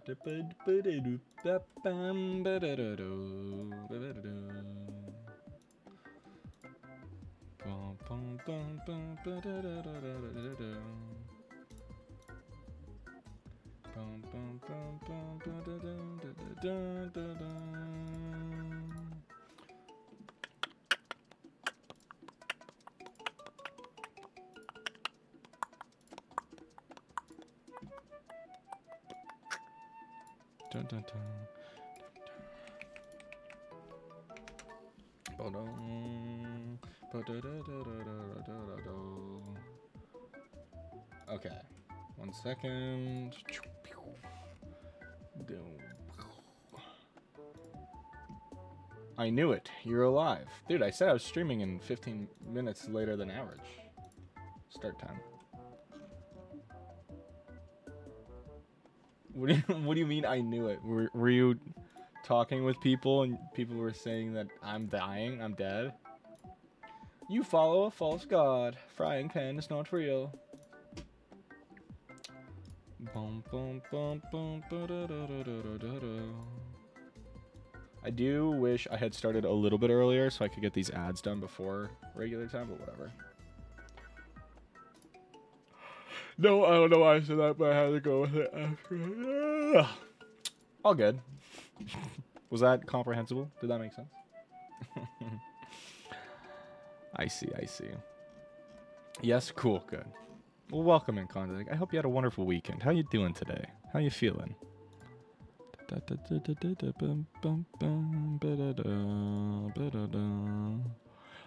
Okay, 1 second. I knew it. You're alive. Dude, I said I was streaming in 15 minutes later than average. Start time. What do you mean I knew it? Were you talking with people and people were saying that I'm dying? I'm dead? You follow a false god. Frying pan is not real. I do wish I had started a little bit earlier so I could get these ads done before regular time, but whatever. No, I don't know why I said that, but I had to go with it after. All good. Was that comprehensible? Did that make sense? I see. Yes, cool, good. Well, welcome in, Contact. I hope you had a wonderful weekend. How you doing today? How you feeling?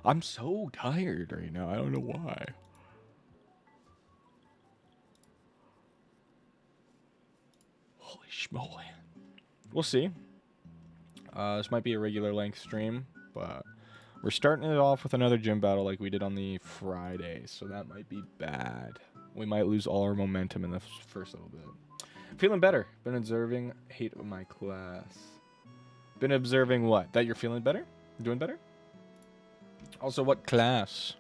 I'm so tired right now. I don't know why. Holy schmoly. We'll see. This might be a regular length stream, but we're starting it off with another gym battle like we did on the Friday, so that might be bad. We might lose all our momentum in the first little bit. Feeling better. Been observing hate of my class. Been observing what? That you're feeling better? Doing better? Also, what class?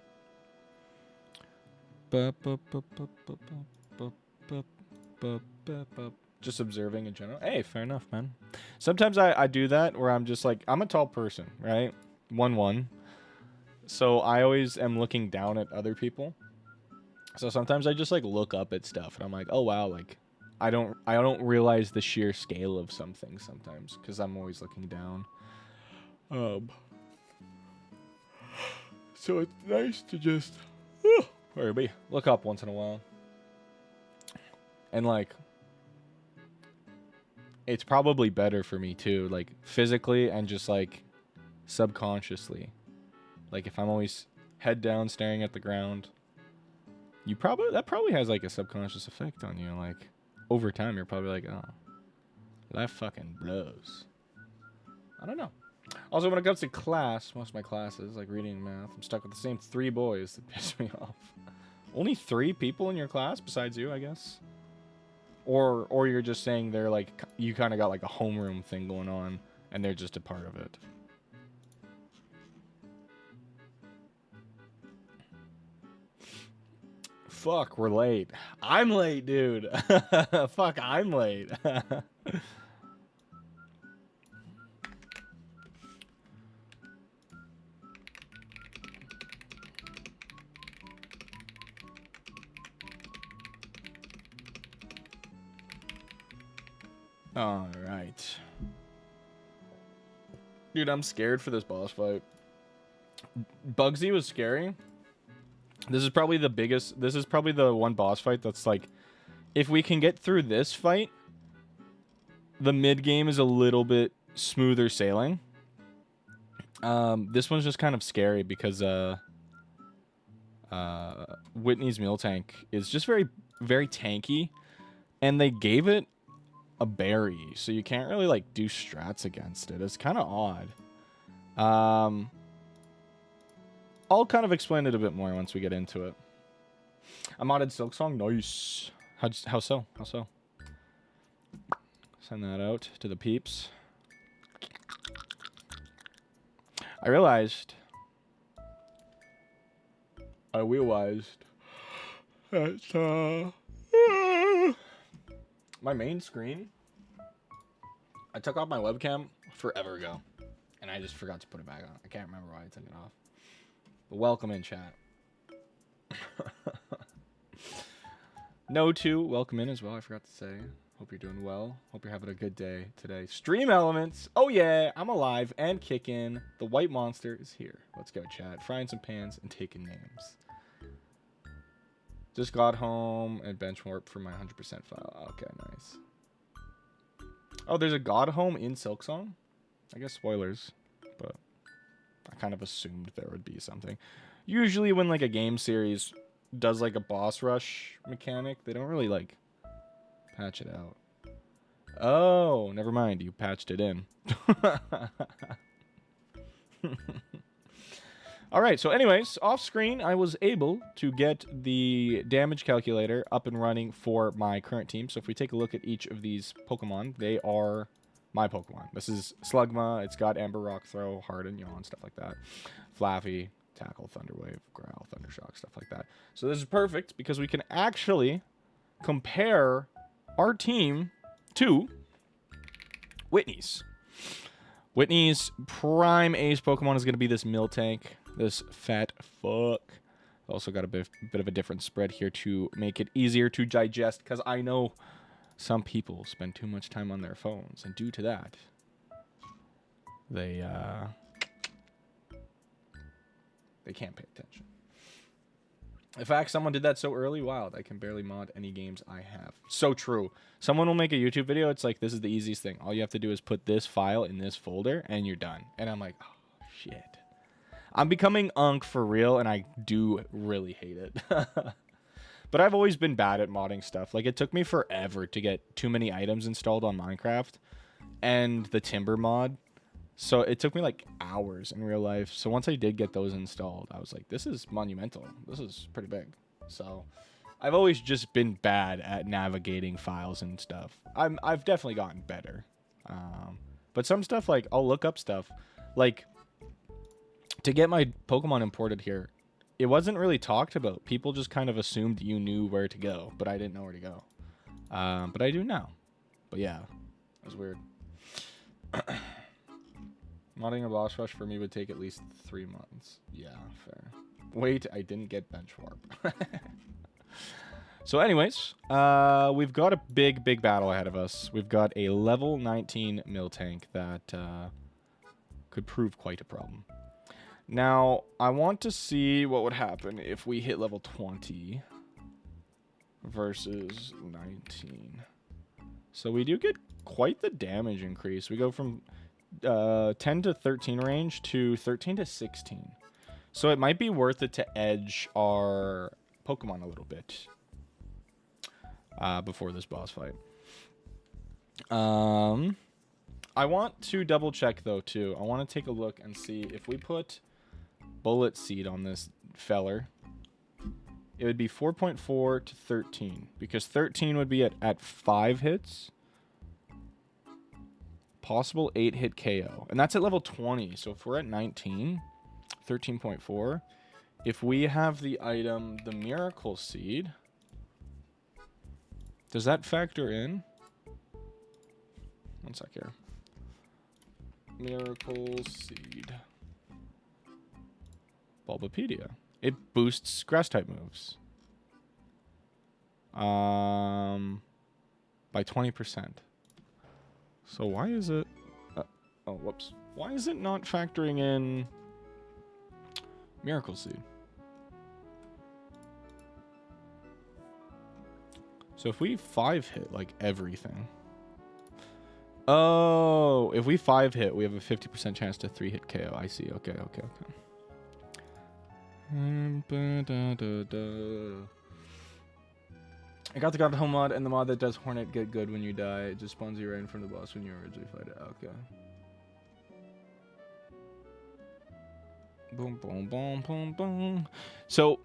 Just observing in general. Hey, fair enough, man. Sometimes I do that where I'm just like, I'm a tall person, right? 1'1". So I always am looking down at other people. So sometimes I just like look up at stuff and I'm like, oh wow, like I don't realize the sheer scale of something sometimes because I'm always looking down. So it's nice to just look up once in a while. And like it's probably better for me too, like physically and just like subconsciously. Like if I'm always head down staring at the ground, that probably has like a subconscious effect on you. Like over time you're probably like, oh, life fucking blows. I don't know. Also, when it comes to class, most of my classes, like reading and math, I'm stuck with the same 3 boys that piss me off. Only 3 people in your class besides you, I guess? Or you're just saying they're like, you kind of got like a homeroom thing going on and they're just a part of it. Fuck, we're late. I'm late, dude. Fuck, I'm late. All right. Dude, I'm scared for this boss fight. Bugsy was scary. This is probably the one boss fight that's like, if we can get through this fight, the mid game is a little bit smoother sailing. This one's just kind of scary because Whitney's Miltank is just very, very tanky, and they gave it a berry, so you can't really like do strats against it. It's kind of odd. I'll kind of explain it a bit more once we get into it. I modded Silk Song. Nice. How so? Send that out to the peeps. I realized that my main screen I took off my webcam forever ago, and I just forgot to put it back on. I can't remember why I took it off. But welcome in, chat. No to welcome in as well. I forgot to say. Hope you're doing well. Hope you're having a good day today. Stream Elements. Oh yeah, I'm alive and kicking. The white monster is here. Let's go, chat. Frying some pans and taking names. Just got home and bench warp for my 100% file. Okay, nice. Oh, there's a god home in Silksong? I guess spoilers, but I kind of assumed there would be something. Usually when like a game series does like a boss rush mechanic, they don't really like patch it out. Oh, never mind. You patched it in. All right. So anyways, off screen, I was able to get the damage calculator up and running for my current team. So if we take a look at each of these Pokemon, they are my Pokemon. This is Slugma. It's got Ember, Rock Throw, Harden, Yawn, stuff like that. Flaffy, Tackle, Thunderwave, Growl, Thundershock, stuff like that. So this is perfect because we can actually compare our team to Whitney's. Whitney's prime ace Pokemon is going to be this Miltank, this fat fuck. Also got a bit of a different spread here to make it easier to digest, because I know some people spend too much time on their phones, and due to that, they can't pay attention. In fact, someone did that so early, wild. I can barely mod any games I have. So true. Someone will make a YouTube video. It's like, this is the easiest thing. All you have to do is put this file in this folder, and you're done. And I'm like, oh, shit. I'm becoming Unk for real, and I do really hate it. But I've always been bad at modding stuff. Like, it took me forever to get too many items installed on Minecraft and the Timber mod. So it took me like hours in real life. So once I did get those installed, I was like, this is monumental. This is pretty big. So I've always just been bad at navigating files and stuff. I've definitely gotten better. But some stuff, like, I'll look up stuff. Like, to get my Pokemon imported here, it wasn't really talked about. People just kind of assumed you knew where to go, but I didn't know where to go. But I do now. But yeah, it was weird. Modding a boss rush for me would take at least 3 months. Yeah, fair. Wait, I didn't get bench warp. So anyways, we've got a big battle ahead of us. We've got a level 19 Miltank that could prove quite a problem. Now, I want to see what would happen if we hit level 20 versus 19. So we do get quite the damage increase. We go from 10 to 13 range to 13 to 16. So it might be worth it to edge our Pokemon a little bit before this boss fight. I want to double check though too. I want to take a look and see if we put Bullet Seed on this feller, it would be 4.4 to 13, because 13 would be at 5 hits. Possible 8-hit KO. And that's at level 20. So if we're at 19, 13.4. If we have the item, the Miracle Seed, does that factor in? One sec here. Miracle Seed. Bulbapedia. It boosts Grass-type moves. By 20%. So why is it... oh, whoops. Why is it not factoring in Miracle Seed? So if we 5-hit, like, everything... Oh, if we 5-hit, we have a 50% chance to 3-hit KO. I see. Okay. I got the God Home mod and the mod that does Hornet get good when you die. It just spawns you right in front of the boss when you originally fight it. Okay. Boom, boom, boom, boom, boom. So,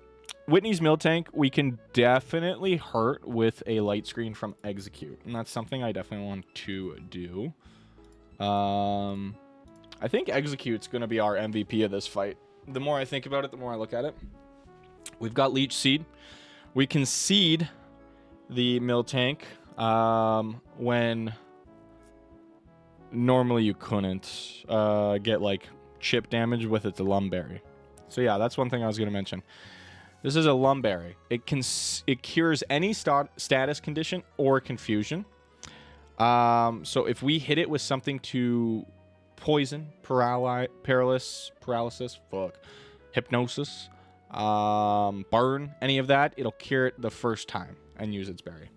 Whitney's Miltank, we can definitely hurt with a light screen from Execute. And that's something I definitely want to do. I think Execute's going to be our MVP of this fight. The more I think about it, the more I look at it. We've got Leech Seed. We can seed the Miltank when normally you couldn't get like chip damage with its Lumberry. So yeah, that's one thing I was going to mention. This is a Lumberry. It cures any status condition or confusion. So if we hit it with something to poison, paralysis, hypnosis, burn, any of that, it'll cure it the first time and use its berry.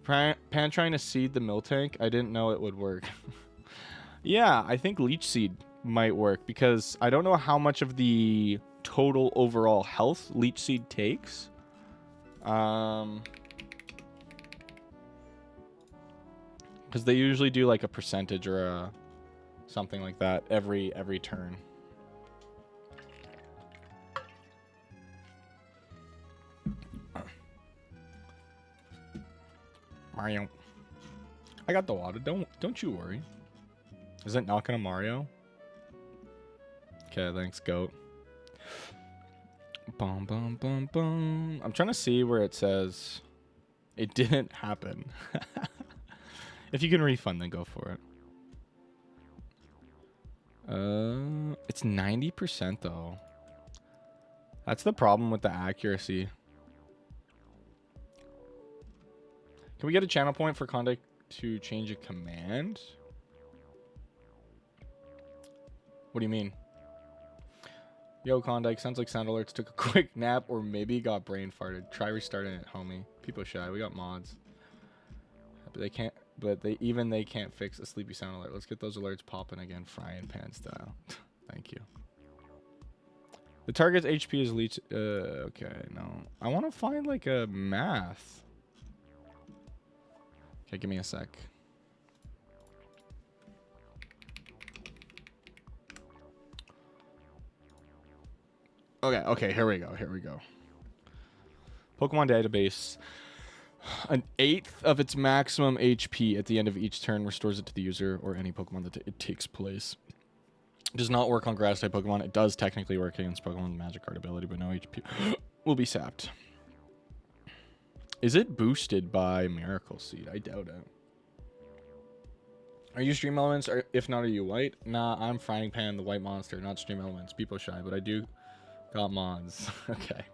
Pan trying to seed the Miltank. I didn't know it would work. Yeah, I think Leech Seed might work because I don't know how much of the total overall health Leech Seed takes. Because they usually do like a percentage or a something like that every turn. Mario. I got the water. Don't you worry. Is it not gonna Mario? Okay, thanks, goat. Bum bum bum bum. I'm trying to see where it says it didn't happen. If you can refund, then go for it. It's 90% though. That's the problem with the accuracy. Can we get a channel point for contact to change a command? What do you mean? Yo, Klondike, sounds like sound alerts took a quick nap or maybe got brain farted. Try restarting it, homie. People shy. We got mods. But they can't, they can't fix a sleepy sound alert. Let's get those alerts popping again, frying pan style. Thank you. The target's HP is leech. Okay, no. I want to find like a math. Okay, give me a sec. Okay, here we go. Pokemon database. An 1/8 of its maximum HP at the end of each turn restores it to the user or any Pokemon that it takes place. It does not work on grass type Pokemon. It does technically work against Pokemon with Magic Card ability, but no HP will be sapped. Is it boosted by Miracle Seed? I doubt it. Are you Stream Elements? Or if not, are you white? Nah, I'm Frying Pan, the white monster, not Stream Elements. People shy, but I do got mods. Okay.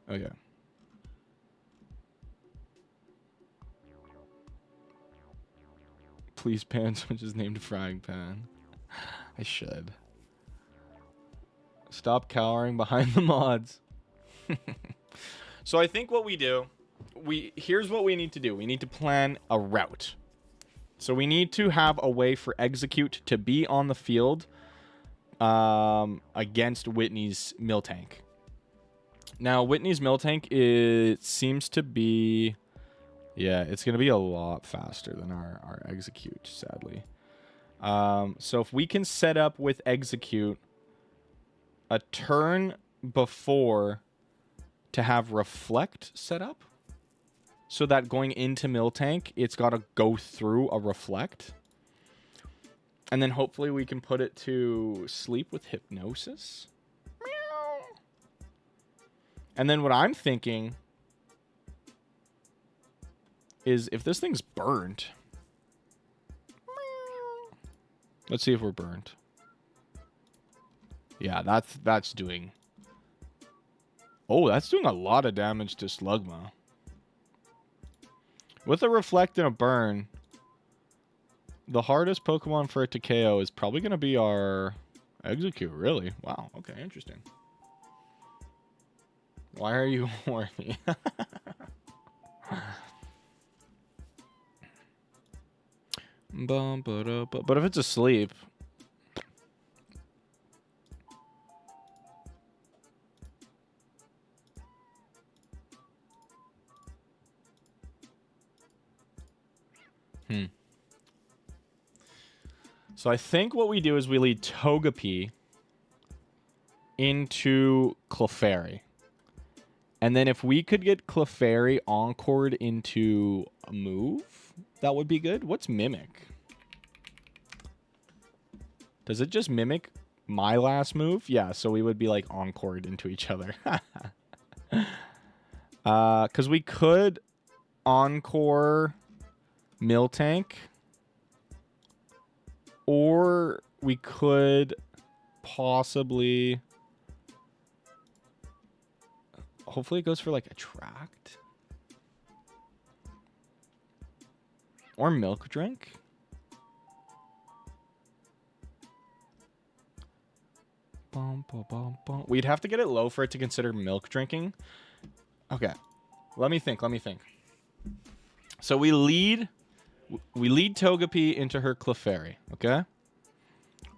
Okay. Please Pan switch his name to Frying Pan. I should. Stop cowering behind the mods. So I think what we do, here's what we need to do. We need to plan a route. So we need to have a way for Execute to be on the field against Whitney's Miltank. Now, Whitney's Miltank, it seems to be... Yeah, it's going to be a lot faster than our Execute, sadly. So if we can set up with Execute a turn before to have Reflect set up, so that going into Miltank, it's got to go through a Reflect. And then hopefully we can put it to sleep with Hypnosis. And then what I'm thinking is if this thing's burned. Let's see if we're burned. Yeah, that's doing... Oh, that's doing a lot of damage to Slugma. With a Reflect and a Burn, the hardest Pokemon for it to KO is probably going to be our Execute, really. Wow, okay, interesting. Why are you horny? But if it's asleep... So I think what we do is we lead Togepi into Clefairy. And then if we could get Clefairy encored into a move, that would be good. What's Mimic? Does it just mimic my last move? Yeah, so we would be like encored into each other. Because we could encore Miltank. Or we could possibly... Hopefully it goes for, like, attract. Or milk drink. We'd have to get it low for it to consider milk drinking. Okay. Let me think. So we lead Togepi into her Clefairy, okay?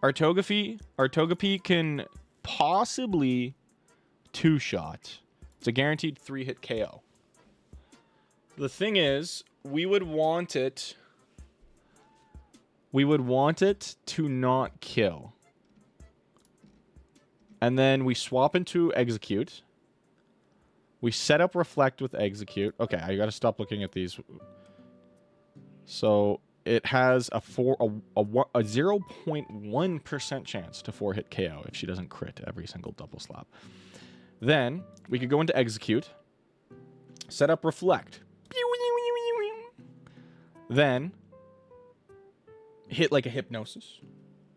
Our Togepi can possibly two-shot. It's a guaranteed 3-hit KO. The thing is, we would want it to not kill. And then we swap into Execute. We set up Reflect with Execute. Okay, I gotta stop looking at these. So it has a 0.1% chance to 4-hit KO if she doesn't crit every single double slap. Then we could go into Execute, set up Reflect. Then hit like a Hypnosis.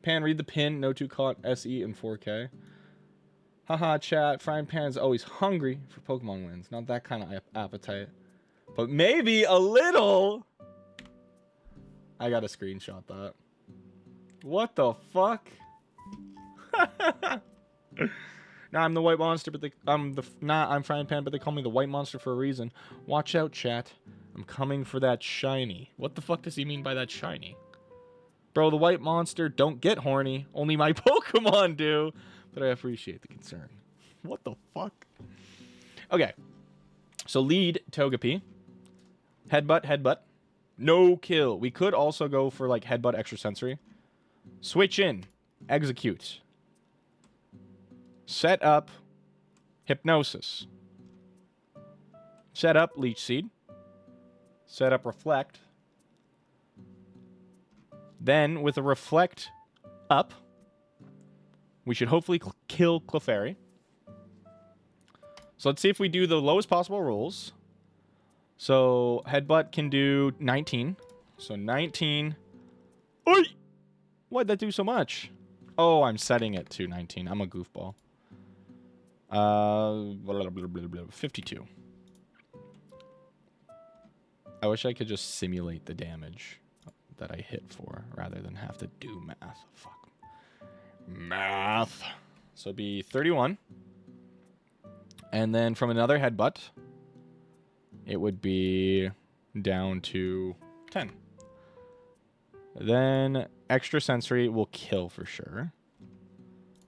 Pan, read the pin, no 2 caught, SE, and 4K. Haha, chat. Frying Pan's always hungry for Pokemon wins. Not that kind of appetite. But maybe a little. I gotta screenshot that. What the fuck? Nah, I'm the white monster, but I'm Frying Pan, but they call me the white monster for a reason. Watch out, chat. I'm coming for that shiny. What the fuck does he mean by that shiny? Bro, the white monster don't get horny. Only my Pokemon do. But I appreciate the concern. What the fuck? Okay. So lead Togepi. Headbutt. No kill. We could also go for like Headbutt Extra Sensory. Switch in. Execute. Set up Hypnosis. Set up Leech Seed. Set up Reflect. Then with a Reflect up, we should hopefully kill Clefairy. So let's see if we do the lowest possible rolls. So Headbutt can do 19. So 19. Oi! Why'd that do so much? Oh, I'm setting it to 19. I'm a goofball. 52. I wish I could just simulate the damage that I hit for rather than have to do math. Fuck. Math. So it'd be 31. And then from another Headbutt, it would be down to 10. Then Extra Sensory will kill for sure.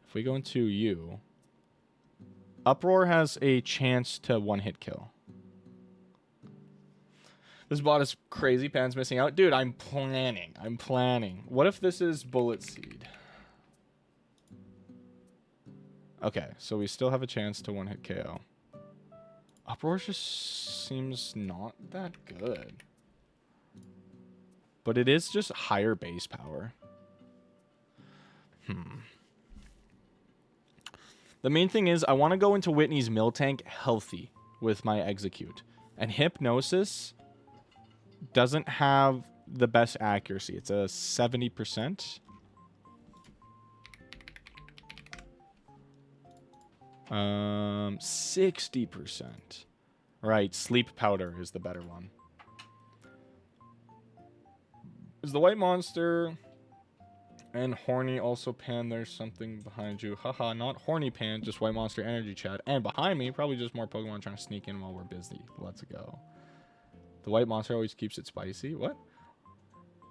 If we go into you, Uproar has a chance to 1-hit kill. This bot is crazy. Pan's missing out. Dude, I'm planning. What if this is Bullet Seed? Okay, so we still have a chance to 1-hit KO. Uproar just seems not that good. But it is just higher base power. The main thing is I want to go into Whitney's Miltank healthy with my Execute. And Hypnosis doesn't have the best accuracy. It's a 70%. 60%. Right, Sleep Powder is the better one. Is the white monster and horny also Pan? There's something behind you. Haha, not horny Pan, just white monster energy chat. And behind me, probably just more Pokemon trying to sneak in while we're busy. Let's go. The white monster always keeps it spicy. What?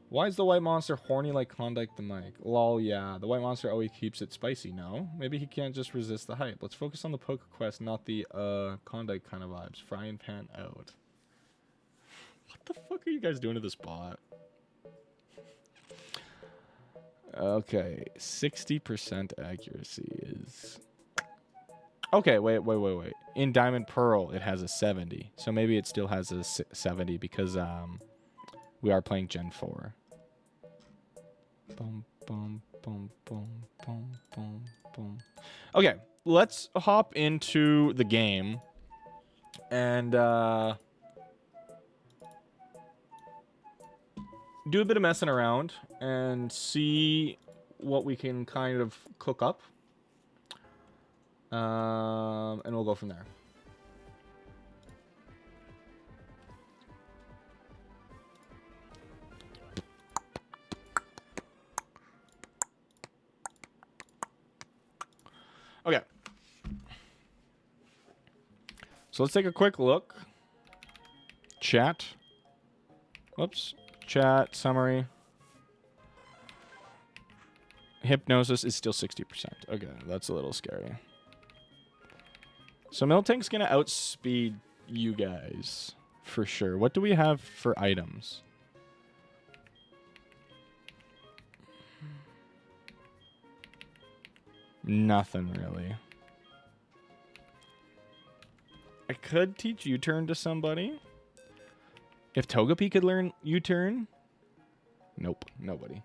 Why is the white monster horny like Klondike the Mic? Lol, yeah. The white monster always keeps it spicy. No? Maybe he can't just resist the hype. Let's focus on the PokeQuest, not the Klondike kind of vibes. Frying Pan out. What the fuck are you guys doing to this bot? Okay. 60% accuracy is... Okay, wait. In Diamond Pearl, it has a 70. So maybe it still has a 70 because we are playing Gen 4. Okay, let's hop into the game And do a bit of messing around and see what we can kind of cook up. And we'll go from there. Okay. So let's take a quick look. Chat. Whoops. Chat, summary. Hypnosis is still 60%. Okay, that's a little scary. So Miltank's going to outspeed you guys. For sure. What do we have for items? Nothing, really. I could teach U-turn to somebody. If Togepi could learn U-turn. Nope, nobody.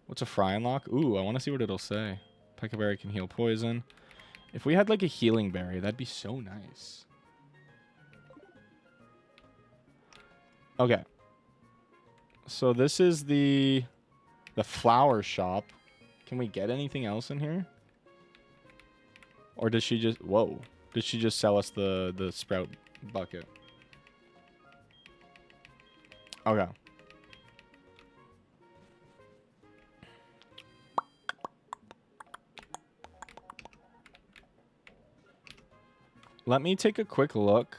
What's a Fryinnlocke? Ooh, I want to see what it'll say. Peccaberry can heal poison. If we had like a healing berry, that'd be so nice. Okay. So this is the flower shop. Can we get anything else in here? Or does she just... Whoa. Did she just sell us the sprout bucket? Okay. Let me take a quick look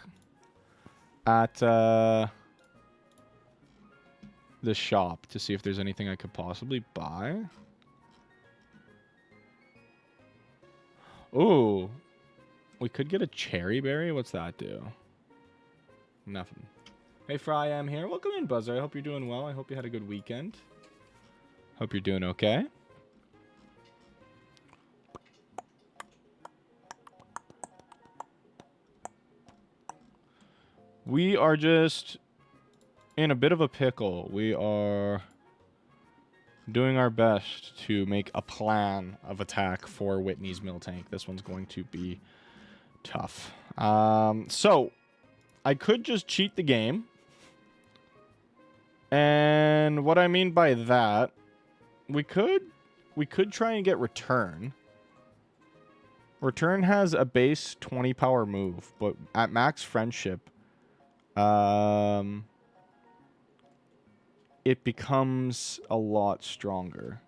at the shop to see if there's anything I could possibly buy. Ooh. We could get a cherry berry. What's that do? Nothing. Hey, Fry, I'm here. Welcome in, Buzzer. I hope you're doing well. I hope you had a good weekend. Hope you're doing okay. We are just in a bit of a pickle. We are doing our best to make a plan of attack for Whitney's Miltank. This one's going to be tough. So I could just cheat the game. And what I mean by that, we could try and get Return. Return has a base 20 power move, but at max friendship, it becomes a lot stronger.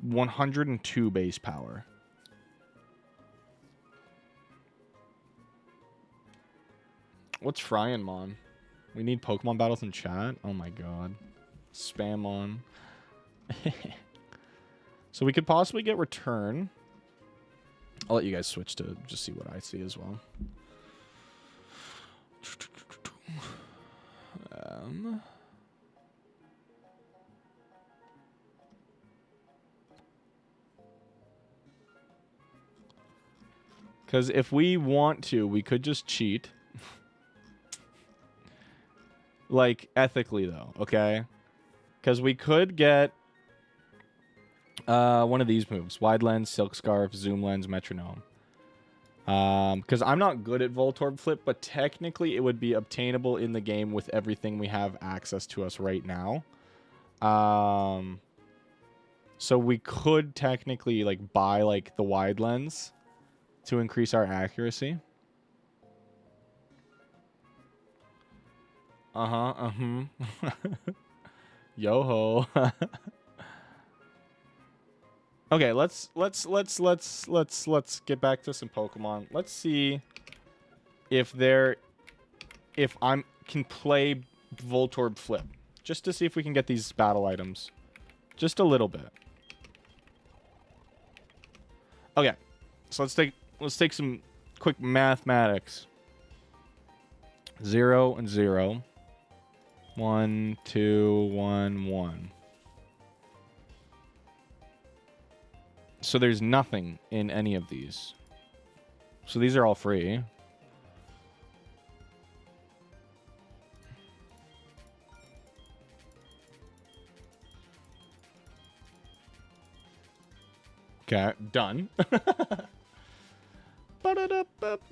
102 base power. What's Fryinnlocke? We need Pokemon battles in chat? Oh my god. Spam on. So we could possibly get Return. I'll let you guys switch to just see what I see as well. Because if we want to, we could just cheat. Like, ethically, though, okay? Because we could get one of these moves. Wide Lens, Silk Scarf, Zoom Lens, Metronome. Because I'm not good at Voltorb Flip, but technically it would be obtainable in the game with everything we have access to us right now. So we could technically, like, buy, like, the Wide Lens to increase our accuracy. Yo-ho. Okay, let's get back to some Pokemon. Let's see if I can play Voltorb Flip, just to see if we can get these battle items, just a little bit. Okay, so let's take some quick mathematics. 0 and 0. 1, 2, 1, 1. So there's nothing in any of these. So these are all free. Okay, done.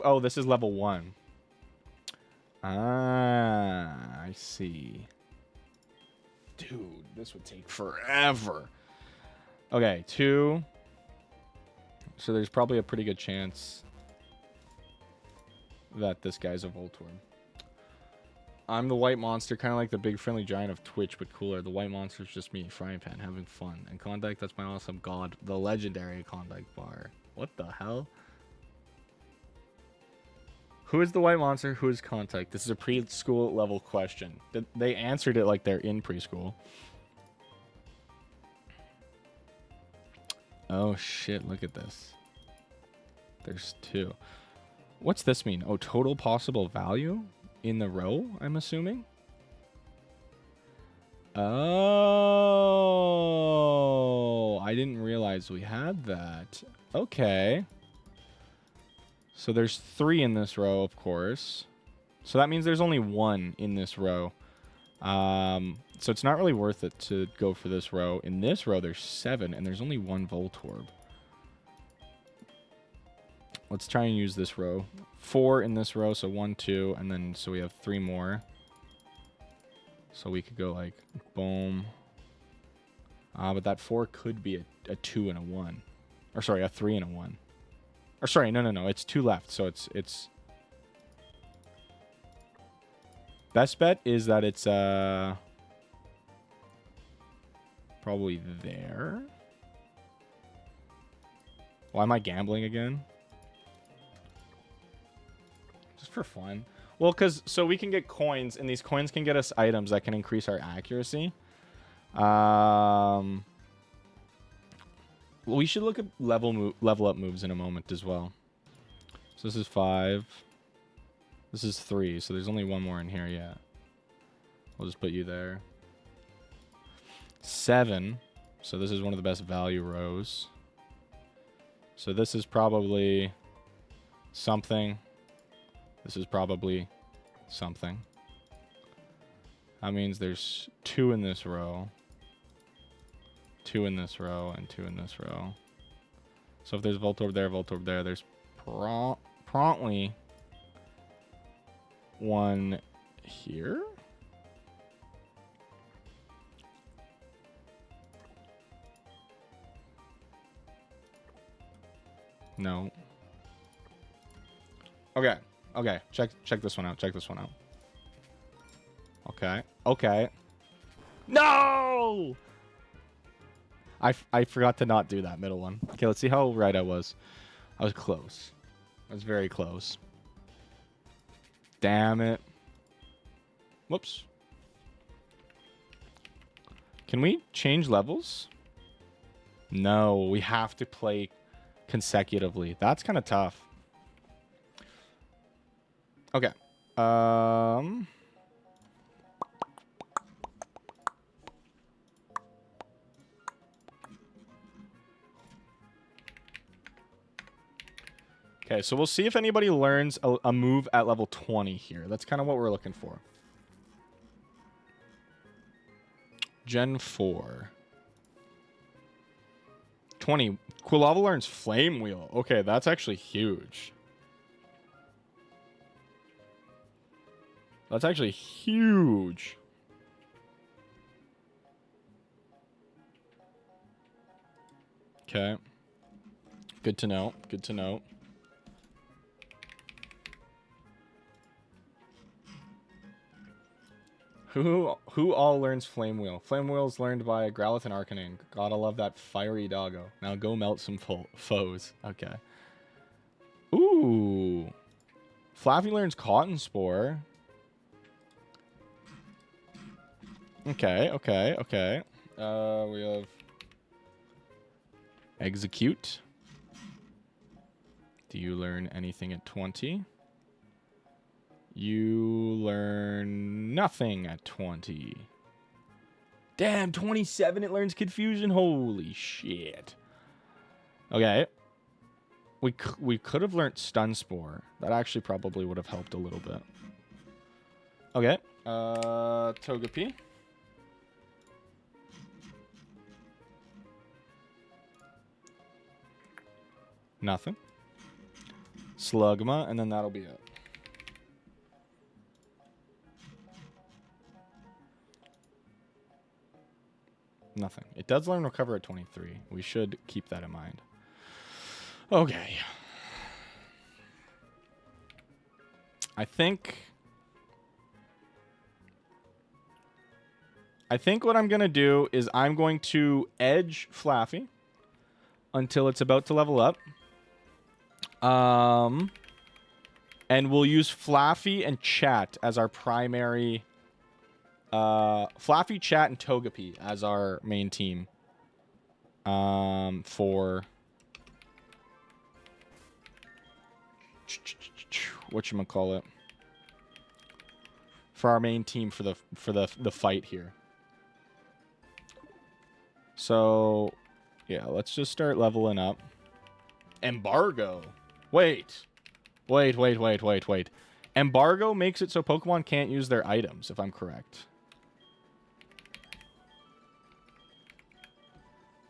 Oh, this is level 1. Ah, I see. Dude, this would take forever. Okay, 2. So there's probably a pretty good chance that this guy's a Voltorb. I'm the white monster, kind of like the big friendly giant of Twitch, but cooler. The white monster's just me, frying pan, having fun. And Klondike, that's my awesome god, the legendary Klondike bar. What the hell? Who is the white monster? Who is Klondike? This is a preschool level question. They answered it like they're in preschool. Oh shit, look at this. There's 2. What's this mean? Oh, total possible value in the row, I'm assuming? Oh, I didn't realize we had that. Okay. So there's 3 in this row, of course. So that means there's only 1 in this row. So it's not really worth it to go for this row. In this row, there's 7, and there's only 1 Voltorb. Let's try and use this row. 4 in this row, so 1, 2, and then so we have 3 more. So we could go like, boom. But that 4 could be a 2 and a 1. Or sorry, a 3 and a 1. Or sorry, no. It's 2 left, so it's... Best bet is that it's probably there. Why am I gambling again? Just for fun. Well, so we can get coins, and these coins can get us items that can increase our accuracy. We should look at level up moves in a moment as well. So this is 5. This is 3, so there's only 1 more in here, yeah. We'll just put you there. 7. So this is one of the best value rows. So this is probably something. This is probably something. That means there's 2 in this row. 2 in this row, and 2 in this row. So if there's Voltorb there, there's promptly 1 here. No. Okay. Check this one out. Okay. No! I forgot to not do that middle one. Okay, let's see how right I was. I was close. I was very close. Damn it. Whoops. Can we change levels? No, we have to play consecutively. That's kind of tough. Okay. Okay, so we'll see if anybody learns a move at level 20 here. That's kind of what we're looking for. Gen 4. 20. Quilava learns Flame Wheel. Okay, that's actually huge. That's actually huge. Okay. Good to know. Good to know. Who all learns Flame Wheel? Flame Wheel is learned by Growlithe and Arcanine. Gotta love that fiery doggo. Now go melt some foes. Okay. Ooh. Flappy learns Cotton Spore. Okay. We have Execute. Do you learn anything at 20? You learn nothing at 20. Damn, 27 it learns Confusion. Holy shit. Okay. We could have learned Stun Spore. That actually probably would have helped a little bit. Okay. Togepi. Nothing. Slugma, and then that'll be it. Nothing. It does learn recover at 23. We should keep that in mind. Okay. I think what I'm going to do is I'm going to edge Flaffy until it's about to level up. And we'll use Flaffy and Chat as our primary... Flaffy, Chat, and Togepi as our main team. For... whatchamacallit? For our main team for the fight here. So, yeah, let's just start leveling up. Embargo. Wait. Embargo makes it so Pokemon can't use their items, if I'm correct.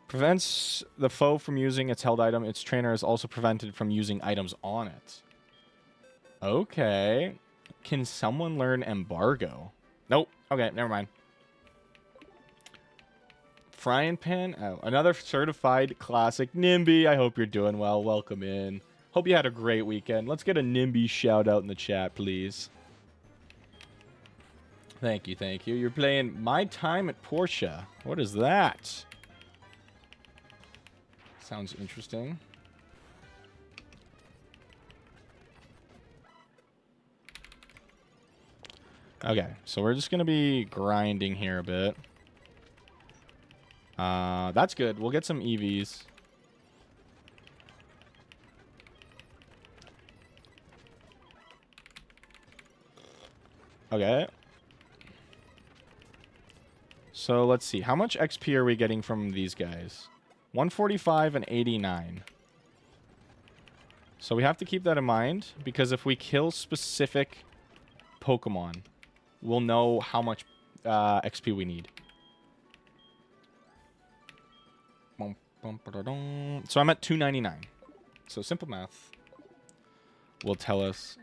Prevents the foe from using its held item. Its trainer is also prevented from using items on it. Okay. Can someone learn Embargo? Nope. Okay, never mind. Frying Pan. Oh, another certified classic. Nimby, I hope you're doing well. Welcome in. Hope you had a great weekend. Let's get a Nimby shout out in the chat, please. Thank you, thank you. You're playing My Time at Porsche. What is that? Sounds interesting. Okay, so we're just going to be grinding here a bit. That's good. We'll get some EVs. Okay. So let's see. How much XP are we getting from these guys? 145 and 89. So we have to keep that in mind, because if we kill specific Pokemon, we'll know how much XP we need. So I'm at 299. So simple math will tell us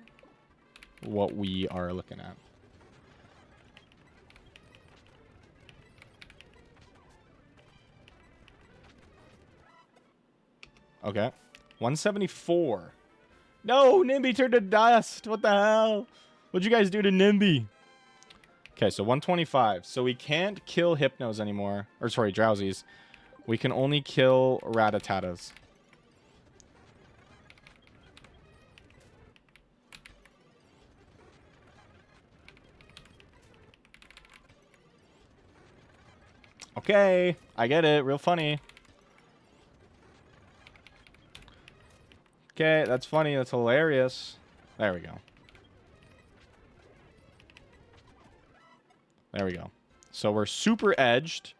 what we are looking at. Okay. 174. No, Nimby turned to dust. What the hell? What'd you guys do to Nimby? Okay, so 125. So we can't kill Hypnos anymore. Or sorry, Drowsies. We can only kill Rattatatas. Okay, I get it. Real funny. Okay, that's funny. That's hilarious. There we go. There we go. So we're super edged.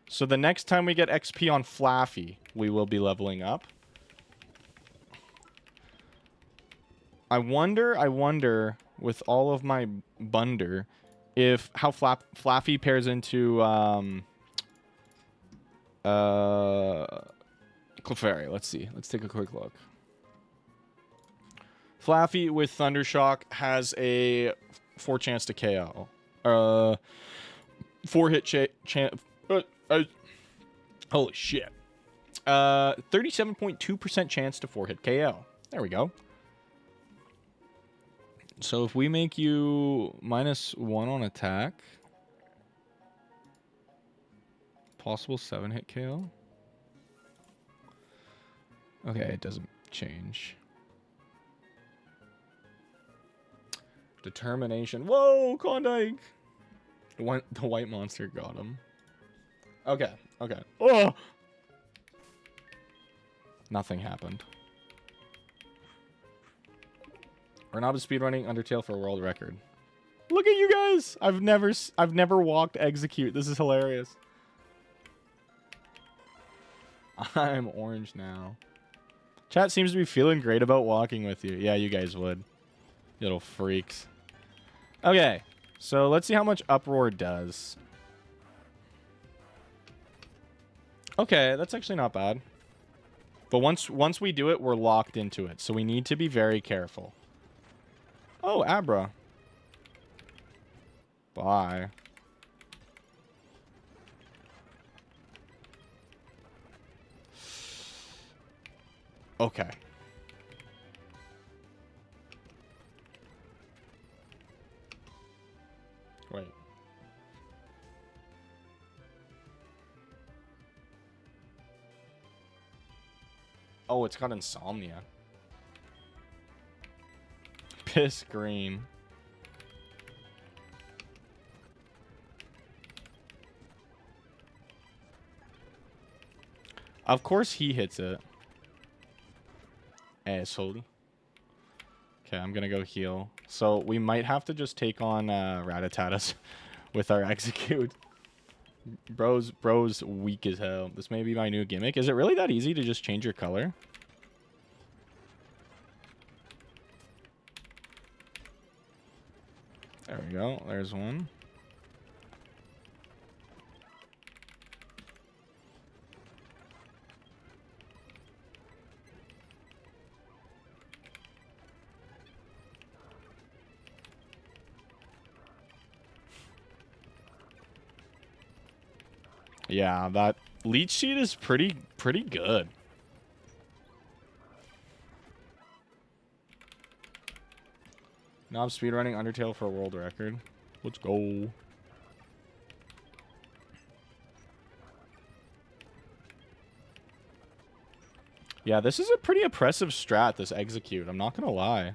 So the next time we get XP on Flaffy, we will be leveling up. I wonder, with all of my bunder, if how Flaffy pairs into Clefairy. Let's see. Let's take a quick look. Flaffy with Thundershock has a 4 chance to KO. 4 hit chance. Holy shit. 37.2% chance to 4 hit KO. There we go. So if we make you -1 on attack, possible 7 hit KO. Okay, it doesn't change. Determination. Whoa, Klondike! The white monster got him. Okay, okay. Oh! Nothing happened. Renata speedrunning Undertale for a world record. Look at you guys! I've never walked execute. This is hilarious. I'm orange now. Chat seems to be feeling great about walking with you. Yeah, you guys would. You little freaks. Okay, so let's see how much Uproar does. Okay, that's actually not bad. But once we do it, we're locked into it. So we need to be very careful. Oh, Abra. Bye. Okay. Wait. Oh, it's got insomnia. Piss green. Of course he hits it. Asshole. Okay, I'm gonna go heal. So we might have to just take on Rattatatas with our execute. Bro's weak as hell. This may be my new gimmick. Is it really that easy to just change your color? There we go. There's one. Yeah, that leech seed is pretty good. Now I'm speedrunning Undertale for a world record. Let's go. Yeah, this is a pretty oppressive strat, this execute. I'm not gonna lie.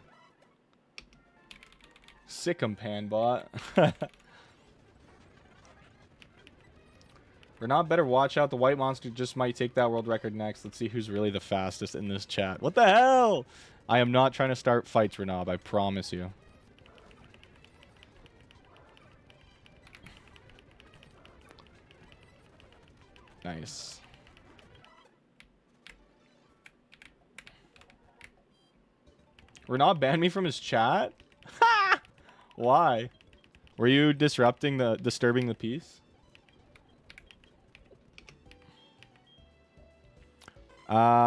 Sick'em, Panbot. We're not better. Watch out. The white monster just might take that world record next. Let's see who's really the fastest in this chat. What the hell? I am not trying to start fights, Renab. I promise you. Nice. Renab banned me from his chat? Why? Were you disturbing the peace?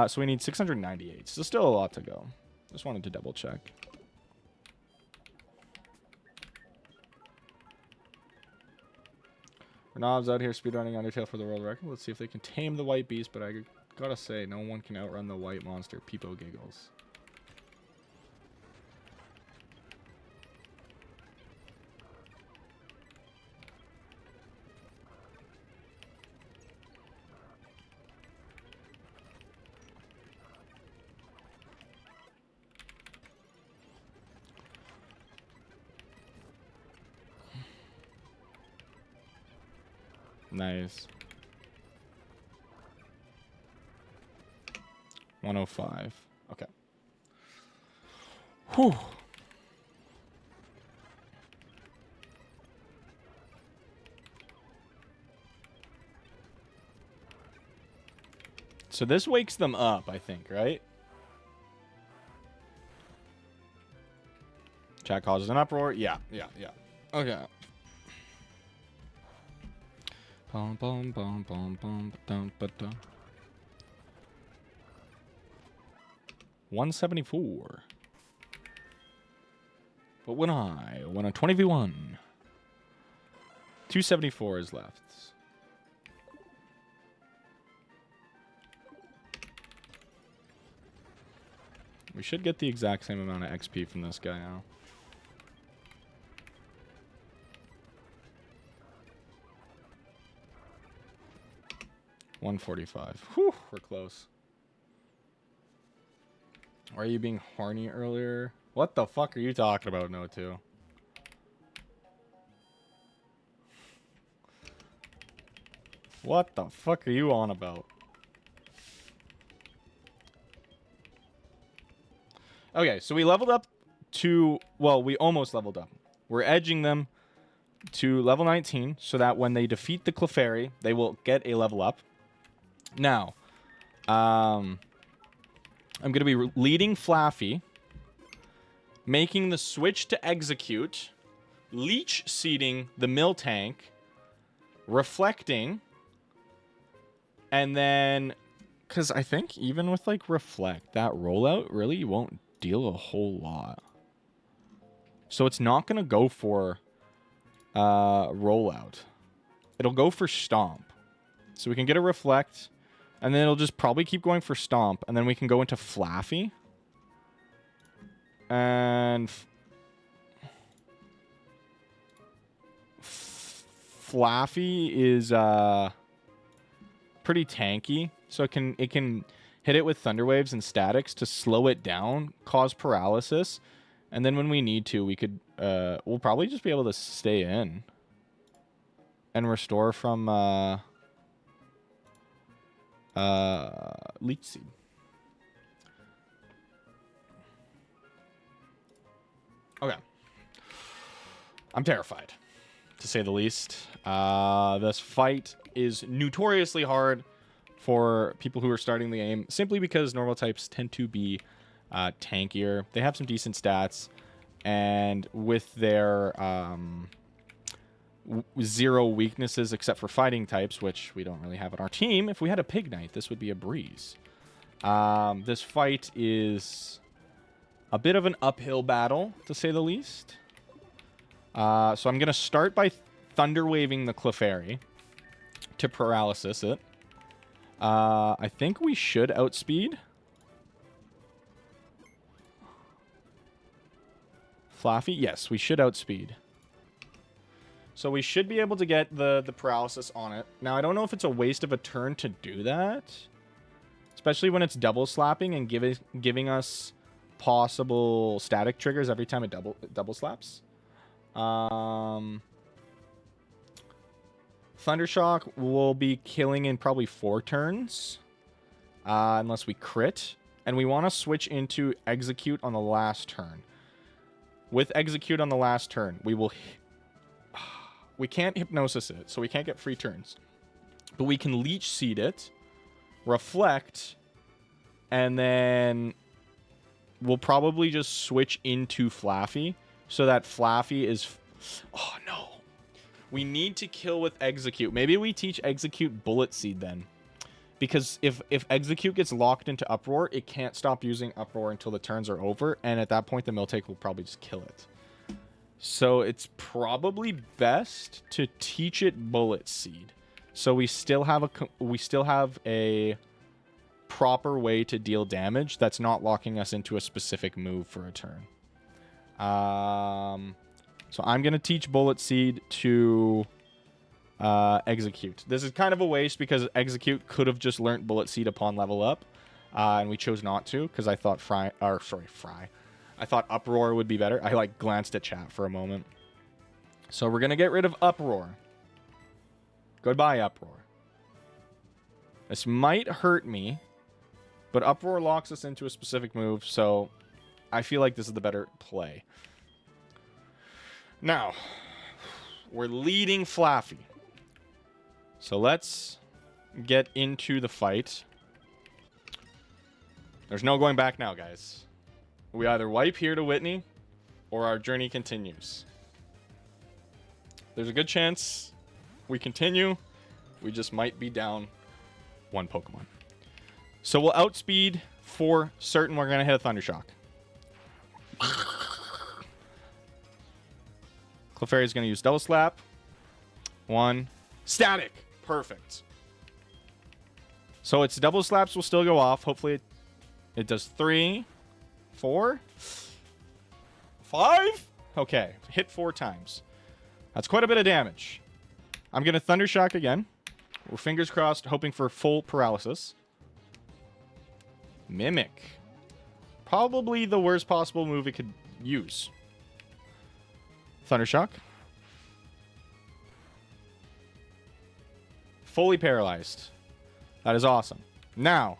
So we need 698. So still a lot to go. Just wanted to double check. Renab's out here speedrunning Undertale for the world record. Let's see if they can tame the white beast, but I gotta say, no one can outrun the white monster. Peepo giggles. Nice. 105. Okay. Whew. So this wakes them up, I think, right? Chat causes an uproar. Yeah. Okay. Bum, bum, bum, bum, bum, ba-dum, ba-dum. 174. But when I won a 20v1, 274 is left. We should get the exact same amount of XP from this guy now. $145. Whew, we're close. Why are you being horny earlier? What the fuck are you talking about, No2? What the fuck are you on about? Okay, so we leveled up to... Well, we almost leveled up. We're edging them to level 19 so that when they defeat the Clefairy, they will get a level up. Now, I'm going to be leading Flaffy, making the switch to execute, leech seeding the Miltank, reflecting, and then Because I think even with, like, Reflect, that rollout really won't deal a whole lot. So it's not going to go for rollout. It'll go for Stomp. So we can get a Reflect, and then it'll just probably keep going for Stomp, and then we can go into Flaffy. And Flaffy is pretty tanky, so it can hit it with Thunder Waves and Statics to slow it down, cause paralysis, and then when we need to, we could we'll probably just be able to stay in and restore from Leech Seed. Okay. I'm terrified, to say the least. This fight is notoriously hard for people who are starting the game, simply because normal types tend to be tankier. They have some decent stats, and with their 0 weaknesses except for fighting types, which we don't really have on our team. If we had a Pig Knight, this would be a breeze. This fight is a bit of an uphill battle, to say the least. So I'm going to start by Thunder Waving the Clefairy to paralysis it. I think we should outspeed Flaffy. Yes, we should outspeed. So we should be able to get the paralysis on it. Now, I don't know if it's a waste of a turn to do that, especially when it's double slapping and giving us possible static triggers every time it double slaps. Thundershock will be killing in probably 4 turns, unless we crit. And we want to switch into Execute on the last turn. With Execute on the last turn, we can't Hypnosis it, so we can't get free turns. But we can Leech Seed it, Reflect, and then we'll probably just switch into Flaffy, so that Flaffy is... Oh, no. We need to kill with Execute. Maybe we teach Execute Bullet Seed then. Because if Execute gets locked into Uproar, it can't stop using Uproar until the turns are over. And at that point, the Miltank will probably just kill it. So it's probably best to teach it Bullet Seed. So we still have a proper way to deal damage that's not locking us into a specific move for a turn. So I'm going to teach Bullet Seed to Execute. This is kind of a waste because Execute could have just learnt Bullet Seed upon level up. And we chose not to because I thought I thought Uproar would be better. I like glanced at chat for a moment. So we're going to get rid of Uproar. Goodbye, Uproar. This might hurt me, but Uproar locks us into a specific move, so I feel like this is the better play. Now, we're leading Flaffy. So let's get into the fight. There's no going back now, guys. We either wipe here to Whitney, or our journey continues. There's a good chance we continue. We just might be down 1 Pokemon. So we'll outspeed for certain. We're going to hit a Thundershock. Clefairy is going to use Double Slap. 1. Static. Perfect. So its Double Slaps will still go off. Hopefully it does 3, 4, 5. Okay. Hit 4 times. That's quite a bit of damage. I'm going to Thundershock again. We're fingers crossed, hoping for full paralysis. Mimic. Probably the worst possible move it could use. Thundershock. Fully paralyzed. That is awesome. Now,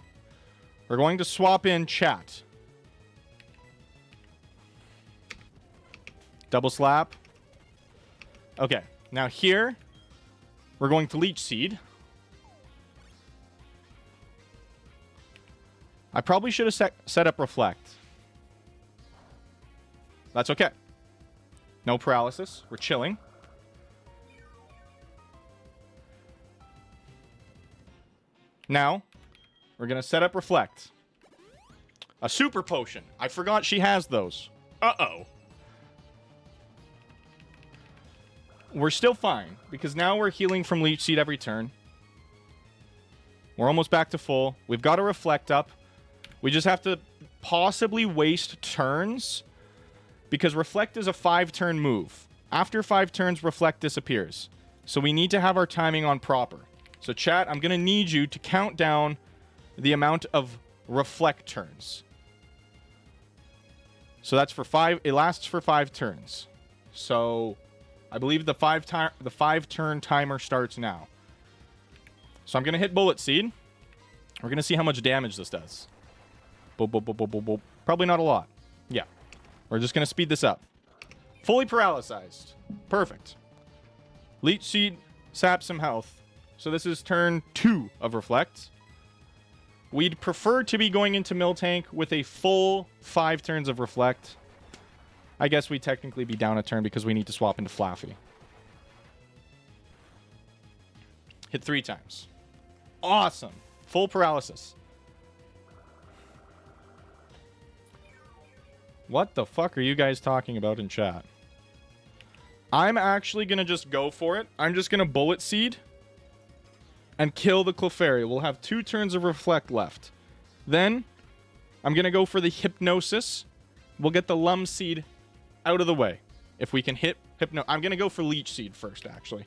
we're going to swap in chat. Double slap. Okay, now here, we're going to Leech Seed. I probably should have set up Reflect. That's okay. No paralysis. We're chilling. Now, We're going to set up Reflect. A super potion. I forgot she has those. Uh-oh. We're still fine, because now we're healing from Leech Seed every turn. We're almost back to full. We've got to Reflect up. We just have to possibly waste turns, because Reflect is a 5-turn move. After 5 turns, Reflect disappears. So we need to have our timing on proper. So chat, I'm going to need you to count down the amount of Reflect turns. So that's for 5. It lasts for 5 turns. So I believe the 5-turn timer starts now. So I'm going to hit Bullet Seed. We're going to see how much damage this does. Boop, boop, boop, boop, boop, boop. Probably not a lot. Yeah. We're just going to speed this up. Fully paralysized. Perfect. Leech Seed saps some health. So this is turn 2 of Reflect. We'd prefer to be going into Miltank with a full 5 turns of Reflect. I guess we'd technically be down a turn because we need to swap into Flaffy. Hit 3 times. Awesome. Full paralysis. What the fuck are you guys talking about in chat? I'm actually going to just go for it. I'm just going to Bullet Seed and kill the Clefairy. We'll have 2 turns of Reflect left. Then, I'm going to go for the Hypnosis. We'll get the Lum Seed out of the way. If we can hit I'm going to go for Leech Seed first, actually.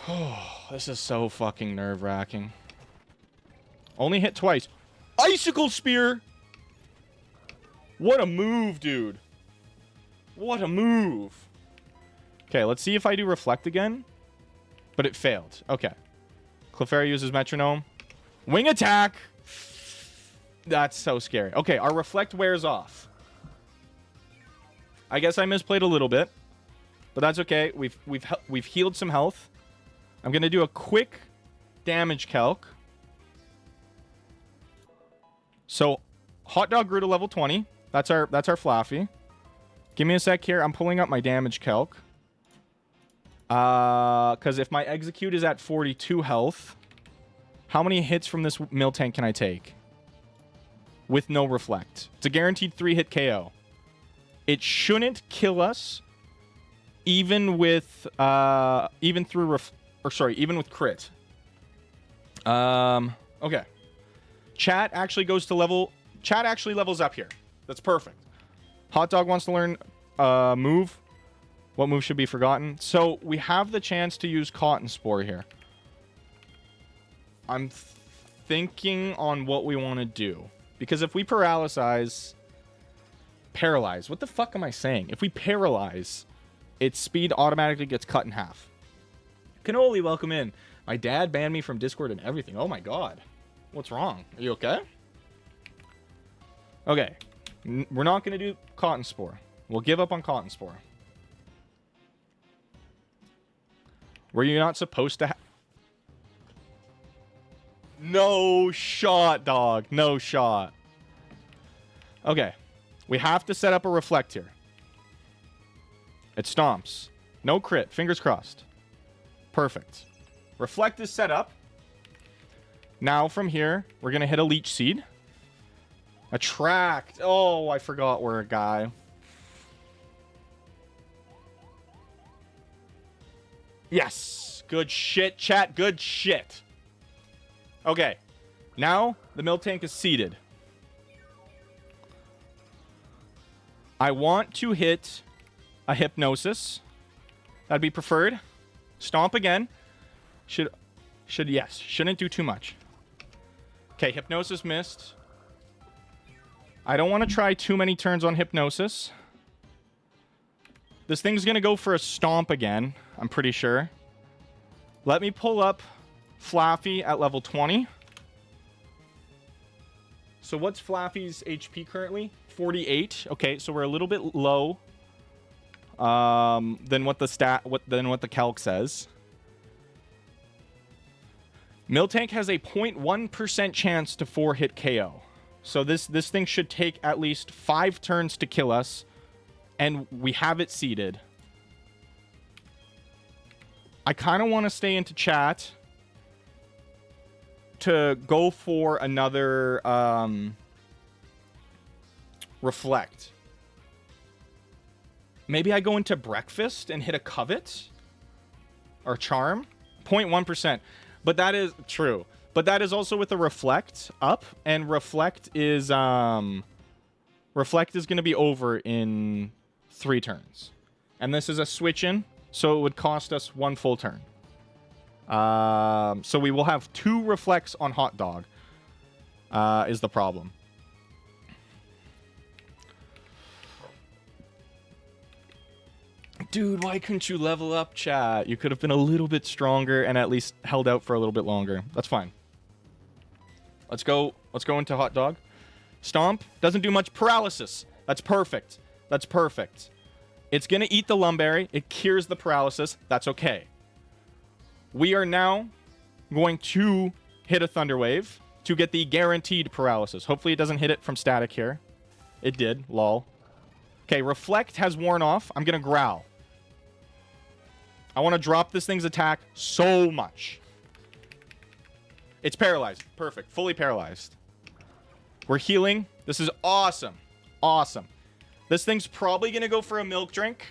Oh, this is so fucking nerve-wracking. Only hit twice. Icicle Spear! What a move, dude. What a move. Okay, let's see if I do Reflect again. But it failed. Okay. Clefairy uses Metronome. Wing Attack! That's so scary. Okay, our Reflect wears off. I guess I misplayed a little bit. But that's okay. We've healed some health. I'm going to do a quick damage calc. So, Hot Dog grew to level 20. That's our Flaffy. Give me a sec here. I'm pulling up my damage calc. Because if my Execute is at 42 health, how many hits from this Miltank can I take? With no Reflect. It's a guaranteed 3-hit KO. It shouldn't kill us, even with even with crit. Okay. Chat actually levels up here. That's perfect. Hot Dog wants to learn move. What move should be forgotten? So we have the chance to use Cotton Spore here. I'm thinking on what we want to do. Because if we paralyze... What the fuck am I saying? If we paralyze, its speed automatically gets cut in half. Cannoli, welcome in. My dad banned me from Discord and everything. Oh my god. What's wrong? Are you okay? Okay. We're not going to do Cotton Spore. We'll give up on Cotton Spore. Were you not supposed to No shot, dog. No shot. Okay. We have to set up a Reflect here. It stomps. No crit. Fingers crossed. Perfect. Reflect is set up. Now from here, we're going to hit a Leech Seed. Attract. Oh, I forgot we're a guy. Yes. Good shit, chat. Good shit. Okay. Now, the Miltank is seated. I want to hit a Hypnosis. That'd be preferred. Stomp again. Yes. Shouldn't do too much. Okay, Hypnosis missed. I don't want to try too many turns on Hypnosis. This thing's going to go for a Stomp again, I'm pretty sure. Let me pull up Flaffy at level 20. So what's Flaffy's HP currently? 48. Okay, so we're a little bit low than what the calc says. Miltank has a 0.1% chance to 4-hit KO. So this thing should take at least 5 turns to kill us, and we have it seated. I kind of want to stay into chat to go for another reflect. Maybe I go into breakfast and hit a covet or charm. 0.1%. But that is true. But that is also with a reflect up, and reflect is going to be over in 3 turns. And this is a switch in, so it would cost us 1 full turn. So we will have 2 reflects on hot dog. Is the problem. Dude, why couldn't you level up, chat? You could have been a little bit stronger and at least held out for a little bit longer. That's fine. Let's go into hot dog. Stomp doesn't do much paralysis. That's perfect. That's perfect. It's going to eat the lumberry. It cures the paralysis. That's okay. We are now going to hit a thunder wave to get the guaranteed paralysis. Hopefully it doesn't hit it from static here. It did. Lol. Okay, reflect has worn off. I'm going to growl. I want to drop this thing's attack so much. It's paralyzed. Perfect. Fully paralyzed. We're healing. This is awesome. Awesome. This thing's probably going to go for a milk drink.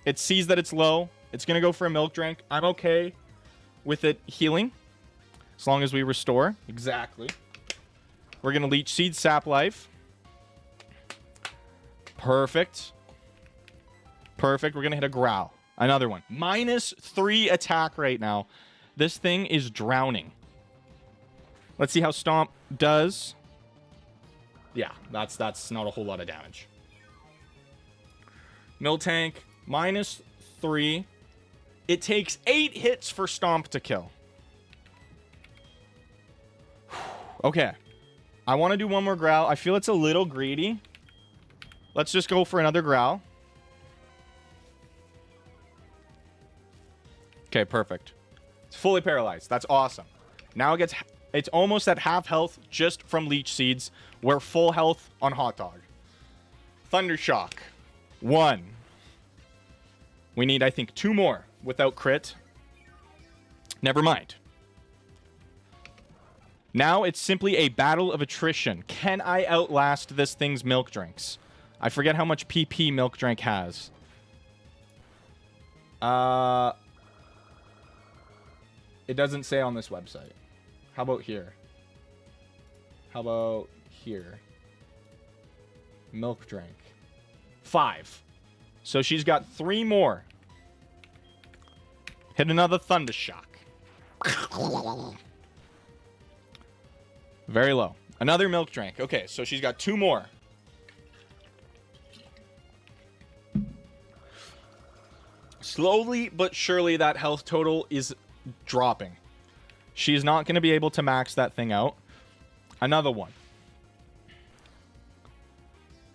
It sees that it's low. It's going to go for a milk drink. I'm okay with it healing. As long as we restore. Exactly. We're going to leech seed sap life. Perfect. Perfect. We're going to hit a growl. Another one. -3 attack right now. This thing is drowning. Let's see how Stomp does. Yeah, that's not a whole lot of damage. Miltank, -3. It takes 8 hits for Stomp to kill. Okay. I want to do one more growl. I feel it's a little greedy. Let's just go for another growl. Okay, perfect. It's fully paralyzed. That's awesome. Now it's almost at half health just from leech seeds. We're full health on hot dog. Thundershock. 1. We need, I think, 2 more without crit. Never mind. Now it's simply a battle of attrition. Can I outlast this thing's milk drinks? I forget how much PP milk drink has. It doesn't say on this website. How about here? How about here? Milk drink. 5. So she's got 3 more. Hit another Thundershock. Very low. Another milk drink. Okay, so she's got 2 more. Slowly but surely that health total is dropping. She's not going to be able to max that thing out. Another one.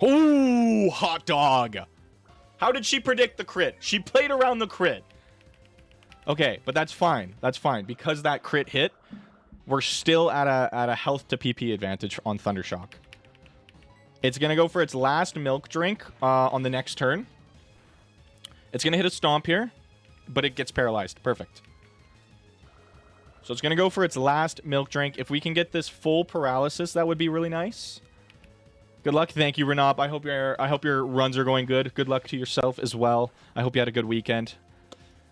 Ooh, hot dog. How did she predict the crit? She played around the crit. Okay, but that's fine. That's fine. Because that crit hit, we're still at a health to PP advantage on Thundershock. It's going to go for its last milk drink on the next turn. It's going to hit a stomp here, but it gets paralyzed. Perfect. So it's going to go for its last milk drink. If we can get this full paralysis, that would be really nice. Good luck. Thank you, Renop. I hope your runs are going good. Good luck to yourself as well. I hope you had a good weekend.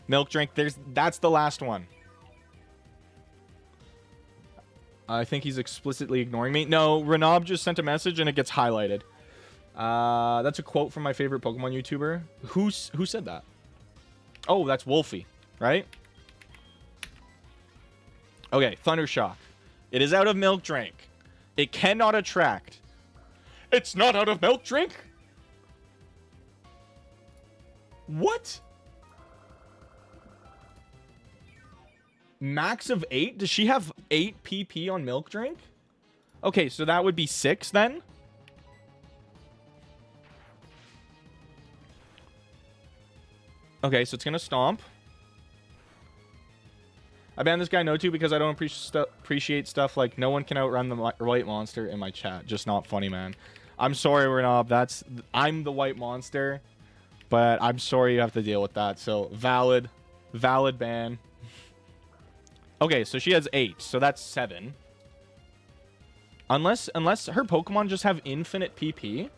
Milk drink. That's the last one. I think he's explicitly ignoring me. No, Renop just sent a message and it gets highlighted. That's a quote from my favorite Pokemon YouTuber. Who said that? Oh, that's Wolfie, right? Okay, Thundershock. It is out of milk drink. It cannot attract. It's not out of milk drink? What? Max of 8? Does she have 8 PP on milk drink? Okay, so that would be 6 then? Okay, so it's going to stomp. I banned this guy No2 because I don't appreciate stuff like no one can outrun the white monster in my chat. Just not funny, man. I'm sorry, Renob. I'm the white monster, but I'm sorry you have to deal with that. So valid ban. Okay, so she has 8, so that's 7. Unless her Pokemon just have infinite PP.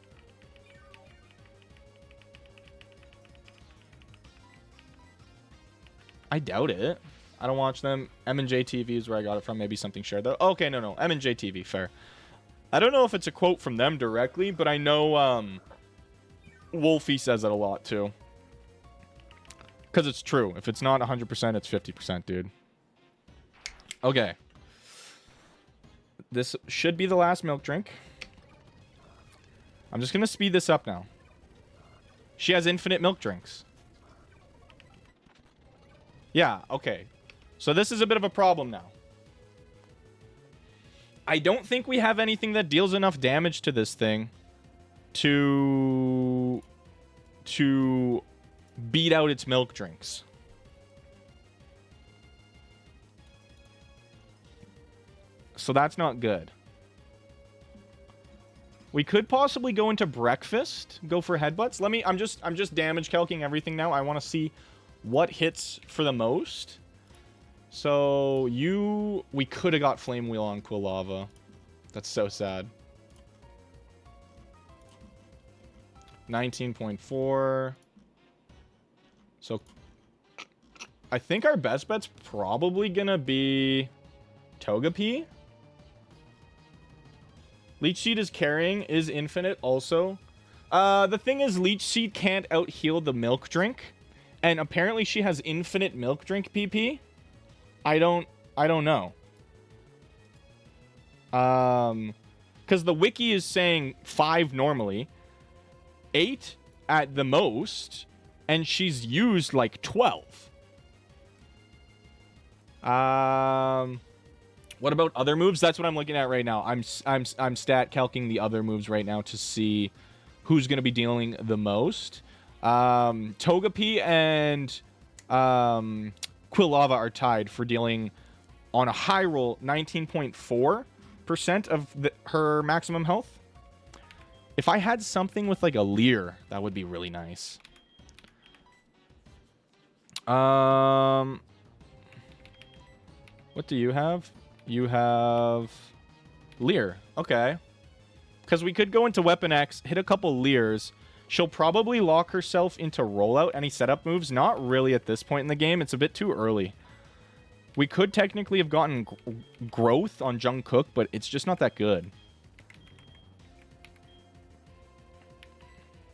I doubt it. I don't watch them. M&J TV is where I got it from. Maybe something shared though. Okay, no. M&J TV, fair. I don't know if it's a quote from them directly, but I know Wolfie says it a lot too. Because it's true. If it's not 100%, it's 50%, dude. Okay. This should be the last milk drink. I'm just going to speed this up now. She has infinite milk drinks. Yeah, okay. So this is a bit of a problem now. I don't think we have anything that deals enough damage to this thing to beat out its milk drinks. So that's not good. We could possibly go into breakfast, go for headbutts. I'm just damage calcing everything now. I want to see what hits for the most. So we could have got Flame Wheel on Quilava. That's so sad. 19.4. So I think our best bet's probably gonna be Togepi. Leech Seed is carrying, is infinite also. The thing is, Leech Seed can't out-heal the milk drink. And apparently she has infinite milk drink PP. I don't know. Because the wiki is saying 5 normally. 8 at the most. And she's used like 12. What about other moves? That's what I'm looking at right now. I'm stat calcing the other moves right now to see who's going to be dealing the most. Togepi and Quilava are tied for dealing on a high roll 19.4% of her maximum health. If I had something with like a Leer, that would be really nice. What do you have? You have Leer. Okay. Because we could go into Weapon X, hit a couple Leers. She'll probably lock herself into rollout. Any setup moves? Not really at this point in the game. It's a bit too early. We could technically have gotten growth on Jungkook, but it's just not that good.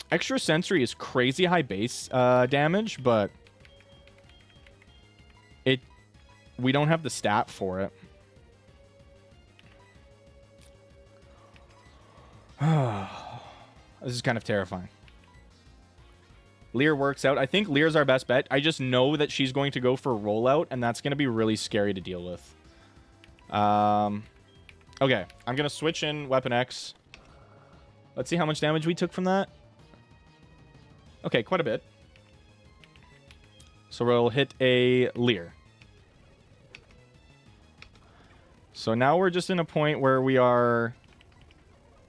Extra Sensory is crazy high base damage, but we don't have the stat for it. This is kind of terrifying. Leer works out. I think Leer's our best bet. I just know that she's going to go for rollout, and that's going to be really scary to deal with. Okay, I'm going to switch in Weapon X. Let's see how much damage we took from that. Okay, quite a bit. So we'll hit a Leer. So now we're just in a point where we are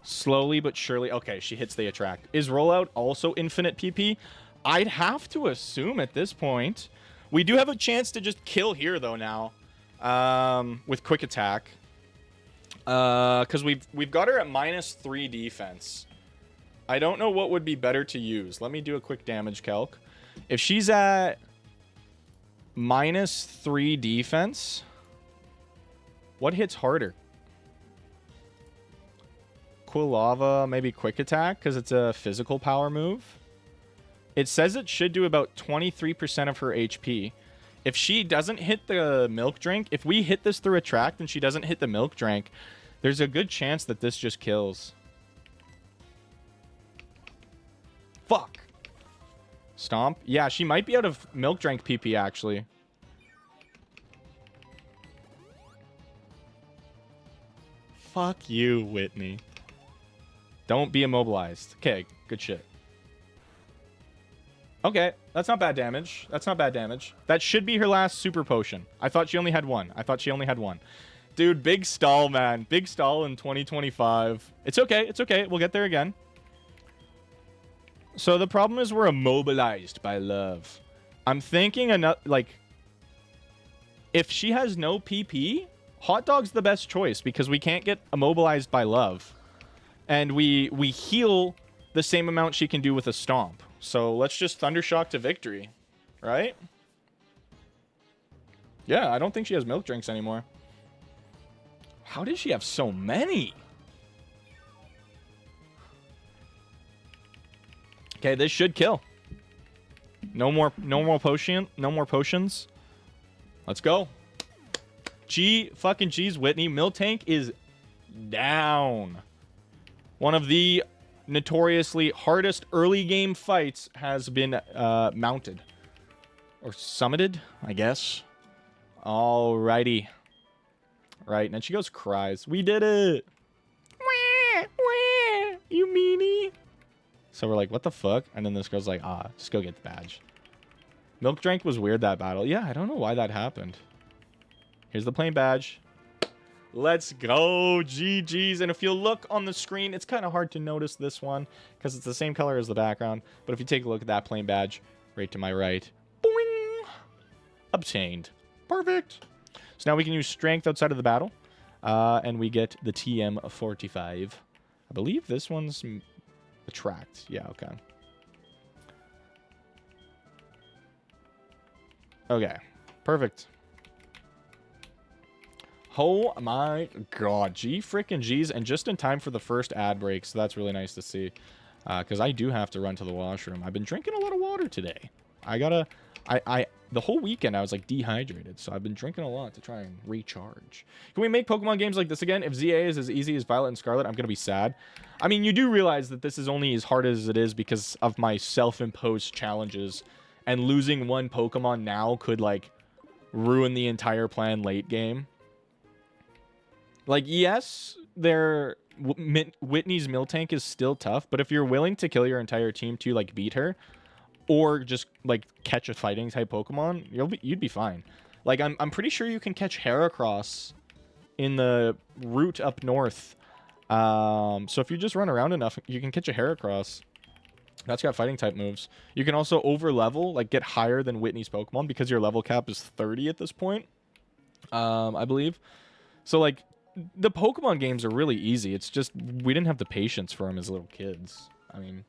slowly but surely... Okay, she hits the attract. Is rollout also infinite PP? I'd have to assume at this point. We do have a chance to just kill here, though, now. With quick attack. Because we've got her at -3 defense. I don't know what would be better to use. Let me do a quick damage calc. If she's at -3 defense... What hits harder? Quilava, maybe quick attack, because it's a physical power move. It says it should do about 23% of her HP. If she doesn't hit the milk drink, if we hit this through attract and she doesn't hit the milk drink, there's a good chance that this just kills. Fuck. Stomp? Yeah, she might be out of milk drink PP, actually. Fuck you, Whitney. Don't be immobilized. Okay, good shit. Okay, that's not bad damage. That's not bad damage. That should be her last super potion. I thought she only had one. Dude, big stall, man. Big stall in 2025. It's okay. It's okay. We'll get there again. So the problem is we're immobilized by love. I'm thinking, like, if she has no PP Hot Dog's the best choice because we can't get immobilized by Love. And we heal the same amount she can do with a Stomp. So let's just Thundershock to victory. Right? Yeah, I don't think she has milk drinks anymore. How did she have so many? Okay, this should kill. No more potions. Let's go. Fucking G's, Whitney. Miltank is down. One of the notoriously hardest early game fights has been mounted. Or summited, I guess. Alrighty. Right, and then she goes cries. We did it! Wah, wah, you meanie. So we're like, what the fuck? And then this girl's like, just go get the badge. Milk Drank was weird, that battle. Yeah, I don't know why that happened. Here's the plain badge. Let's go, GG's. And if you look on the screen, it's kind of hard to notice this one because it's the same color as the background. But if you take a look at that plain badge right to my right, boing, obtained. Perfect. So now we can use strength outside of the battle. And we get the TM45. I believe this one's attract. Yeah, okay. Okay, perfect. Oh my god, frickin' G's, and just in time for the first ad break, so that's really nice to see. Because I do have to run to the washroom. I've been drinking a lot of water today. The whole weekend I was like dehydrated, so I've been drinking a lot to try and recharge. Can we make Pokemon games like this again? If ZA is as easy as Violet and Scarlet, I'm gonna be sad. I mean, you do realize that this is only as hard as it is because of my self-imposed challenges, and losing one Pokemon now could, like, ruin the entire plan late game. Like, yes, Whitney's Miltank is still tough, but if you're willing to kill your entire team to, like, beat her, or just, like, catch a fighting type Pokemon, you'd be fine. Like, I'm pretty sure you can catch Heracross in the route up north. So if you just run around enough, you can catch a Heracross. That's got fighting type moves. You can also over level, like, get higher than Whitney's Pokemon because your level cap is 30 at this point, I believe. So, like, the Pokemon games are really easy. It's just we didn't have the patience for them as little kids. I mean,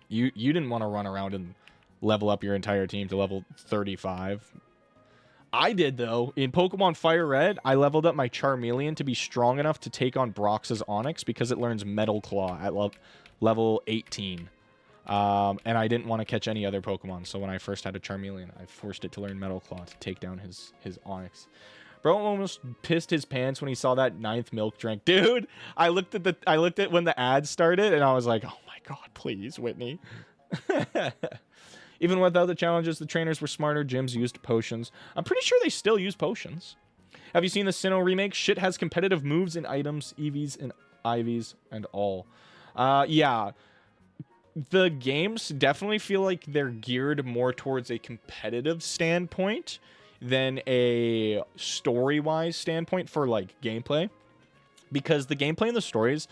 you didn't want to run around and level up your entire team to level 35. I did, though. In Pokemon Fire Red, I leveled up my Charmeleon to be strong enough to take on Brox's Onix because it learns Metal Claw at level 18. And I didn't want to catch any other Pokemon, so when I first had a Charmeleon, I forced it to learn Metal Claw to take down his Onix. Bro almost pissed his pants when he saw that 9th milk drink. Dude, I looked at when the ad started, and I was like, oh my god, please, Whitney. Even without the challenges, the trainers were smarter. Gyms used potions. I'm pretty sure they still use potions. Have you seen the Sinnoh remake? Shit has competitive moves and items, EVs and IVs, and all. Yeah. The games definitely feel like they're geared more towards a competitive standpoint than a story-wise standpoint for, like, gameplay. Because the gameplay and the stories...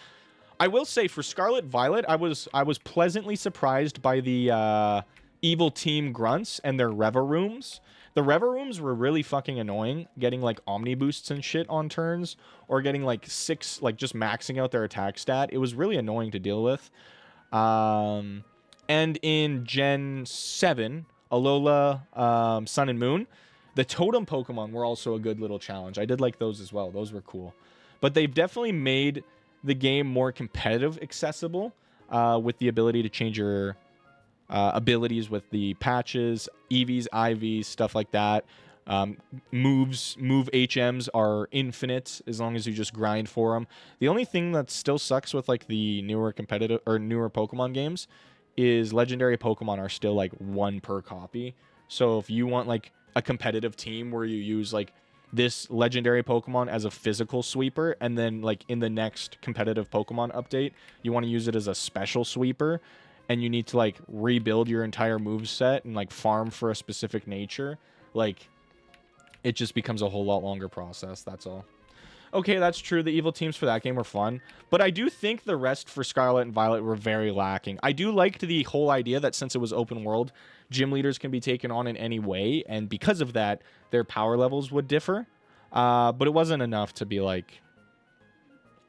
I will say, for Scarlet Violet, I was pleasantly surprised by the evil team grunts and their Revarooms. The Revarooms were really fucking annoying, getting, like, Omni Boosts and shit on turns, or getting, like, just maxing out their attack stat. It was really annoying to deal with. And in Gen 7, Alola, Sun and Moon, the Totem Pokemon were also a good little challenge. I did like those as well. Those were cool. But they've definitely made the game more competitive accessible with the ability to change your abilities with the patches, EVs, IVs, stuff like that. Move HMs are infinite as long as you just grind for them. The only thing that still sucks with, like, the newer competitive or newer Pokemon games is legendary Pokemon are still, like, 1 per copy. So if you want, like, a competitive team where you use, like, this legendary Pokemon as a physical sweeper, and then, like, in the next competitive Pokemon update, you want to use it as a special sweeper, and you need to, like, rebuild your entire moveset and, like, farm for a specific nature, like, it just becomes a whole lot longer process, that's all. Okay, that's true. The evil teams for that game were fun, but I do think the rest for Scarlet and Violet were very lacking. I do like the whole idea that since it was open world, gym leaders can be taken on in any way, and because of that, their power levels would differ. But it wasn't enough to be like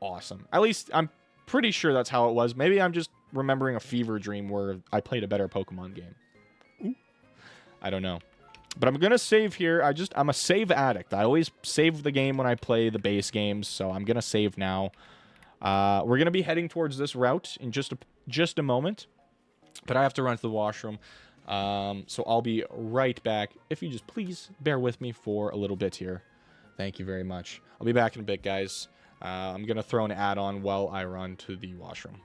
awesome. At least I'm pretty sure that's how it was. Maybe I'm just remembering a fever dream where I played a better Pokemon game. Ooh. I don't know. But I'm going to save here. I'm a save addict. I always save the game when I play the base games, so I'm going to save now. We're going to be heading towards this route in just a moment, but I have to run to the washroom. So I'll be right back. If you just please bear with me for a little bit here. Thank you very much. I'll be back in a bit, guys. I'm going to throw an ad on while I run to the washroom.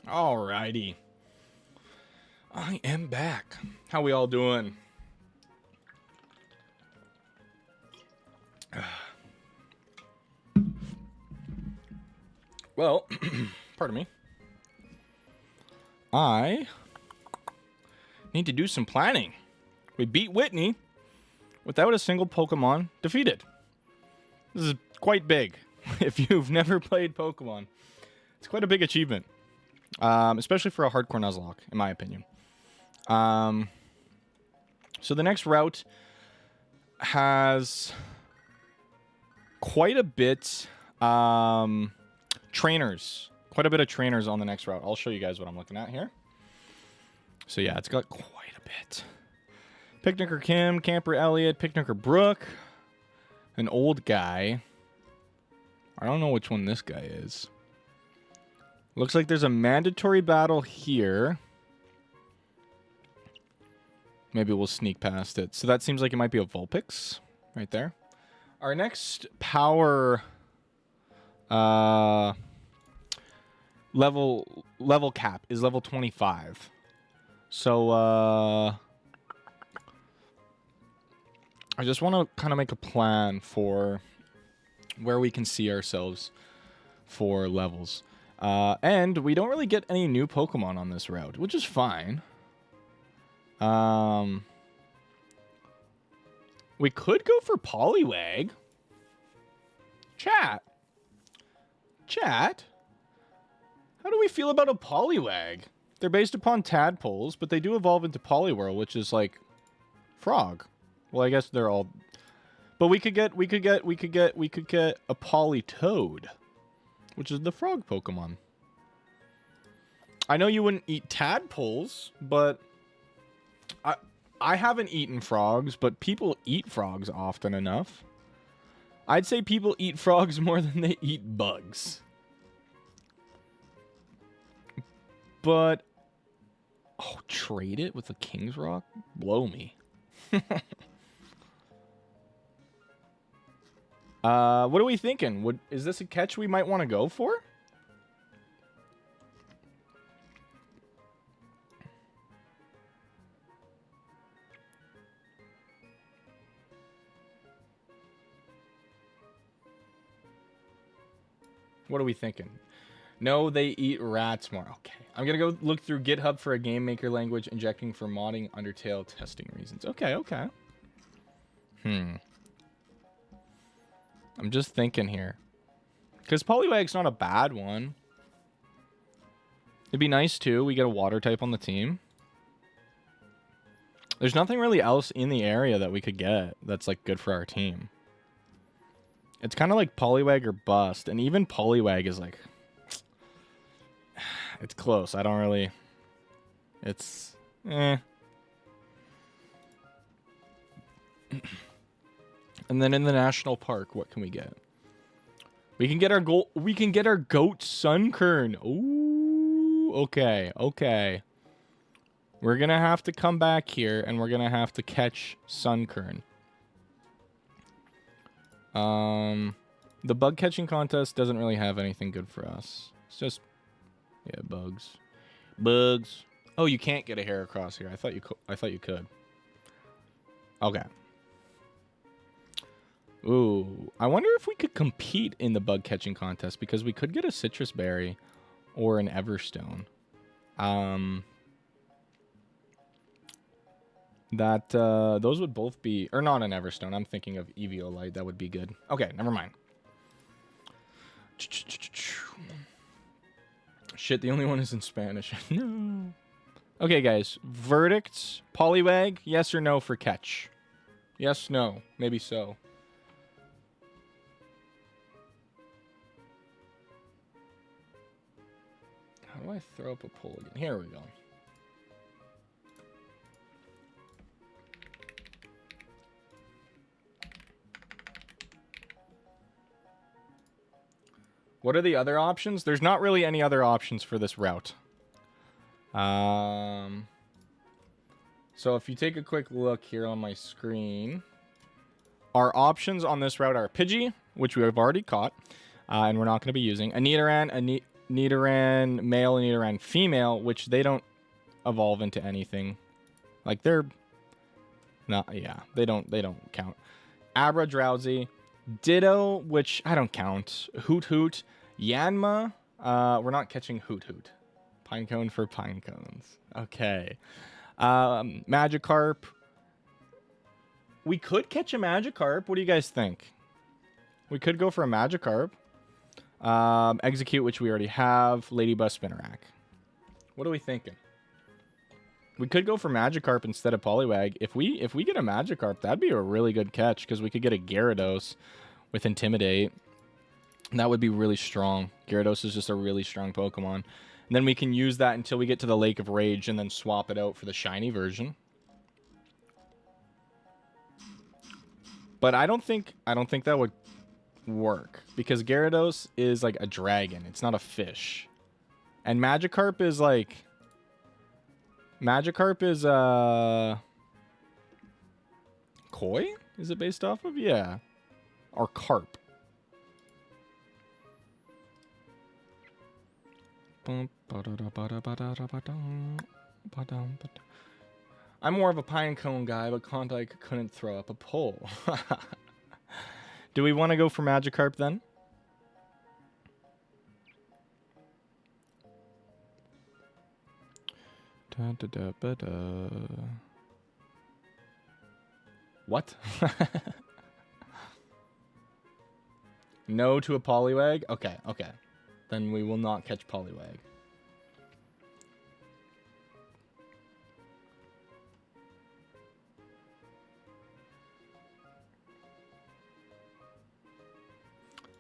Alrighty. I am back. How we all doing? Well, pardon me. I need to do some planning. We beat Whitney without a single Pokemon defeated. This is quite big. If you've never played Pokemon, it's quite a big achievement. Especially for a hardcore nuzlocke, in my opinion. So the next route has quite a bit trainers. Quite a bit of trainers on the next route. I'll show you guys what I'm looking at here. So yeah, it's got quite a bit. Picnicker Kim, Camper Elliot, Picnicker Brooke, an old guy. I don't know which one this guy is. Looks like there's a mandatory battle here. Maybe we'll sneak past it. So that seems like it might be a Vulpix right there. Our next power level cap is level 25. So I just want to kind of make a plan for where we can see ourselves for levels. And we don't really get any new Pokemon on this route, which is fine. We could go for Poliwag. Chat. How do we feel about a Poliwag? They're based upon tadpoles, but they do evolve into Poliwhirl, which is like frog. Well, I guess they're all. But we could get a Politoad, which is the frog Pokemon. I know you wouldn't eat tadpoles, but I haven't eaten frogs, but people eat frogs often enough. I'd say people eat frogs more than they eat bugs. But trade it with a King's Rock? Blow me. What are we thinking? Is this a catch we might want to go for? What are we thinking? No, they eat rats more. Okay. I'm going to go look through GitHub for a game maker language, injecting for modding Undertale testing reasons. Okay. I'm just thinking here. Because Poliwag's not a bad one. It'd be nice, too. We get a water type on the team. There's nothing really else in the area that we could get that's, like, good for our team. It's kind of like Poliwag or bust. And even Poliwag is, like... It's close. I don't really... It's... And then in the national park, what can we get? We can get our goat Sunkern. Ooh, okay. We're gonna have to come back here, and we're gonna have to catch Sunkern. The bug catching contest doesn't really have anything good for us. It's just, yeah, bugs. Oh, you can't get a hair across here. I thought you could. Okay. Ooh, I wonder if we could compete in the bug catching contest, because we could get a citrus berry or an Everstone. Those would both be, or not an Everstone. I'm thinking of Eviolite. That would be good. Okay, never mind. Shit, the only one is in Spanish. No. Okay, guys. Verdicts. Poliwag, yes or no for catch? Yes, no. Maybe so. How do I throw up a poll again? Here we go. What are the other options? There's not really any other options for this route. So if you take a quick look here on my screen, our options on this route are Pidgey, which we have already caught, and we're not going to be using. A Nidoran, Nidoran male and Nidoran female, which they don't evolve into anything. Like they're not, yeah, they don't count. Abra Drowsy, Ditto, which I don't count. Hoot Hoot, Yanma. We're not catching Hoot Hoot. Pinecone for Pinecones. Okay. Magikarp. We could catch a Magikarp. What do you guys think? We could go for a Magikarp. Execute, which we already have. Ladybus Spinarak. What are we thinking? We could go for Magikarp instead of Poliwag. If we get a Magikarp, that'd be a really good catch because we could get a Gyarados with Intimidate. And that would be really strong. Gyarados is just a really strong Pokemon. And then we can use that until we get to the Lake of Rage and then swap it out for the shiny version. But I don't think that would work because Gyarados is like a dragon. It's not a fish. And Magikarp is like Koi? Is it based off of? Yeah. Or Carp. I'm more of a Pinecone guy, but Klondike couldn't throw up a pole. Do we want to go for Magikarp then? What? No to a Poliwag? Okay, okay. Then we will not catch Poliwag.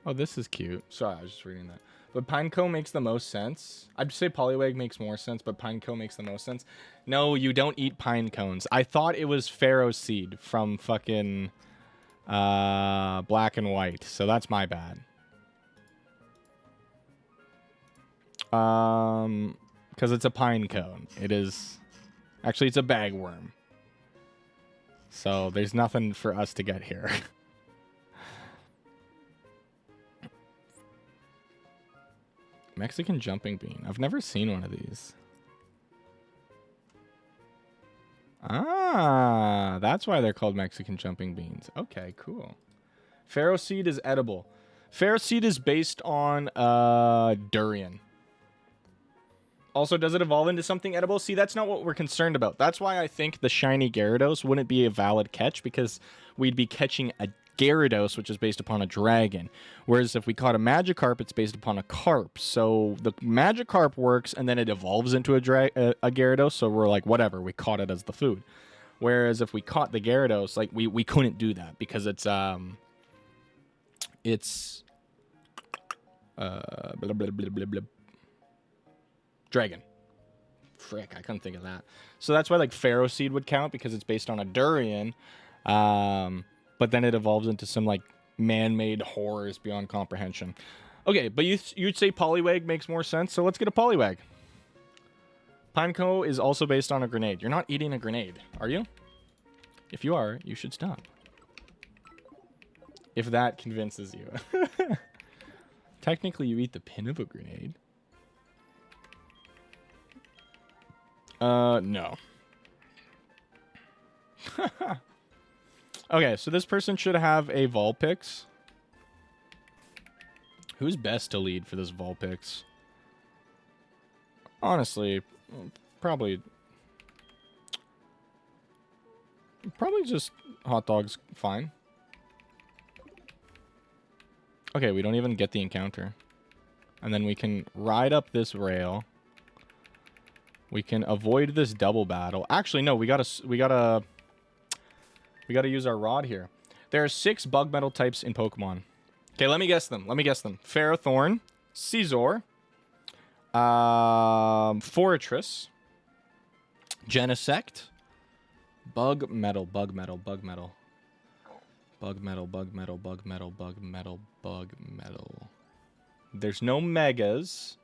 Oh, this is cute. Sorry, I was just reading that. But Pineco makes the most sense. I'd say Poliwag makes more sense, but Pineco makes the most sense. No, you don't eat pine cones. I thought it was Pharaoh Seed from fucking Black and White. So that's my bad. Because it's a pine cone. It is... Actually, it's a bagworm. So there's nothing for us to get here. Mexican jumping bean. I've never seen one of these. Ah, that's why they're called Mexican jumping beans. Okay, cool. Pharaoh seed is edible. Pharaoh seed is based on durian. Also, does it evolve into something edible? See, that's not what we're concerned about. That's why I think the shiny Gyarados wouldn't be a valid catch, because we'd be catching a Gyarados, which is based upon a dragon. Whereas if we caught a Magikarp, it's based upon a carp. So the Magikarp works, and then it evolves into a Gyarados, so we're like, whatever, we caught it as the food. Whereas if we caught the Gyarados, like, we couldn't do that, because it's blah, blah, blah, blah, blah. Dragon. Frick, I couldn't think of that. So that's why, like, Pharaoh Seed would count, because it's based on a durian. But then it evolves into some, like, man-made horrors beyond comprehension. Okay, but you'd say Poliwag makes more sense, so let's get a Poliwag. Pineco is also based on a grenade. You're not eating a grenade, are you? If you are, you should stop. If that convinces you. Technically, you eat the pin of a grenade. No. Okay, so this person should have a Vulpix. Who's best to lead for this Vulpix? Honestly, probably just Hot Dog's fine. Okay, we don't even get the encounter. And then we can ride up this rail. We can avoid this double battle. Actually, no, we gotta use our rod here. There are 6 bug metal types in Pokemon. Okay, let me guess them. Ferrothorn, Scizor, Forretress, Genesect, bug metal. There's no megas.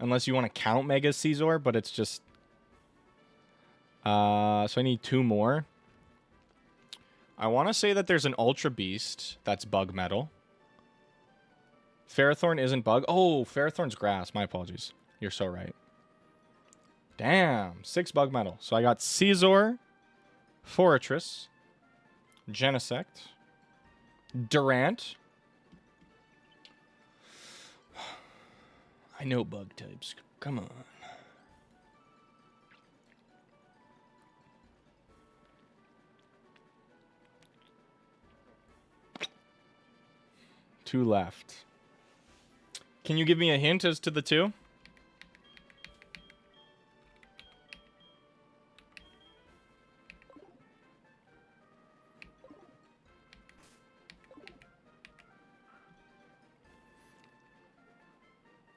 Unless you want to count Mega Scizor, but it's just... so I need 2 more. I want to say that there's an Ultra Beast that's Bug Metal. Ferrothorn isn't bug. Oh, Ferrothorn's grass. My apologies. You're so right. Damn. 6 bug metal. So I got Caesar, Fortress, Genesect, Durant. I know bug types. Come on. Two left. Can you give me a hint as to the two?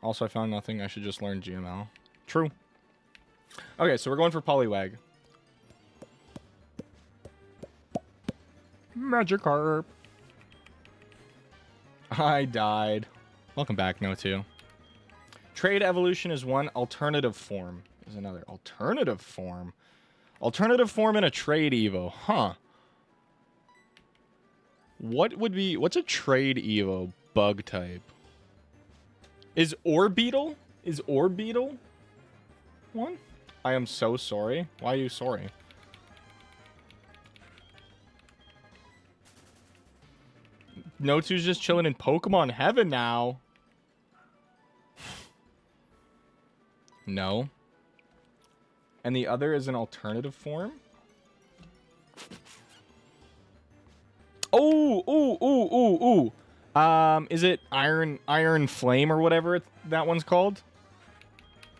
Also, I found nothing. I should just learn GML. True. Okay, so we're going for Poliwag. Magikarp. I died. Welcome back, No2. Trade evolution is one. Alternative form is another. Alternative form? Alternative form in a trade evo. Huh. What's a trade evo bug type? Is Orbeetle? Is Orbeetle one? I am so sorry. Why are you sorry? No2's just chilling in Pokemon heaven now. No. And the other is an alternative form? Ooh. Is it Iron Flame or whatever that one's called?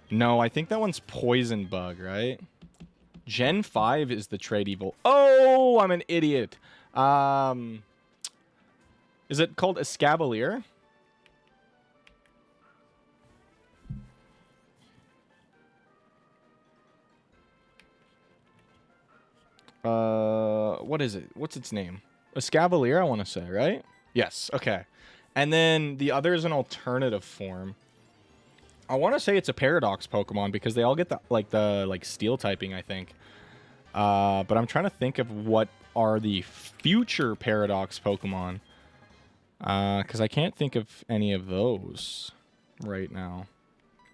No, I think that one's Poison Bug, right? Gen 5 is the trade evil. Oh, I'm an idiot. Is it called Escavalier? What is it? What's its name? Escavalier, I want to say, right? Yes, okay. And then the other is an alternative form. I want to say it's a Paradox Pokemon because they all get the Steel typing, I think. But I'm trying to think of what are the future Paradox Pokemon. Because I can't think of any of those right now.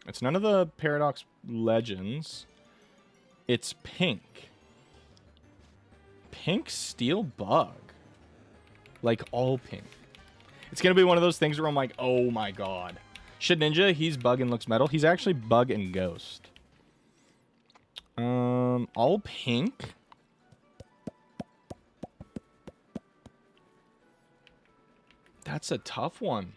It's none of the Paradox Legends. It's Pink. Pink Steel Bug. Like all pink. It's going to be one of those things where I'm like, oh my god. Shedinja, he's bug and looks metal. He's actually bug and ghost. All pink. That's a tough one.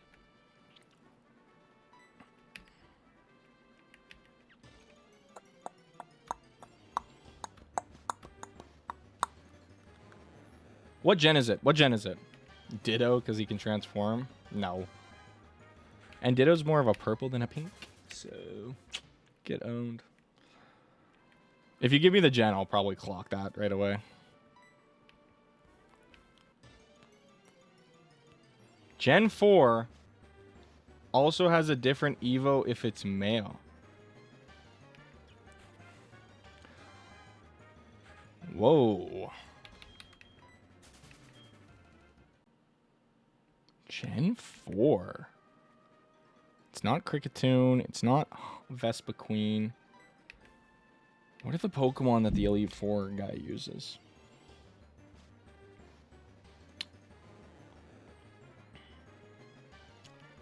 What gen is it? What gen is it? Ditto, because he can transform? No. And Ditto's more of a purple than a pink. So, get owned. If you give me the gen, I'll probably clock that right away. Gen 4 also has a different Evo if it's male. Whoa. Gen 4. It's not Kricketune. It's not Vespa Queen. What are the Pokemon that the Elite Four guy uses?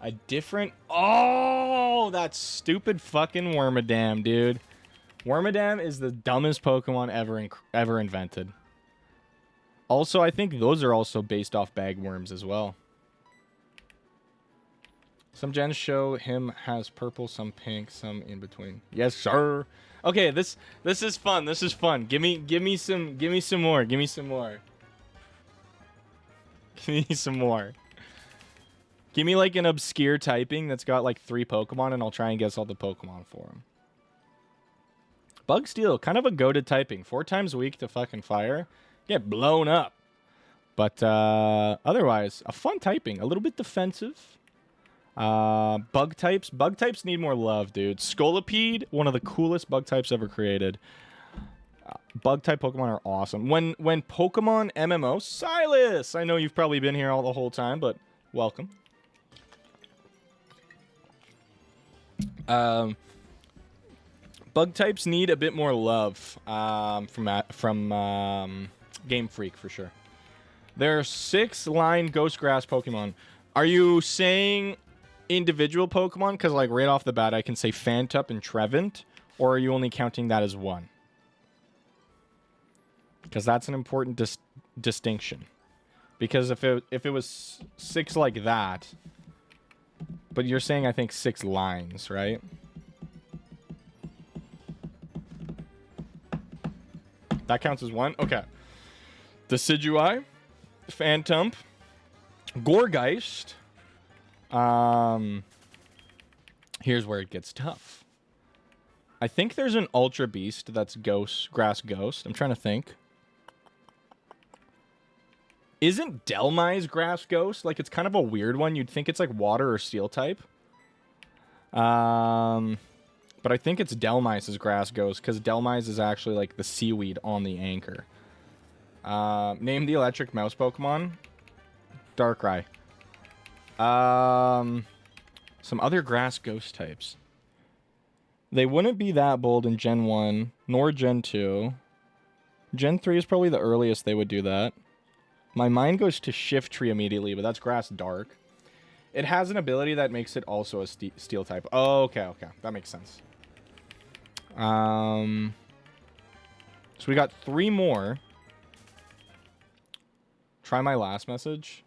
A different... Oh, that stupid fucking Wormadam, dude. Wormadam is the dumbest Pokemon ever invented. Also, I think those are also based off bagworms as well. Some gens show him has purple, some pink, some in between. Yes, sir. Okay, this is fun. This is fun. Give me some more. Give me some more. Give me some more. Give me like an obscure typing that's got like 3 Pokemon, and I'll try and guess all the Pokemon for him. Bug Steel, kind of a goated typing. 4 times weak to fucking fire. Get blown up. But otherwise, a fun typing. A little bit defensive. Bug types. Bug types need more love, dude. Scolipede, one of the coolest bug types ever created. Bug type Pokemon are awesome. When Pokemon MMO, Silas! I know you've probably been here all the whole time, but welcome. Bug types need a bit more love from Game Freak for sure. There are 6 line Ghost Grass Pokemon. Are you saying individual Pokemon? Because like right off the bat, I can say Fantup and Trevant, or are you only counting that as one? Because that's an important distinction. Because if it was 6 like that, but you're saying I think 6 lines, right? That counts as one? Okay. Decidueye, Phantump, Gourgeist. Here's where it gets tough. I think there's an Ultra Beast that's Grass Ghost. I'm trying to think. Isn't Delmise Grass Ghost? Like, it's kind of a weird one. You'd think it's like water or steel type. But I think it's Delmise's Grass Ghost, because Delmise is actually like the seaweed on the anchor. Name the electric mouse Pokemon. Darkrai. Some other Grass Ghost types. They wouldn't be that bold in Gen 1, nor Gen 2. Gen 3 is probably the earliest they would do that. My mind goes to Shiftry immediately, but that's Grass Dark. It has an ability that makes it also a steel type. Oh, okay. That makes sense. So we got 3 more. Try my last message.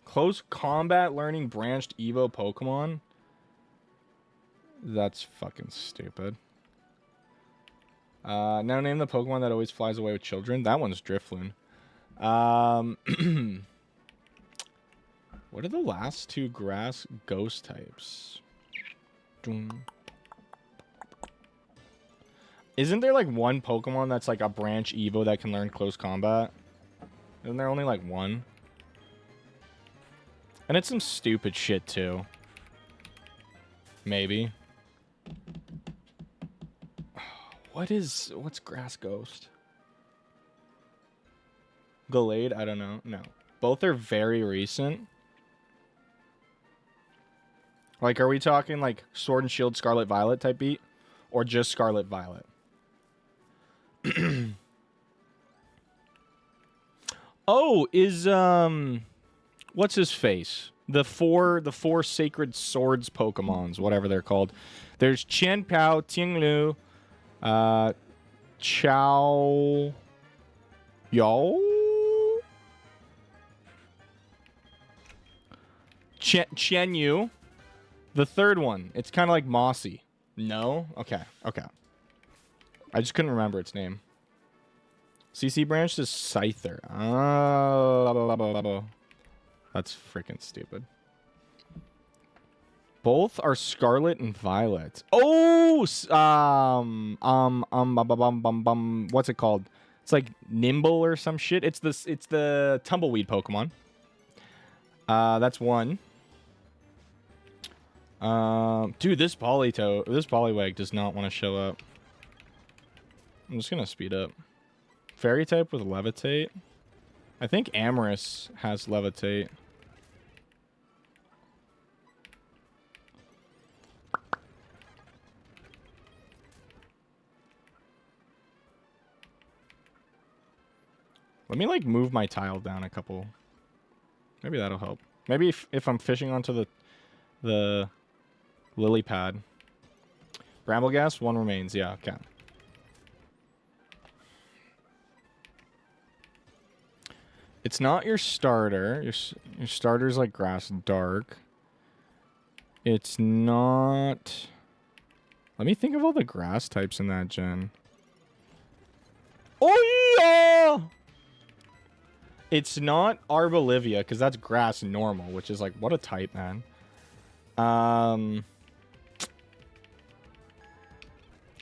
Close combat learning branched Evo Pokemon. That's fucking stupid. Now name the Pokemon that always flies away with children. That one's Drifloon. What are the last 2 grass ghost types? Isn't there like one Pokemon that's like a branch Evo that can learn close combat? Isn't there only like one? And it's some stupid shit too. Maybe. What's Grass Ghost? Gallade? I don't know. No. Both are very recent. Like, are we talking like Sword and Shield Scarlet Violet type beat? Or just Scarlet Violet? Oh, is what's his face? The four sacred swords Pokemons, whatever they're called. There's Qian Pao, Tinglu, Chow Yo, Qian Yu. The third one. It's kind of like Mossy. No? Okay. I just couldn't remember its name. CC branch is Scyther. Oh, that's freaking stupid. Both are Scarlet and Violet. Oh, what's it called? It's like Nimble or some shit. It's the Tumbleweed Pokemon. That's one. Dude, this Poliwag does not want to show up. I'm just gonna speed up. Fairy type with Levitate. I think Amorous has Levitate. Let me like move my tile down a couple. Maybe that'll help. Maybe if I'm fishing onto the lily pad. Brambleghast, 1 remains. Yeah, okay. It's not your starter. Your starter's like Grass Dark. It's not... Let me think of all the grass types in that gen. Oh yeah! It's not Arbolivia, because that's grass normal, which is like, what a type, man.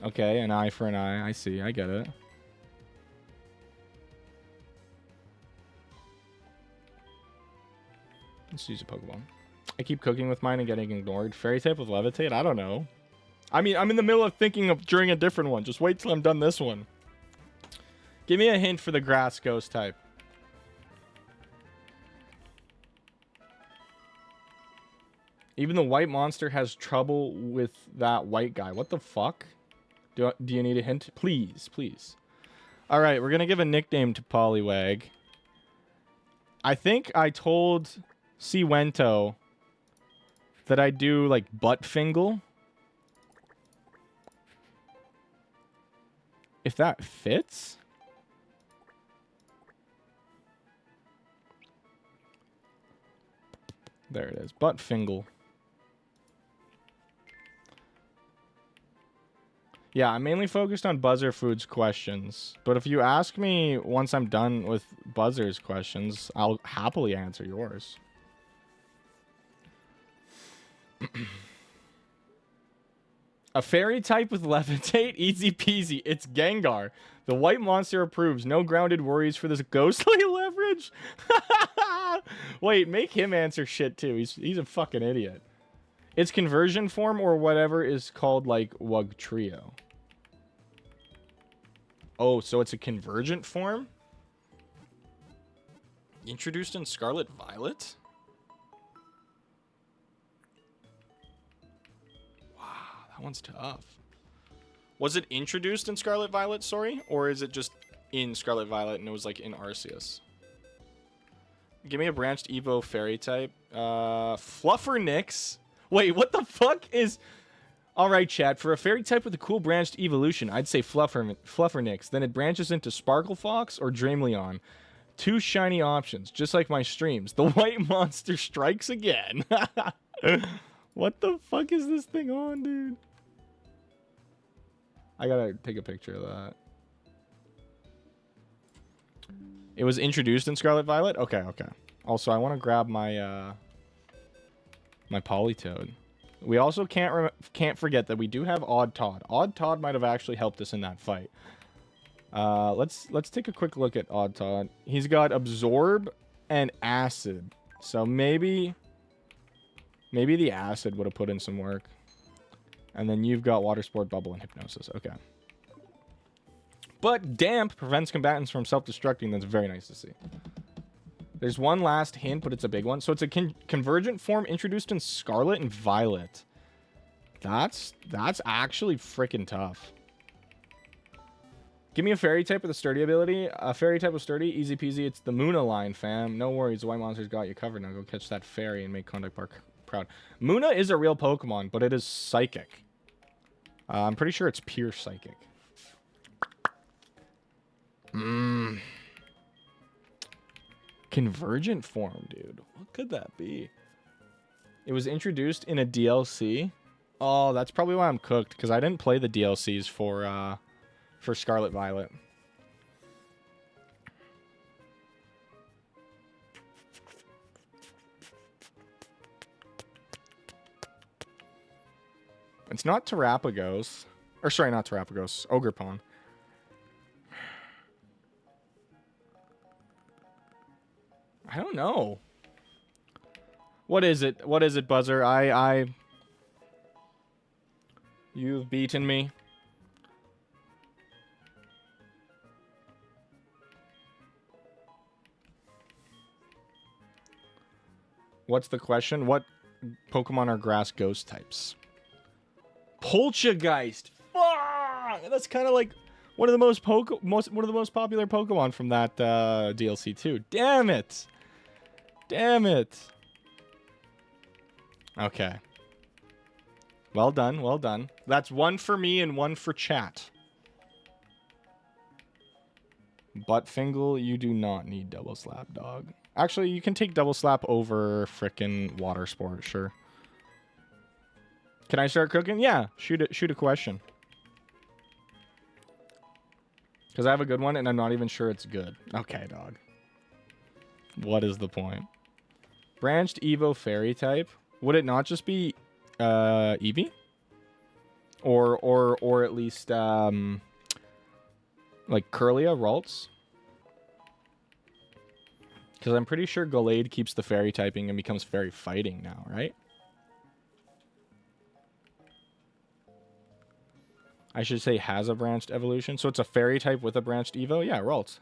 Okay, an eye for an eye. I see, I get it. Let's use a Pokeball. I keep cooking with mine and getting ignored. Fairy type with Levitate? I don't know. I mean, I'm in the middle of thinking of during a different one. Just wait till I'm done this one. Give me a hint for the grass ghost type. Even the white monster has trouble with that white guy. What the fuck? Do you need a hint? Please, please. All right, we're going to give a nickname to Poliwag. I think I told Siwento that I do, like, butt fingle. If that fits? There it is. Butt fingle. Yeah, I'm mainly focused on Buzzer Foods questions. But if you ask me once I'm done with Buzzer's questions, I'll happily answer yours. A fairy type with levitate? Easy peasy. It's Gengar. The white monster approves. No grounded worries for this ghostly leverage. Wait, make him answer shit too. He's a fucking idiot. It's conversion form or whatever is called like Wugtrio. Oh, so it's a convergent form? Introduced in Scarlet Violet? Wow, that one's tough. Was it introduced in Scarlet Violet, sorry? Or is it just in Scarlet Violet and it was like in Arceus? Give me a branched Evo fairy type. Fluffernix. Wait, what the fuck is... Alright, chat. For a fairy type with a cool branched evolution, I'd say Fluffernix. Then it branches into Sparklefox or Dreamleon. Two shiny options, just like my streams. The white monster strikes again. What the fuck is this thing on, dude? I gotta take a picture of that. It was introduced in Scarlet Violet? Okay, okay. Also, I want to grab my my Politoed. We also can't forget that we do have Odd Todd. Odd Todd might have actually helped us in that fight. Let's take a quick look at Odd Todd. He's got Absorb and Acid. So maybe the Acid would have put in some work. And then you've got Water Sport, Bubble, and Hypnosis. Okay. But Damp prevents combatants from self-destructing. That's very nice to see. There's one last hint, but it's a big one. So it's a convergent form introduced in Scarlet and Violet. That's actually freaking tough. Give me a fairy type with a sturdy ability. A fairy type with sturdy, easy peasy. It's the Muna line, fam. No worries, the white monster's got you covered. Now go catch that fairy and make Conduct Park proud. Muna is a real Pokemon, but it is psychic. I'm pretty sure it's pure psychic. Convergent form, dude. What could that be? It was introduced in a DLC. Oh, that's probably why I'm cooked, because I didn't play the DLCs for Scarlet Violet. It's not Terrapagos. Or sorry, not Terrapagos. Ogerpon. I don't know. What is it? What is it, Buzzer? You've beaten me. What's the question? What Pokemon are grass ghost types? Poltergeist. Fuck! That's kind of like one of the most popular Pokemon from that DLC too. Damn it! Damn it! Okay. Well done, well done. That's one for me and one for chat. Buttfingle, you do not need Double Slap, dog. Actually, you can take Double Slap over frickin' Water Sport, sure. Can I start cooking? Yeah, shoot a question. Because I have a good one, and I'm not even sure it's good. Okay, dog. What is the point? Branched Evo Fairy type? Would it not just be Eevee? Or at least like Kirlia, Ralts? Because I'm pretty sure Gallade keeps the fairy typing and becomes fairy fighting now, right? I should say has a branched evolution. So it's a fairy type with a branched Evo? Yeah, Ralts.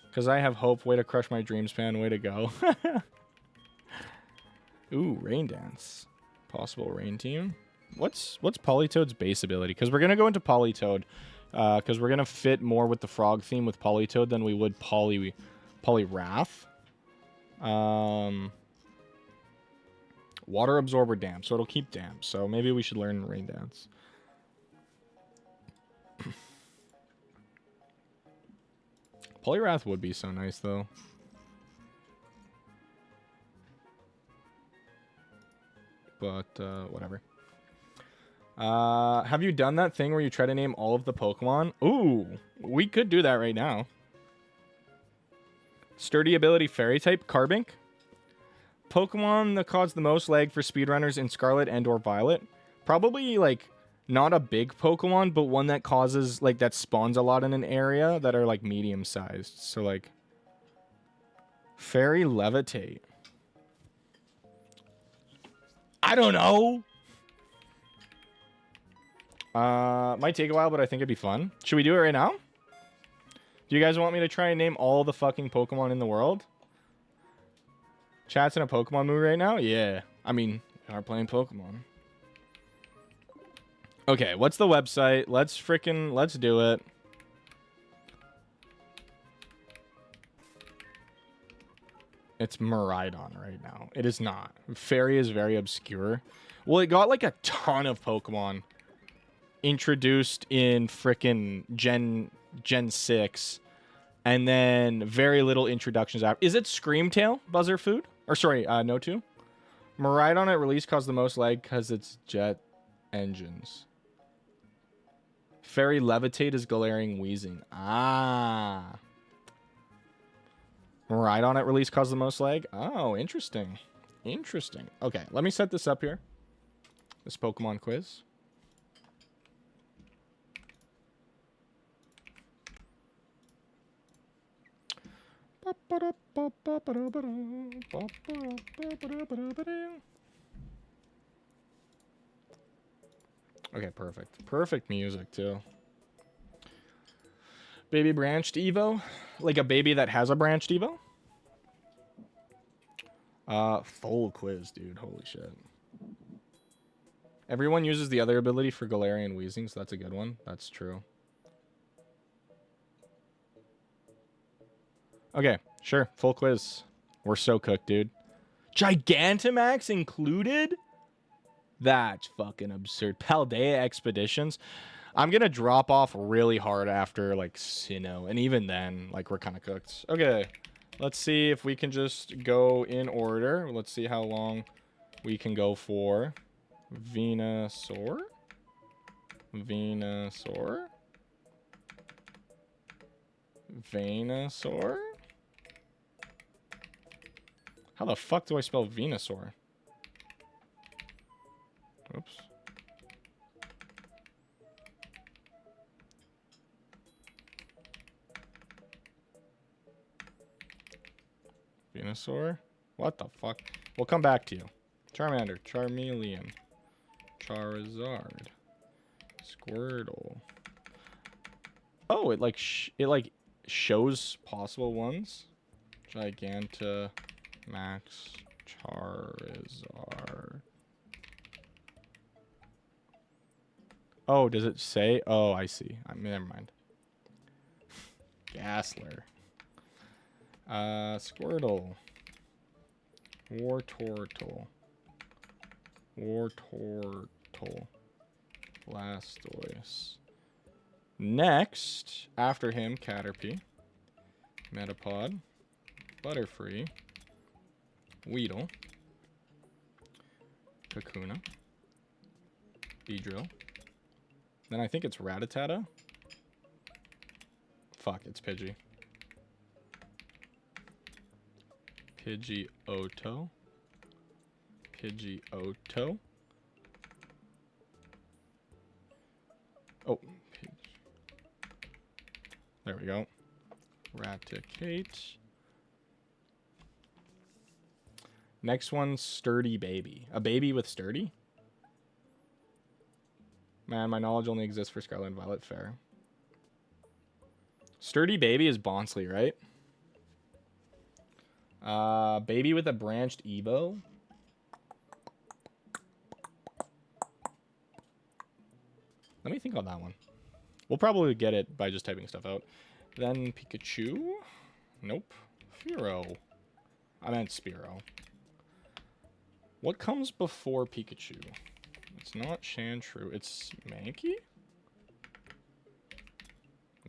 Because I have hope. Way to crush my dreams, man. Way to go. Ooh, Rain Dance. Possible Rain Team. What's Politoad's base ability? Because we're going to go into Politoad. Because we're going to fit more with the frog theme with Politoad than we would Poliwrath. Water Absorber Damp. So it'll keep damp. So maybe we should learn Rain Dance. Poliwrath would be so nice, though. But, whatever. Have you done that thing where you try to name all of the Pokemon? Ooh, we could do that right now. Sturdy ability Fairy type, Carbink. Pokemon that cause the most lag for speedrunners in Scarlet and or Violet. Probably, like, not a big Pokemon, but one that causes, like, that spawns a lot in an area that are, like, medium-sized. So, like, Fairy Levitate. I don't know. Might take a while, but I think it'd be fun. Should we do it right now? Do you guys want me to try and name all the fucking Pokemon in the world? Chat's in a Pokemon mood right now? Yeah. I mean, we are playing Pokemon. Okay, what's the website? Let's do it. It's Miraidon right now. It is not. Fairy is very obscure. Well, it got like a ton of Pokemon introduced in frickin' Gen 6. And then very little introductions after. Is it Screamtail, Buzzer Food? Or sorry, no 2. Miraidon at release caused the most lag because it's jet engines. Fairy Levitate is Galarian Wheezing. Ah. Miraidon at release caused the most lag? Oh, interesting. Interesting. Okay, let me set this up here. This Pokemon quiz. Okay, perfect. Perfect music, too. Baby branched Evo? Like a baby that has a branched Evo? Full quiz, dude. Holy shit. Everyone uses the other ability for Galarian Wheezing, so that's a good one. That's true. Okay, sure. Full quiz. We're so cooked, dude. Gigantamax included? That's fucking absurd. Paldea Expeditions. I'm going to drop off really hard after, like, Sinnoh. And even then, like, we're kind of cooked. Okay. Let's see if we can just go in order. Let's see how long we can go for. Venusaur. Venusaur. Venusaur. How the fuck do I spell Venusaur? Oops. Venusaur? What the fuck? We'll come back to you. Charmander, Charmeleon, Charizard, Squirtle. Oh, it like shows possible ones. Gigantamax, Charizard. Oh, does it say? Oh, I see. Never mind. Gassler. Squirtle. Wartortle. Blastoise. Next, after him, Caterpie. Metapod. Butterfree. Weedle. Kakuna. Beedrill. Then I think it's Rattata. Fuck, it's Pidgey. Pidgeotto. Pidgeotto. Oh. There we go. Raticate. Next one's Sturdy Baby. A baby with Sturdy? Man, my knowledge only exists for Scarlet and Violet. Fair. Sturdy Baby is Bonsley, right? Baby with a branched Evo. think on that one. We'll probably get it by just typing stuff out. Then Pikachu. Nope. Fearow. I meant Spearow. What comes before Pikachu? It's not Chantru. It's Mankey?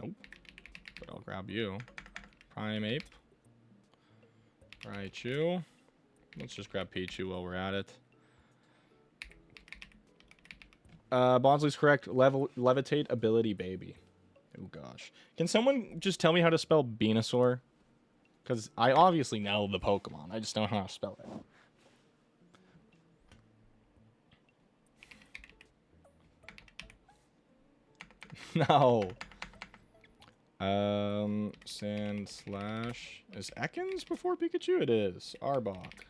Nope. But I'll grab you. Primeape. Raichu. Let's just grab Pichu while we're at it. Bonsley's correct. Levitate ability baby. Oh gosh. Can someone just tell me how to spell Venusaur? Because I obviously know the Pokemon. I just don't know how to spell it. No. Sand slash. Is Ekans before Pikachu? It is. Arbok.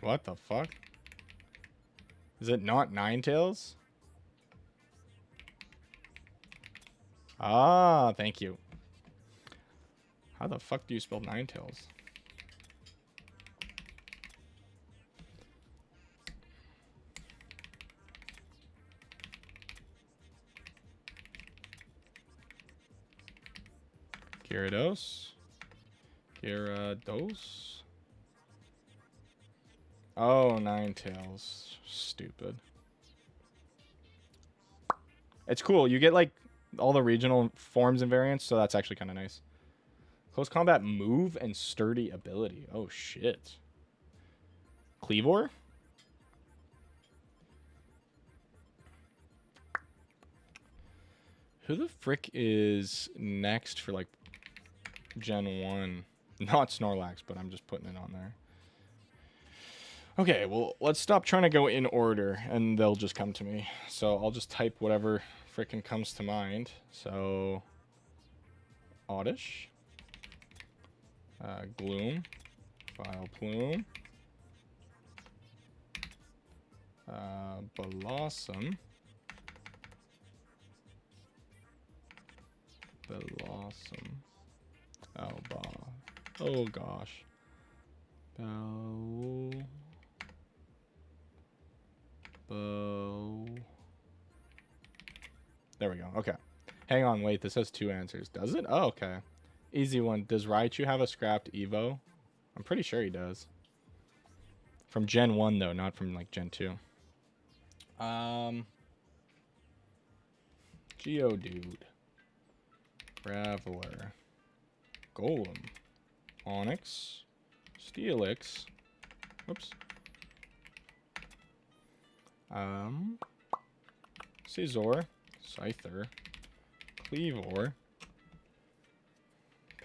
What the fuck? Is it not Ninetales? Ah, thank you. How the fuck do you spell Ninetales? Gyarados? Gyarados? Oh, Ninetales. Stupid. It's cool. You get, like, all the regional forms and variants, so that's actually kind of nice. Close combat move and sturdy ability. Oh, shit. Cleavor? Who the frick is next for, like, Gen 1? Not Snorlax, but I'm just putting it on there. Okay, well, let's stop trying to go in order, and they'll just come to me. So I'll just type whatever frickin' comes to mind. So, Oddish. Gloom. Vileplume. Blossom. Blossom. Oh gosh. There we go. Okay. Hang on, wait. This has two answers. Does it? Oh, okay. Easy one. Does Raichu have a scrapped Evo? I'm pretty sure he does. From Gen 1, though, not from, like, Gen 2. Geodude. Graveler. Golem. Onix. Steelix. Whoops. Scizor. Scyther. Cleavor.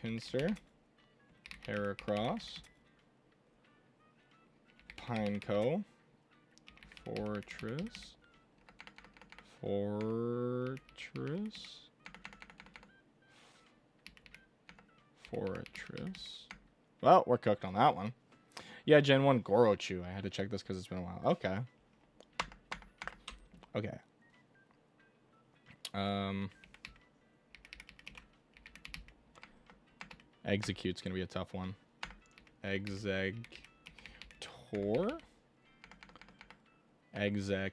Pinsir. Heracross. Pineco. Fortress. Well, we're cooked on that one. Yeah, Gen 1 Gorochu. I had to check this because it's been a while. Okay. Okay. Execute's gonna be a tough one. Exegtor. Executor.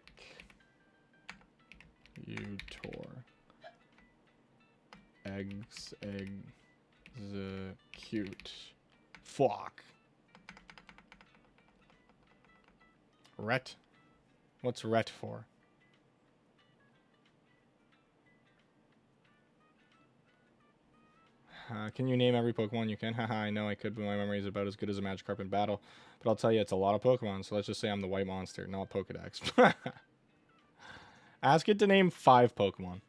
Execute. Fuck. Ret. What's Ret for? Can you name every Pokemon you can? Haha, I know I could, but my memory is about as good as a Magikarp in battle. But I'll tell you, it's a lot of Pokemon, so let's just say I'm the white monster, not Pokedex. Ask it to name 5 Pokemon.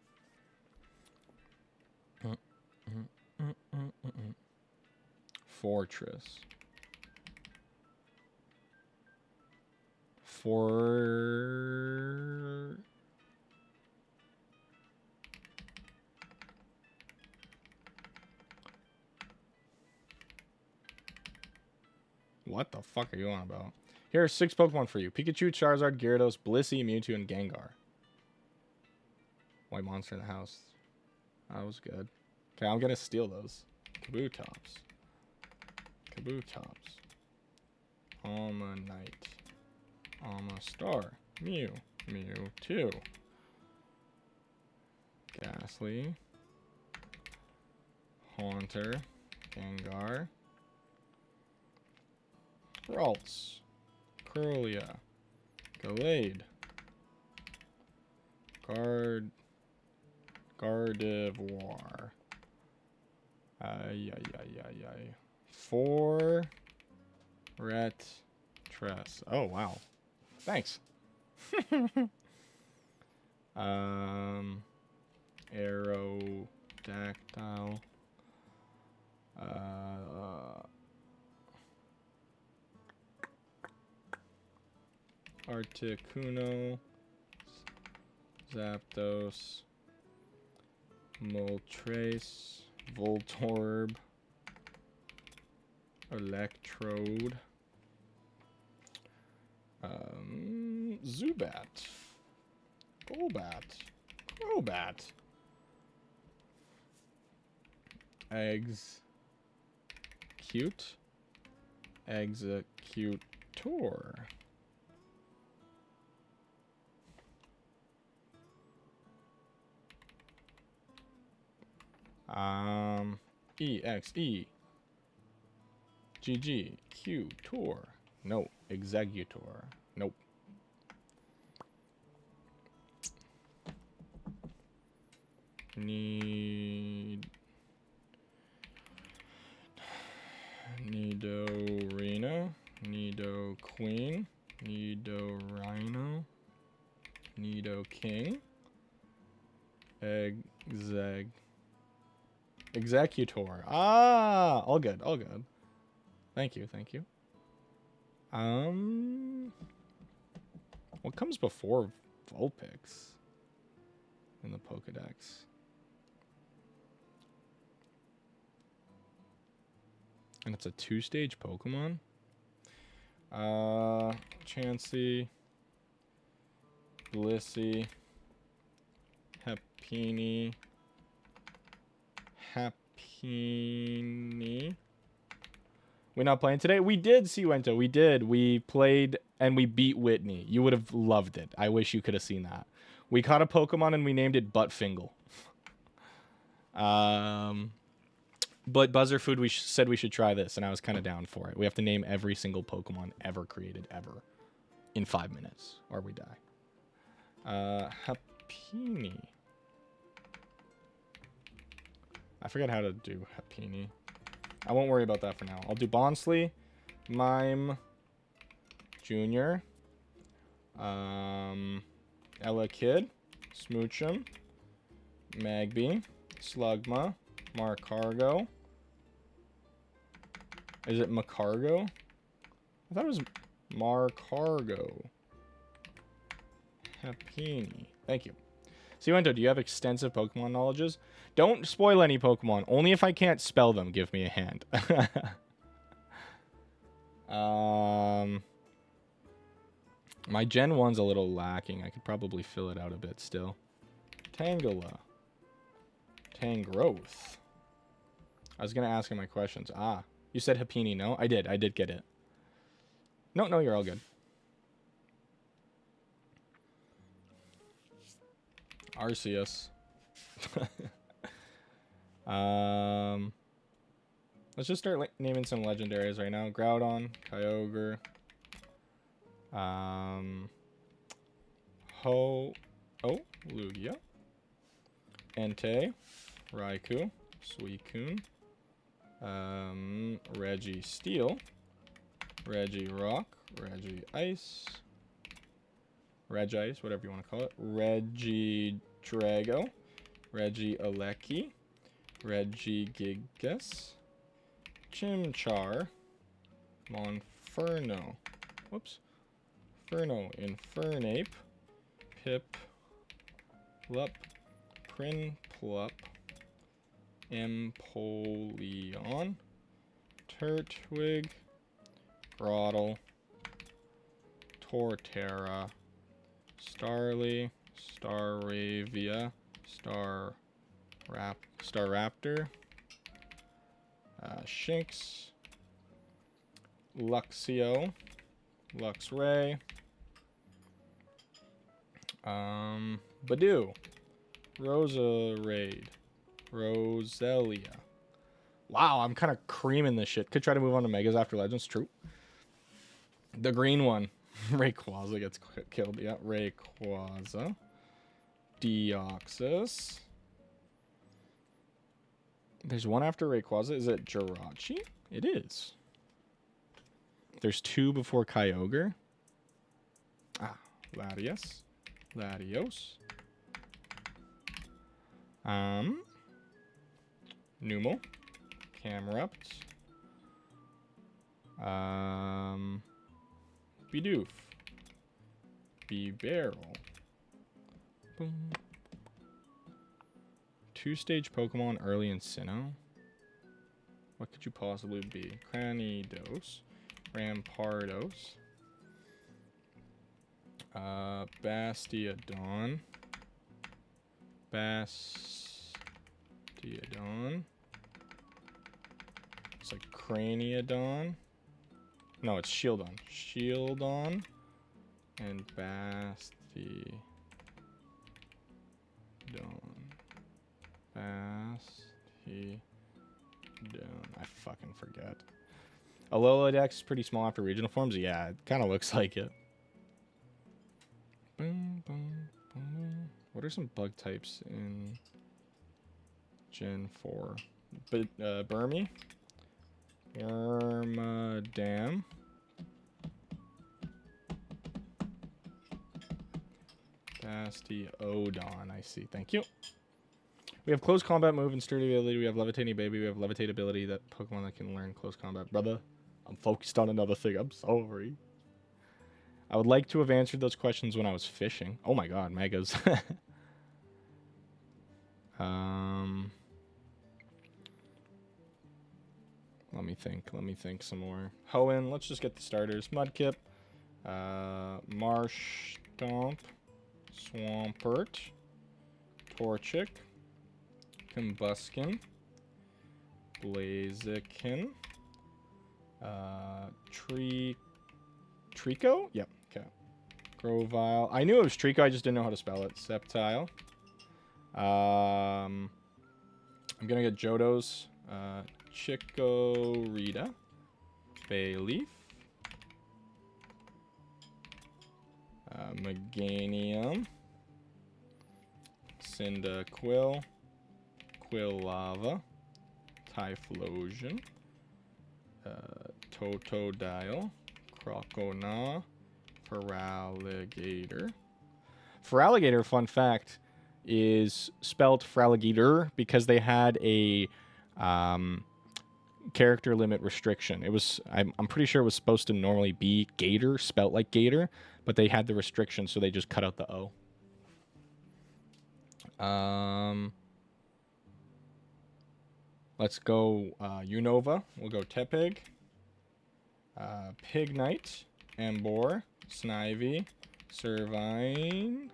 Fortress. What the fuck are you on about? Here are 6 Pokemon for you. Pikachu, Charizard, Gyarados, Blissey, Mewtwo, and Gengar. White monster in the house. That was good. Okay, I'm gonna steal those. Kabutops. Kabutops. Almanite. Almastar. Mew. Mewtwo. Ghastly. Haunter. Gengar. Ralts. Curlia. Gallade. Gardevoir. Ay. Forretress. Oh, wow. Thanks. Aerodactyl. Articuno. Zapdos. Moltres. Voltorb. Electrode. Zubat. Golbat. Crobat. Eggs. Cute. Executor. EXE. GG. Q. Tour. No. Executor. Nope. Nidorino. Nidoqueen. Nidorino. Nidoking. Executor. Ah, all good, all good. Thank you, thank you. What comes before Vulpix in the Pokedex? And it's a 2-stage Pokemon. Chansey, Blissey, Happiny. We not playing today? We did, Siwento. We did. We played and we beat Whitney. You would have loved it. I wish you could have seen that. We caught a Pokemon and we named it Buttfingle. But Buzzerfood, said we should try this, and I was kind of down for it. We have to name every single Pokemon ever created, ever, in 5 minutes, or we die. Happiny. I forget how to do Happiny. I won't worry about that for now. I'll do Bonsly, Mime, Junior, Ella Kid, Smoochum, Magby, Slugma, Marcargo. Is it Macargo? I thought it was Marcargo. Happiny. Thank you. Siwento, do you have extensive Pokemon knowledges? Don't spoil any Pokemon. Only if I can't spell them, give me a hand. My Gen 1's a little lacking. I could probably fill it out a bit still. Tangela. Tangrowth. I was going to ask him my questions. Ah, you said Happiny, no? I did get it. No, you're all good. Arceus. Let's just start naming some legendaries right now. Groudon, Kyogre, Lugia, Entei, Raikou, Suicune, Reggie Steel, Reggie Rock, Reggie Ice, Regice, whatever you want to call it, Reggie Drago, Reggie Alecki, Reggie Gigas, Chimchar, Monferno, Ferno, Infernape, Piplup, Prinplup, Empoleon, Turtwig, Grotle, Torterra, Starly, Staravia, Staraptor. Shinx. Luxio. Luxray. Badoo. Roserade. Roselia. Wow, I'm kind of creaming this shit. Could try to move on to Megas after Legends. True. The green one. Rayquaza gets killed. Yeah, Rayquaza. Deoxys. There's one after Rayquaza. Is it Jirachi? It is. There's two before Kyogre. Ah, Latios. Latios. Numel. Camerupt. Bidoof. Bibarel. Boom. Two-stage Pokemon early in Sinnoh. What could you possibly be? Cranidos. Rampardos. Bastiodon. Bastiodon. It's like Craniodon. No, it's Shieldon. Shieldon. And Bastiodon. I fucking forget. Alola Dex is pretty small after regional forms. Yeah, it kind of looks like it. What are some bug types in Gen 4? Burmy. Wormadam. Bastiodon, I see. Thank you. We have close combat move and sturdy ability. We have levitating baby. We have levitate ability. That Pokemon that can learn close combat. Brother, I'm focused on another thing. I'm sorry. I would like to have answered those questions when I was fishing. Oh my god, Megas. Let me think some more. Hoenn, let's just get the starters. Mudkip. Marsh Stomp. Swampert. Torchic. Combuskin. Blaziken. Trico? Yep, okay. Grovyle. I knew it was Trico, I just didn't know how to spell it. Sceptile. I'm gonna get Johto's. Chikorita. Bayleaf. Meganium. Cyndaquil. Quillava. Typhlosion. Totodile. Crocona. Feraligatr. Feraligatr, fun fact, is spelled Feraligatr because they had a character limit restriction. It was, I'm pretty sure it was supposed to normally be Gator, spelt like Gator, but they had the restriction, so they just cut out the O. Let's go Unova. We'll go Tepig. Pignite. Embor. Snivy. Servine.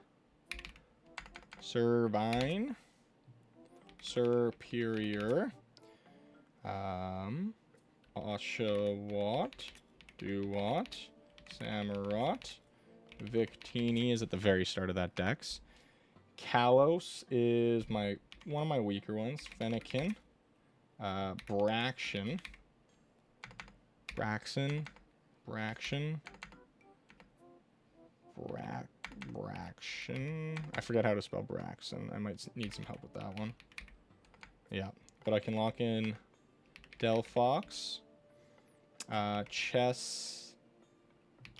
Superior. Oshawott. Duwott. Samurott. Victini is at the very start of that dex. Kalos is one of my weaker ones. Fennekin. Braxton. I forget how to spell Braxton. I might need some help with that one. Yeah, but I can lock in Delphox.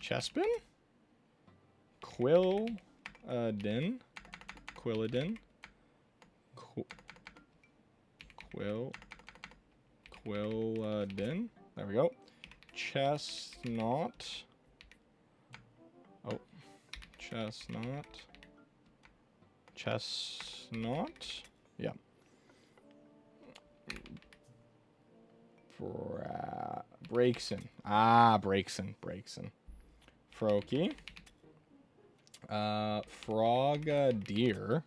Chespin? Quilladin. Quilladin. There we go. Chestnut. Oh. Chestnut. Yeah. Braixen. Braixen. Froakie. Frogadier.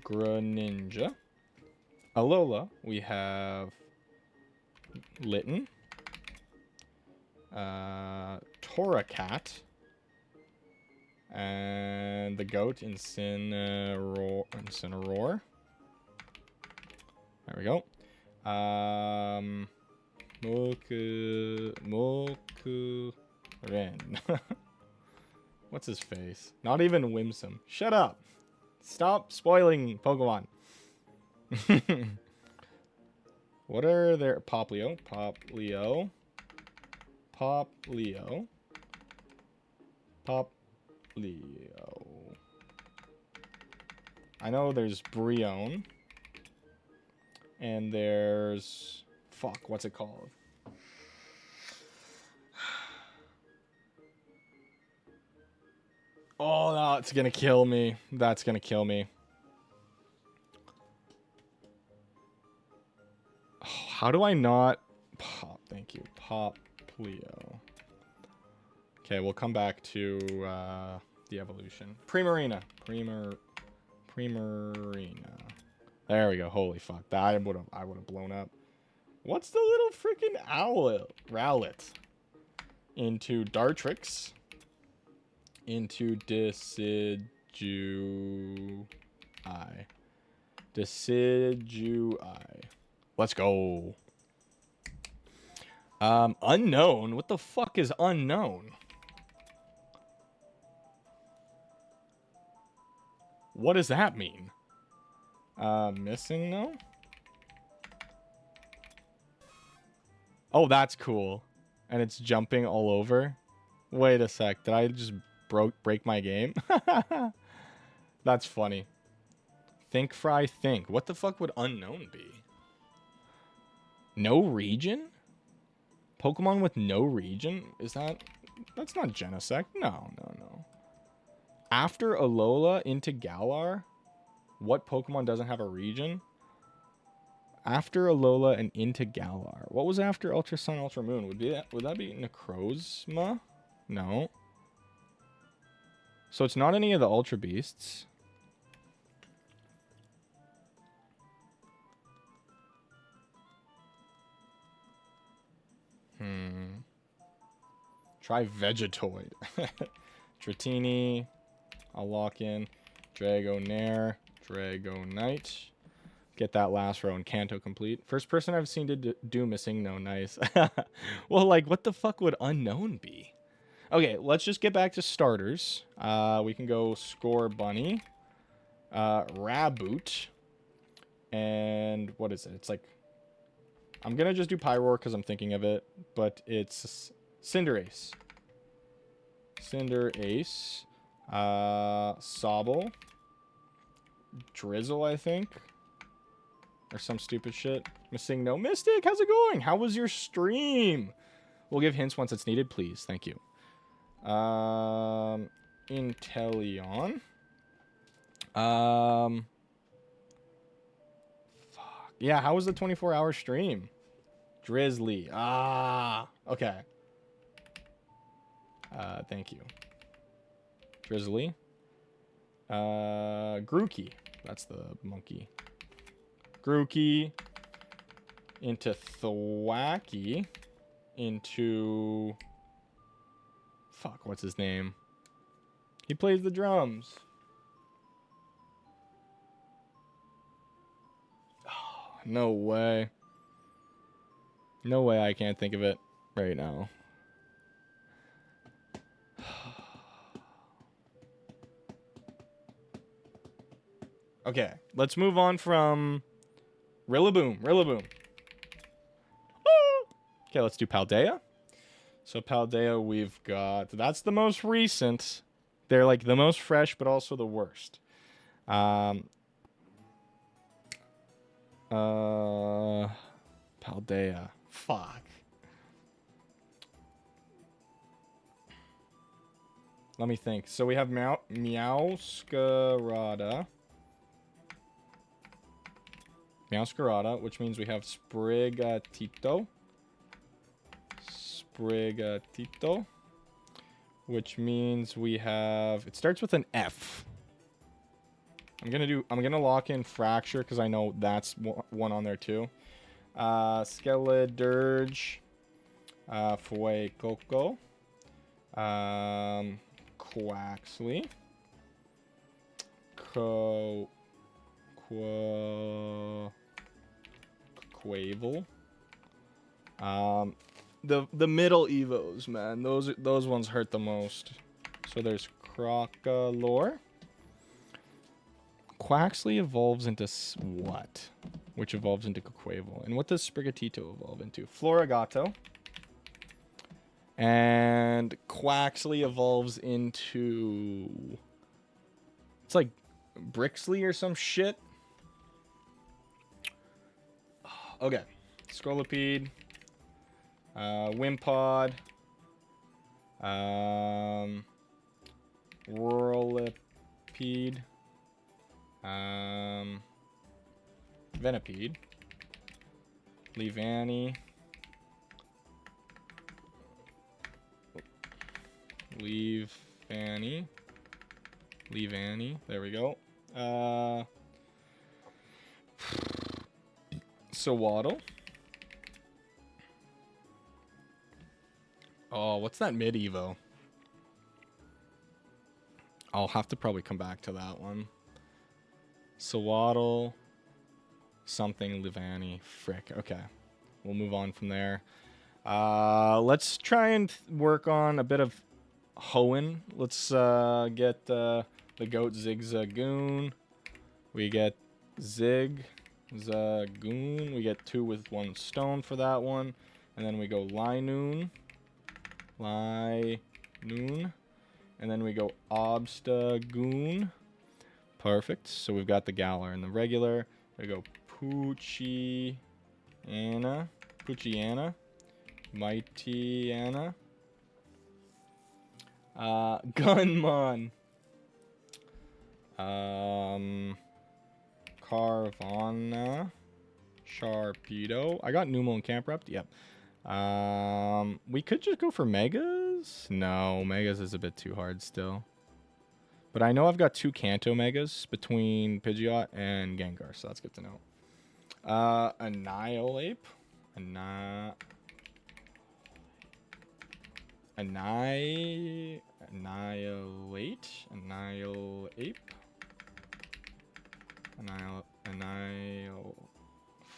Greninja. Alola, we have Litten. Torracat. And the goat, Incineroar. There we go. Mokuren. What's his face? Not even Whimsum. Shut up. Stop spoiling Pokemon. What are their... Poplio. I know there's Brion. And there's... Fuck, what's it called? Oh, that's gonna kill me. That's gonna kill me. Oh, how do I not... Thank you. Poplio. Okay, we'll come back to the evolution. Primarina. Primarina. There we go. Holy fuck. That I would have blown up. What's the little freaking Rowlet? Into Dartrix. Into Decidueye. Let's go. Unknown? What the fuck is unknown? What does that mean? Missing, no? Oh, that's cool. And it's jumping all over. Wait a sec. Did I just break my game? That's funny. Think, Fry, think. What the fuck would unknown be? No region? Pokemon with no region? Is that... That's not Genesect. No. After Alola into Galar, what Pokemon doesn't have a region? After Alola and into Galar. What was after Ultra Sun, Ultra Moon? Would that be Necrozma? No. So it's not any of the Ultra Beasts. Try Vegetoid. Dratini. I'll lock in. Dragonair. Dragonite. Get that last row in Kanto complete. First person I've seen to do missing. No, nice. Well, like, what the fuck would unknown be? Okay, let's just get back to starters. We can go Score Bunny. Raboot. And what is it? It's like... I'm going to just do Pyroar because I'm thinking of it. But it's Cinderace. Sobble. Drizzle, I think. Or some stupid shit. Missing no. Mystic, how's it going? How was your stream? We'll give hints once it's needed, please. Thank you. Inteleon. Fuck. Yeah, how was the 24-hour stream? Drizzly. Okay. Thank you. Drizzly. Grookey. That's the monkey. Grookey. Into Thwacky. Into... Fuck, what's his name? He plays the drums. Oh, no way. No way I can't think of it right now. Okay, let's move on from Rillaboom. Okay, let's do Paldea. So Paldea, we've got... That's the most recent. They're like the most fresh, but also the worst. Paldea. Fuck. Let me think. So we have Meowscarada. Meowscarada, which means we have Sprigatito. Which means we have... It starts with an F. I'm gonna lock in Fracture because I know that's one on there too. Skeledirge, Fuecoco, Quaxley, Quavel. The middle evos, man, those ones hurt the most. So there's Crocolore. Quaxley evolves into what? Which evolves into Quavel. And what does Sprigatito evolve into? Florigato. And Quaxley evolves into... It's like Brixley or some shit. Okay. Scolipede. Wimpod. Whirlipede. Venipede. Leavanny. Leavanny. There we go. Sawaddle. Oh, what's that mid Evo? I'll have to probably come back to that one. Sawaddle. Something Leavanny. Frick. Okay. We'll move on from there. Let's try and work on a bit of Hoenn. Let's get the goat Zigzagoon. We get Zigzagoon. We get 2 with 1 stone for that one. And then we go Linoon. And then we go Obstagoon. Perfect. So we've got the Galar and the regular. We go Poochyena. Mightyena. Gunmon. Carvana. Sharpedo. I got Numel and Camprept. Yep. We could just go for Megas. No, Megas is a bit too hard still. But I know I've got 2 Kanto Megas between Pidgeot and Gengar, so that's good to know. Annihilate.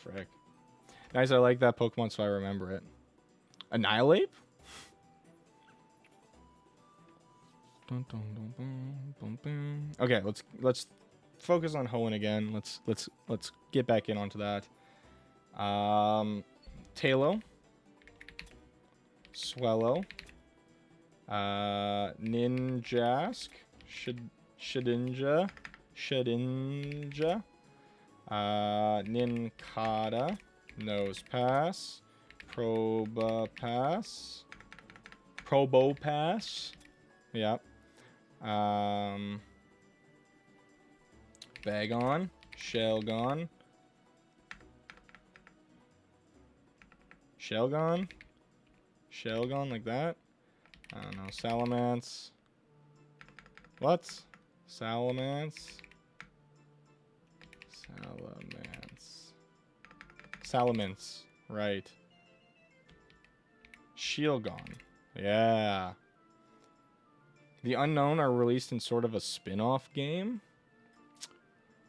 Frick. Nice, I like that Pokemon, so I remember it. Annihilate? Okay, let's focus on Hoenn again. Let's get back in onto that. Tailo, Swellow, Ninjask, Shedinja, Nincada, Nosepass, Probopass. Yep. Bagon, Shelgon, like that. I don't know. Salamence. What? Salamence, right. Shieldgon. Yeah. The Unknown are released in sort of a spin-off game.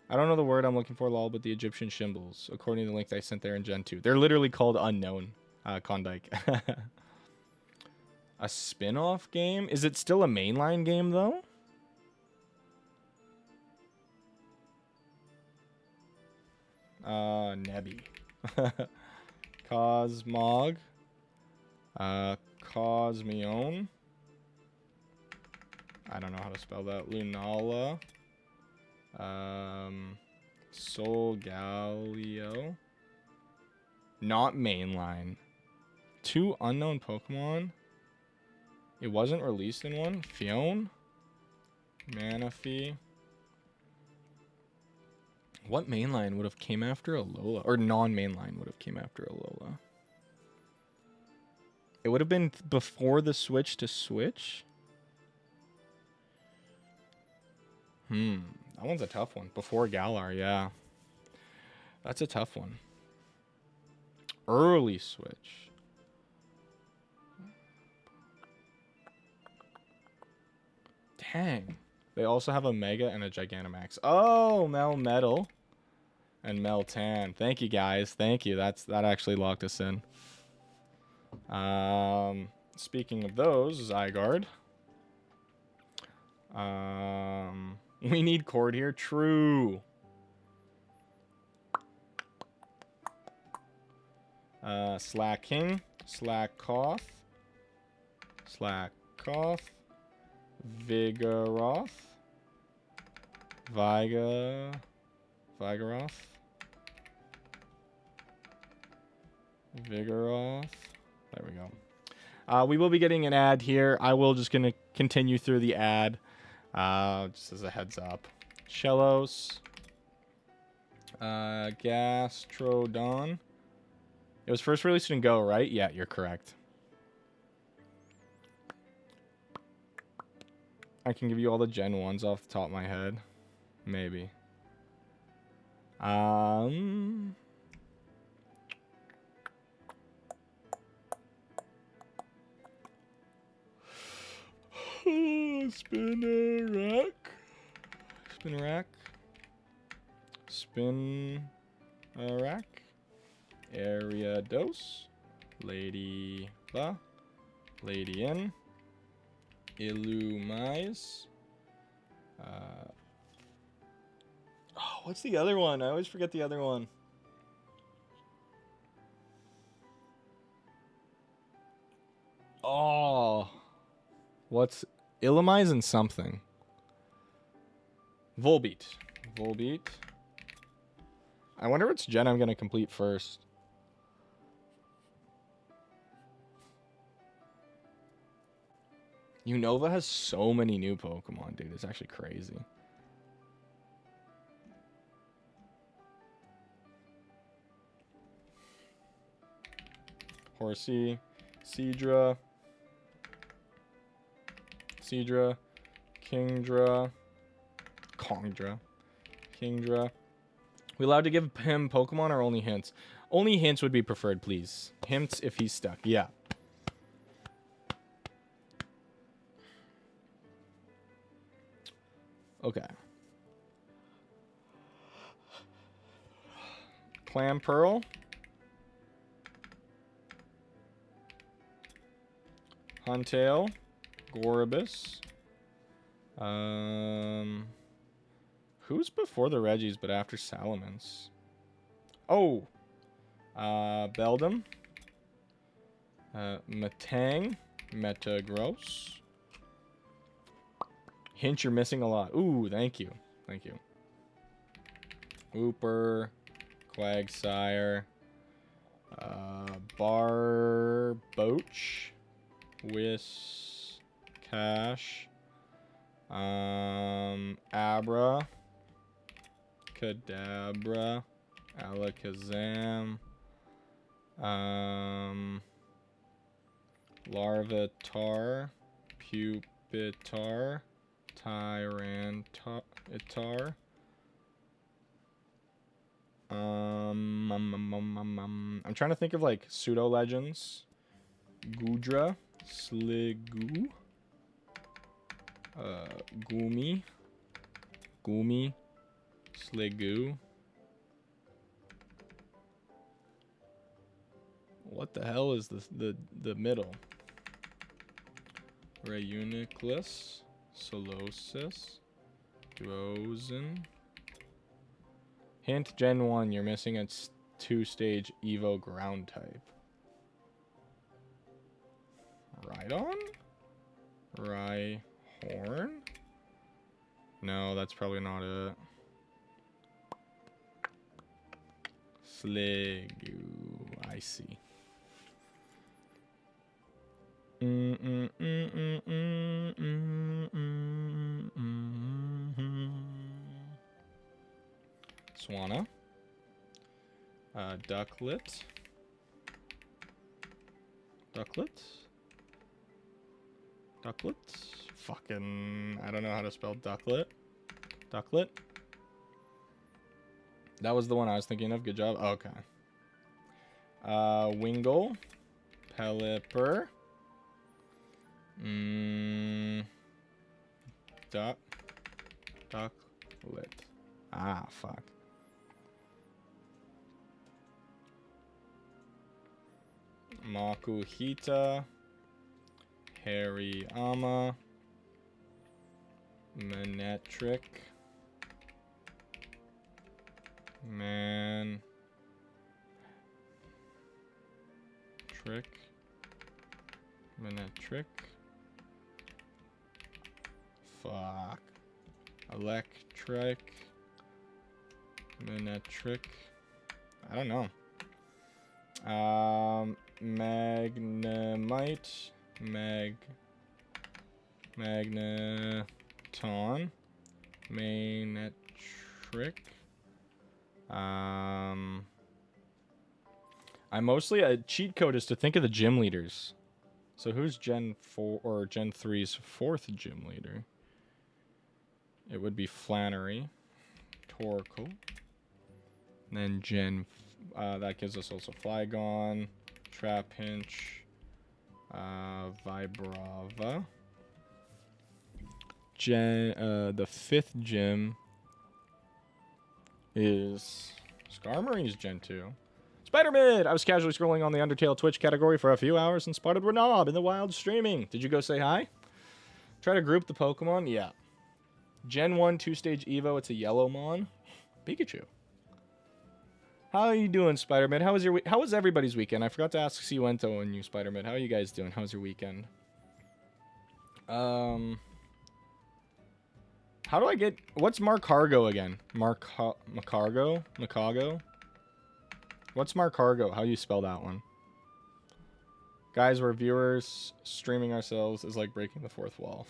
I don't know the word I'm looking for, lol, but the Egyptian Shimbles, according to the link I sent there in Gen 2. They're literally called Unknown, Klondike. A spin-off game? Is it still a mainline game, though? Nebby. Cosmog. Cosmione. I don't know how to spell that. Lunala. Solgaleo. Not mainline. 2 unknown Pokemon. It wasn't released in one. Fione. Manaphy. What mainline would have came after Alola? Or non-mainline would have came after Alola? It would have been before the switch to Switch? That one's a tough one. Before Galar, yeah. That's a tough one. Early switch. Dang. They also have a Mega and a Gigantamax. Oh, Melmetal and Meltan. Thank you, guys. Thank you. That actually locked us in. Speaking of those, Zygarde. We need Cord here. True. Slacking. Slakoth. Slakoth. Vigoroth. Vigoroth. Vigoroth. There we go. We will be getting an ad here. I will just gonna continue through the ad. Just as a heads up. Shellos. Gastrodon. It was first released in Go, right? Yeah, you're correct. I can give you all the Gen 1s off the top of my head. Maybe. Spinarak. Spinarak. Spinarak. Ariados. Lady Ba. Lady N. Illumise. Oh, what's the other one? I always forget the other one. Oh. What's Illumise and something? Volbeat. Volbeat. I wonder which gen I'm going to complete first. Unova has so many new Pokemon, dude. It's actually crazy. Horsey. Seadra. Seadra. Kingdra. Kongdra. Kingdra. We allowed to give him Pokemon or only hints? Only hints would be preferred, please. Hints if he's stuck. Yeah. Okay. Clamperl. Huntail. Goribus. Who's before the Reggies but after Salamence? Oh. Beldum. Metang. Metagross. Hint, you're missing a lot. Ooh, thank you. Thank you. Wooper. Quagsire. Barboach. Cash. Abra. Kadabra. Alakazam. Larvitar. Pupitar. Tyranitar. I'm trying to think of like pseudo legends. Gudra. Sliggoo. Goomy. Sliggoo. What the hell is the middle? Reuniclus. Solosis. Duozen. Hint, Gen 1, you're missing a 2-stage Evo ground type. Rhydon? Rhyhorn? No, that's probably not it. Sliggoo, I see. Swanna. Ducklet. Ducklet? Fucking, I don't know how to spell ducklet. Ducklet? That was the one I was thinking of. Good job. Okay. Wingull. Pelipper. Ducklet. Ah, fuck. Makuhita. Hariyama. Manectric. Manectric. Fuck. Electric. Manectric. I don't know. Magnemite. Magneton. Manectric. I mostly a cheat code is to think of the gym leaders. So who's Gen 4 or Gen 3's fourth gym leader? It would be Flannery, Torkoal, and then Gen. That gives us also Flygon, Trapinch, Vibrava. The fifth gym is Skarmory's Gen 2. Spider-Mid! I was casually scrolling on the Undertale Twitch category for a few hours and spotted Renob in the wild streaming. Did you go say hi? Try to group the Pokemon? Yeah. Gen 1 2-stage Evo, it's a Yellowmon. Pikachu. How are you doing, Spider-Mid? How was everybody's weekend? I forgot to ask Ciwento and you, Spider-Mid. How are you guys doing? How's your weekend? How do I get... What's Marcargo again? Macargo? What's Marcargo? How do you spell that one? Guys, we're viewers. Streaming ourselves is like breaking the fourth wall.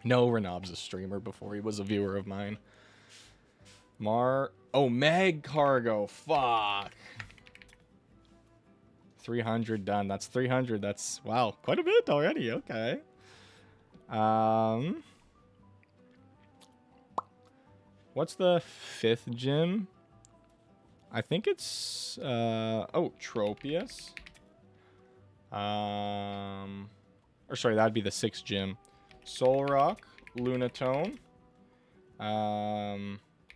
No, Renob's a streamer before he was a viewer of mine. Magcargo. Fuck. 300 done. That's 300. That's, wow, quite a bit already. Okay. What's the fifth gym? I think it's Tropius. Or sorry, that'd be the sixth gym. Solrock, Lunatone,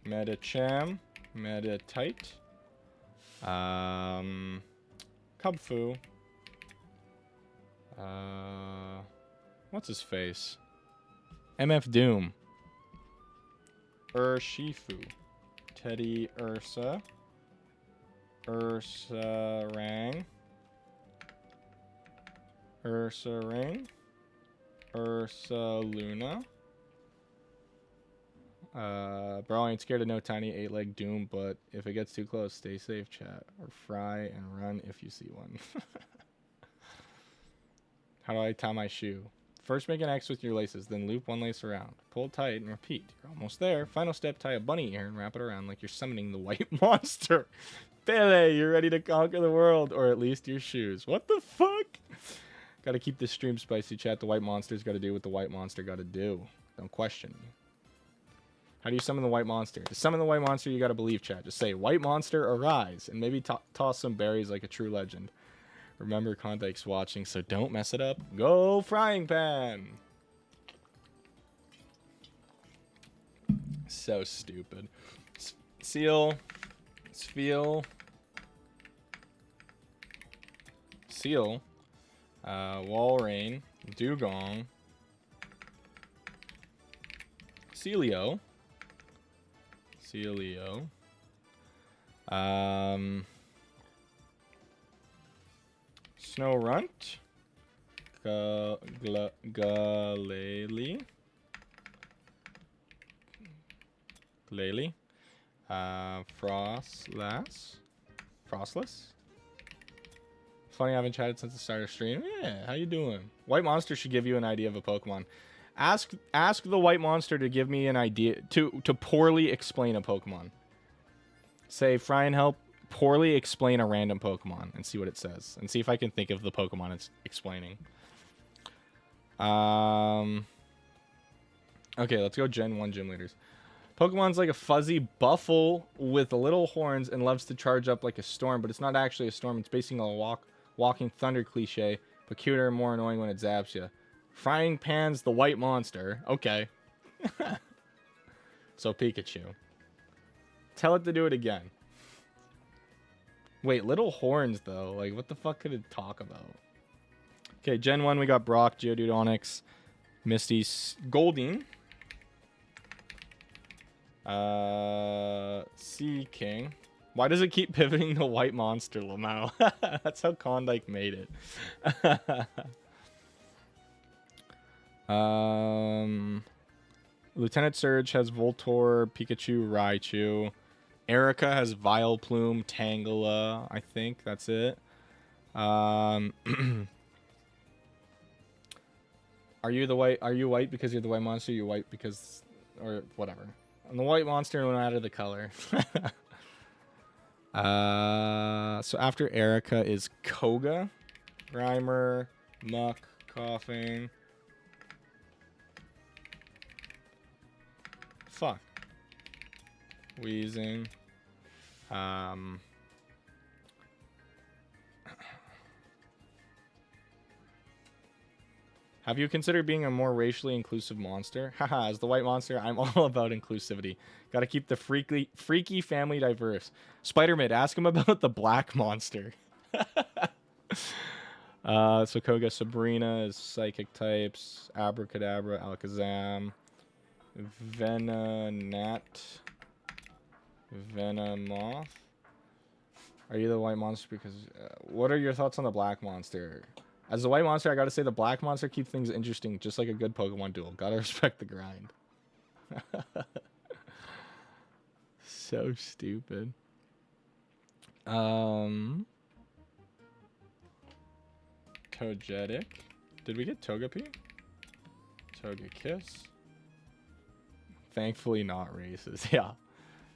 Medicham, Meditite, Cubfu. What's his face? MF Doom. Urshifu. Teddy Ursa. Ursa Ring. Ursa Luna. Bro, I ain't scared of no tiny 8-leg Doom, but if it gets too close, stay safe, chat. Or fry and run if you see one. How do I tie my shoe? First make an X with your laces, then loop one lace around. Pull tight and repeat. You're almost there. Final step, tie a bunny ear and wrap it around like you're summoning the white monster. Pele, you're ready to conquer the world, or at least your shoes. What the fuck? Gotta keep this stream spicy, chat. The white monster's gotta do what the white monster gotta do. Don't question me. How do you summon the white monster? To summon the white monster, you gotta believe, chat. Just say, white monster, arise, and maybe toss some berries like a true legend. Remember, Klondike's watching, so don't mess it up. Go frying pan! So stupid. Seal. Seal. Walrein. Dugong. Celio. Snorunt. Glalie. Frostless. Funny I haven't chatted since the start of stream. Yeah, how you doing? White monster should give you an idea of a Pokemon. Ask the white monster to give me an idea to poorly explain a Pokemon. Say, Fryin, help poorly explain a random Pokemon and see what it says. And see if I can think of the Pokemon it's explaining. Okay, let's go Gen 1 gym leaders. Pokemon's like a fuzzy buffle with little horns and loves to charge up like a storm, but it's not actually a storm. It's basically a walking thunder cliche, but cuter and more annoying when it zaps you. Frying Pan's the white monster. Okay. So Pikachu. Tell it to do it again. Wait, little horns though. Like, what the fuck could it talk about? Okay, Gen 1, we got Brock, Geodude, Onix, Misty, Goldeen. Sea King. Why does it keep pivoting to white monster, Lamau? That's how Klondike made it. Lieutenant Surge has Voltorb, Pikachu, Raichu. Erica has Vileplume, Tangela. I think that's it. Are you the white? Are you white because you're the white monster? You're white because, or whatever. I'm the white monster no matter the color. So after Erica is Koga, Grimer, Muck, Coughing. Fuck. Wheezing. Have you considered being a more racially inclusive monster? Haha, as the white monster, I'm all about inclusivity. Gotta keep the freaky family diverse. Spider-Man, ask him about the black monster. So Koga, Sabrina is psychic types. Abracadabra, Alakazam. Venonat. Venomoth. Are you the white monster? Because what are your thoughts on the black monster? As the white monster, I gotta say the black monster keeps things interesting, just like a good Pokemon duel. Gotta respect the grind. So stupid. Togetic. Did we get Togepi? Togekiss. Thankfully not races. Yeah.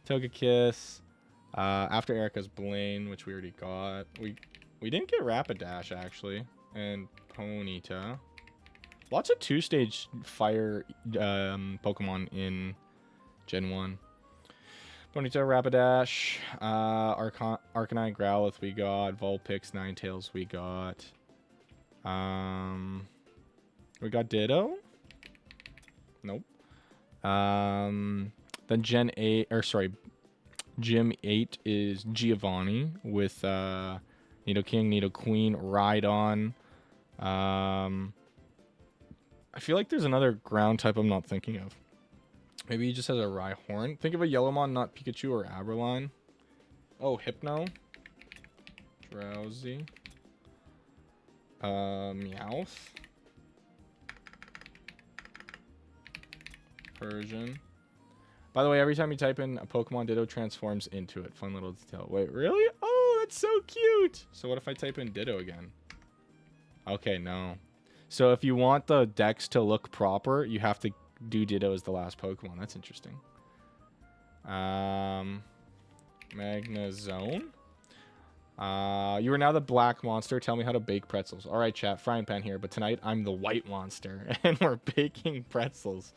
Togekiss. After Erica's Blaine, which we already got. We didn't get Rapidash actually. And Ponyta. Lots of 2-stage fire Pokemon in Gen 1. Ponyta, Rapidash, Arcanine, Growlithe we got. Vulpix, Ninetales we got. We got Ditto? Nope. Then Gen 8, or sorry, Gym 8 is Giovanni with Nidoking, Nidoqueen, Rhydon. I feel like there's another ground type I'm not thinking of. Maybe he just has a Rhyhorn. Think of a Yellowmon, not Pikachu or Aberline. Oh, Hypno. Drowsy. Meowth. Persian. By the way, every time you type in a Pokemon, Ditto transforms into it. Fun little detail. Wait, really? Oh, that's so cute. So what if I type in Ditto again? Okay, no. So if you want the dex to look proper, you have to do Ditto as the last Pokemon. That's interesting. Magnezone. You are now the black monster. Tell me how to bake pretzels. All right, chat. Frying pan here. But tonight, I'm the white monster. And we're baking pretzels.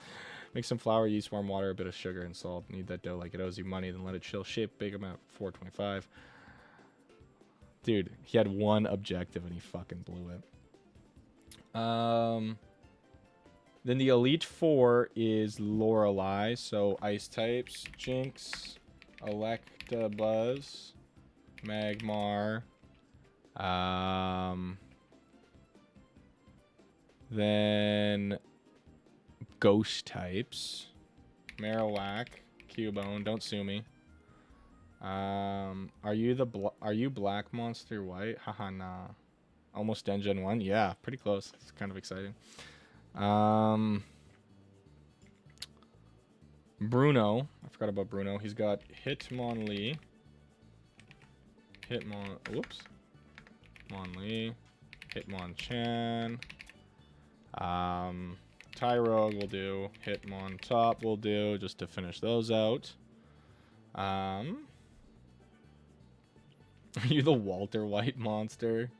Make some flour, yeast, warm water, a bit of sugar, and salt. Need that dough like it owes you money. Then let it chill. Shape, bake them at 425. Dude, he had one objective and he fucking blew it. Then the Elite Four is Lorelei. So ice types, Jinx, Electabuzz, Magmar. Then ghost types, Marowak, Cubone. Don't sue me. Are you black monster white? Haha, nah. Almost done Gen 1? Yeah, pretty close. It's kind of exciting. Bruno. I forgot about Bruno. He's got Hitmonlee. Hitmonlee. Hitmonchan. Tyrogue will do. Hitmontop will do, just to finish those out. Are you the Walter White monster?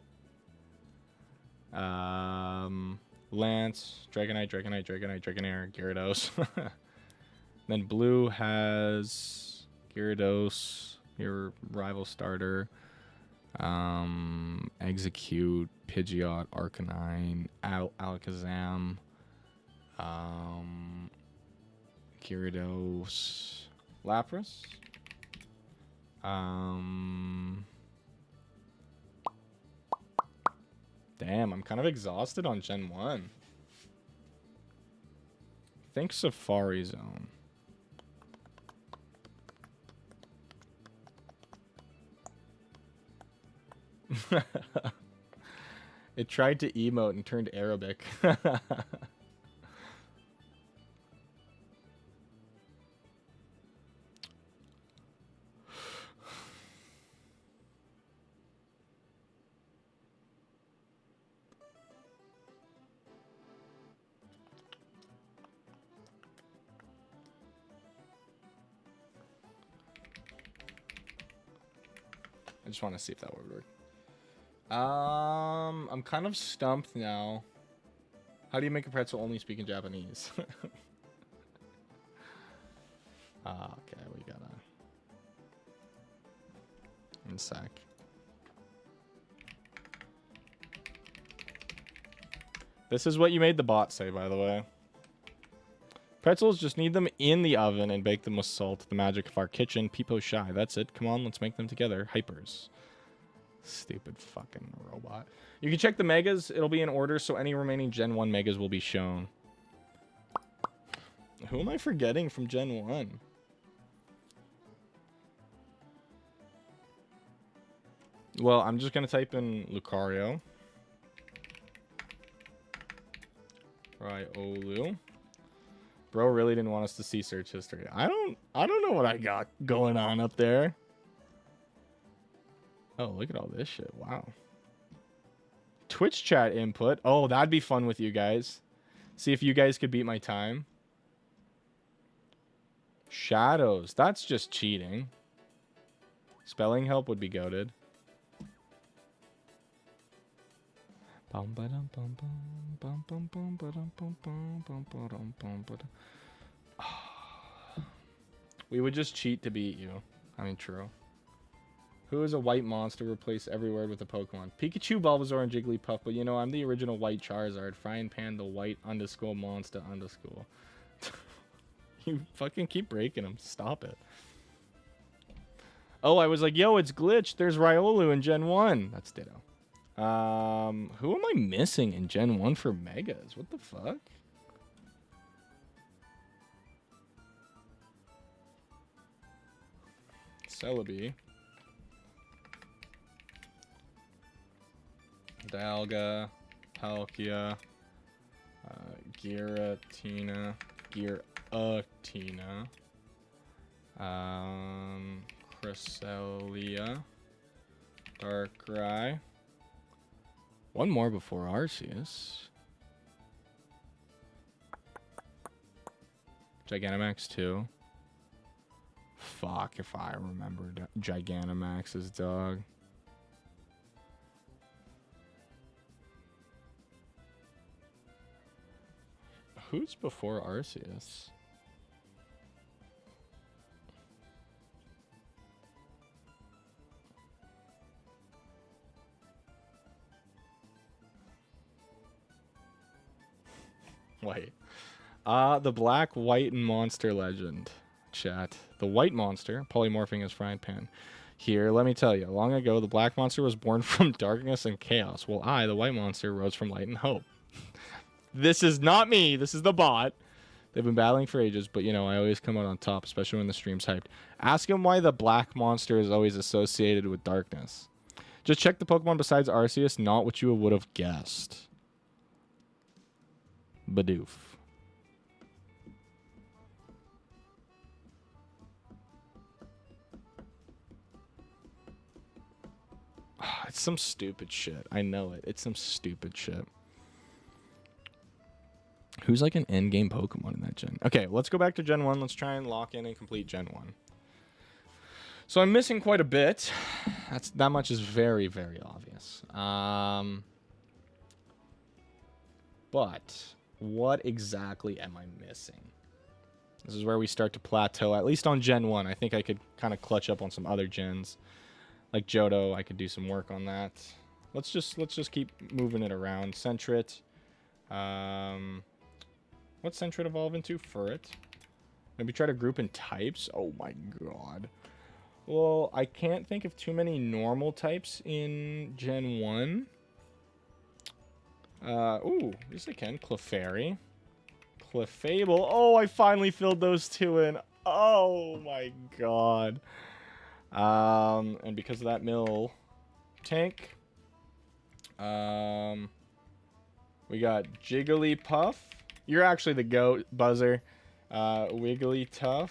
Lance, Dragonite, Dragonair, Gyarados. Then blue has Gyarados, your rival starter. Execute, Pidgeot, Arcanine, Alakazam, Gyarados, Lapras. Damn, I'm kind of exhausted on Gen 1. Think Safari Zone. It tried to emote and turned Arabic. I just want to see if that would work. I'm kind of stumped now. How do you make a pretzel only speak in Japanese? Okay, we gotta... One sec. This is what you made the bot say, by the way. Pretzels, just need them in the oven and bake them with salt. The magic of our kitchen. Peepo shy. That's it. Come on, let's make them together. Hypers. Stupid fucking robot. You can check the megas. It'll be in order, so any remaining Gen 1 megas will be shown. Who am I forgetting from Gen 1? Well, I'm just going to type in Lucario. Riolu. Bro really didn't want us to see search history. I don't know what I got going on up there. Oh, look at all this shit. Wow. Twitch chat input. Oh, that'd be fun with you guys. See if you guys could beat my time. Shadows. That's just cheating. Spelling help would be goated. We would just cheat to beat you. I mean, true. Who is a white monster? Replace every word with a Pokemon. Pikachu, Bulbasaur, and Jigglypuff. But you know, I'm the original white Charizard. Frying Pan, the white underscore monster underscore. You fucking keep breaking them. Stop it. Oh, I was like, yo, it's glitched. There's Riolu in Gen 1. That's Ditto. Who am I missing in Gen 1 for Megas? What the fuck? Celebi. Dalga. Palkia. Giratina. Giratina. Cresselia. Darkrai. One more before Arceus. Gigantamax 2. Fuck if I remember Gigantamax's dog. Who's before Arceus? Wait. The black, white, and monster legend. Chat. The white monster, polymorphing as Frying Pan. Here, let me tell you. Long ago, the black monster was born from darkness and chaos, while I, the white monster, rose from light and hope. This is not me. This is the bot. They've been battling for ages, but, you know, I always come out on top, especially when the stream's hyped. Ask him why the black monster is always associated with darkness. Just check the Pokemon besides Arceus, not what you would have guessed. Bidoof. It's some stupid shit. I know it. It's some stupid shit. Who's like an endgame Pokemon in that gen? Okay, let's go back to Gen 1. Let's try and lock in and complete Gen 1. So I'm missing quite a bit. That much is very, very obvious. But what exactly am I missing? This is where we start to plateau, at least on Gen 1. I think I could kind of clutch up on some other gens. Like Johto, I could do some work on that. Let's just keep moving it around. Sentret. What's Sentret evolve into? Furret. Maybe try to group in types. Oh my god. Well, I can't think of too many normal types in Gen 1. Ooh, yes I can. Clefairy. Clefable. Oh, I finally filled those two in. Oh my god. And because of that Miltank, we got Jigglypuff. You're actually the goat, Buzzer. Wigglytuff.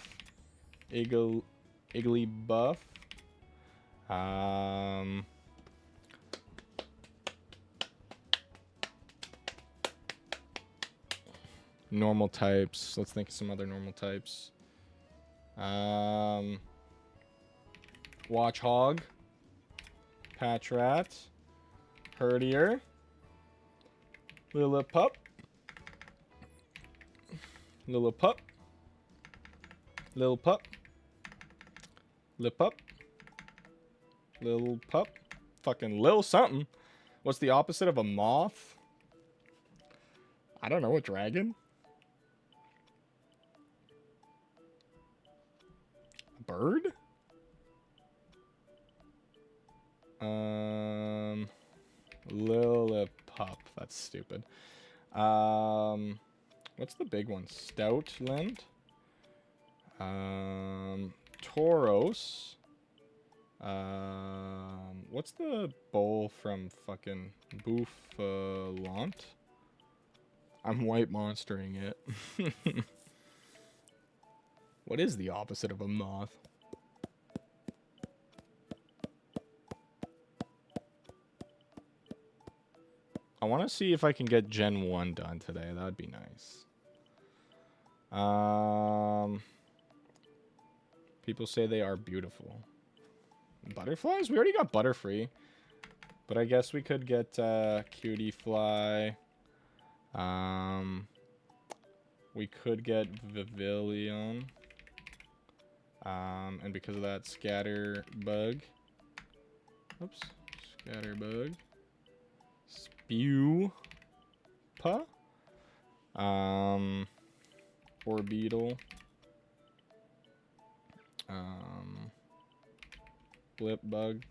Igglybuff. Normal types. Let's think of some other normal types. Watchhog. Patrat. Herdier. Lillipup. Lillipup. Lillipup. Lipup. Lilpup. Fucking Lil something. What's the opposite of a moth? I don't know, a dragon? A bird? Lillipup. That's stupid. What's the big one? Stoutland. Tauros. What's the bowl from fucking Bouffalont? I'm white monstering it. What is the opposite of a moth? I want to see if I can get Gen 1 done today. That would be nice. People say they are beautiful. Butterflies? We already got Butterfree. But I guess we could get Cutie Fly. We could get Vivillon. And because of that, Scatterbug. Oops. Scatterbug. Spewpa. Orbeetle. Blipbug.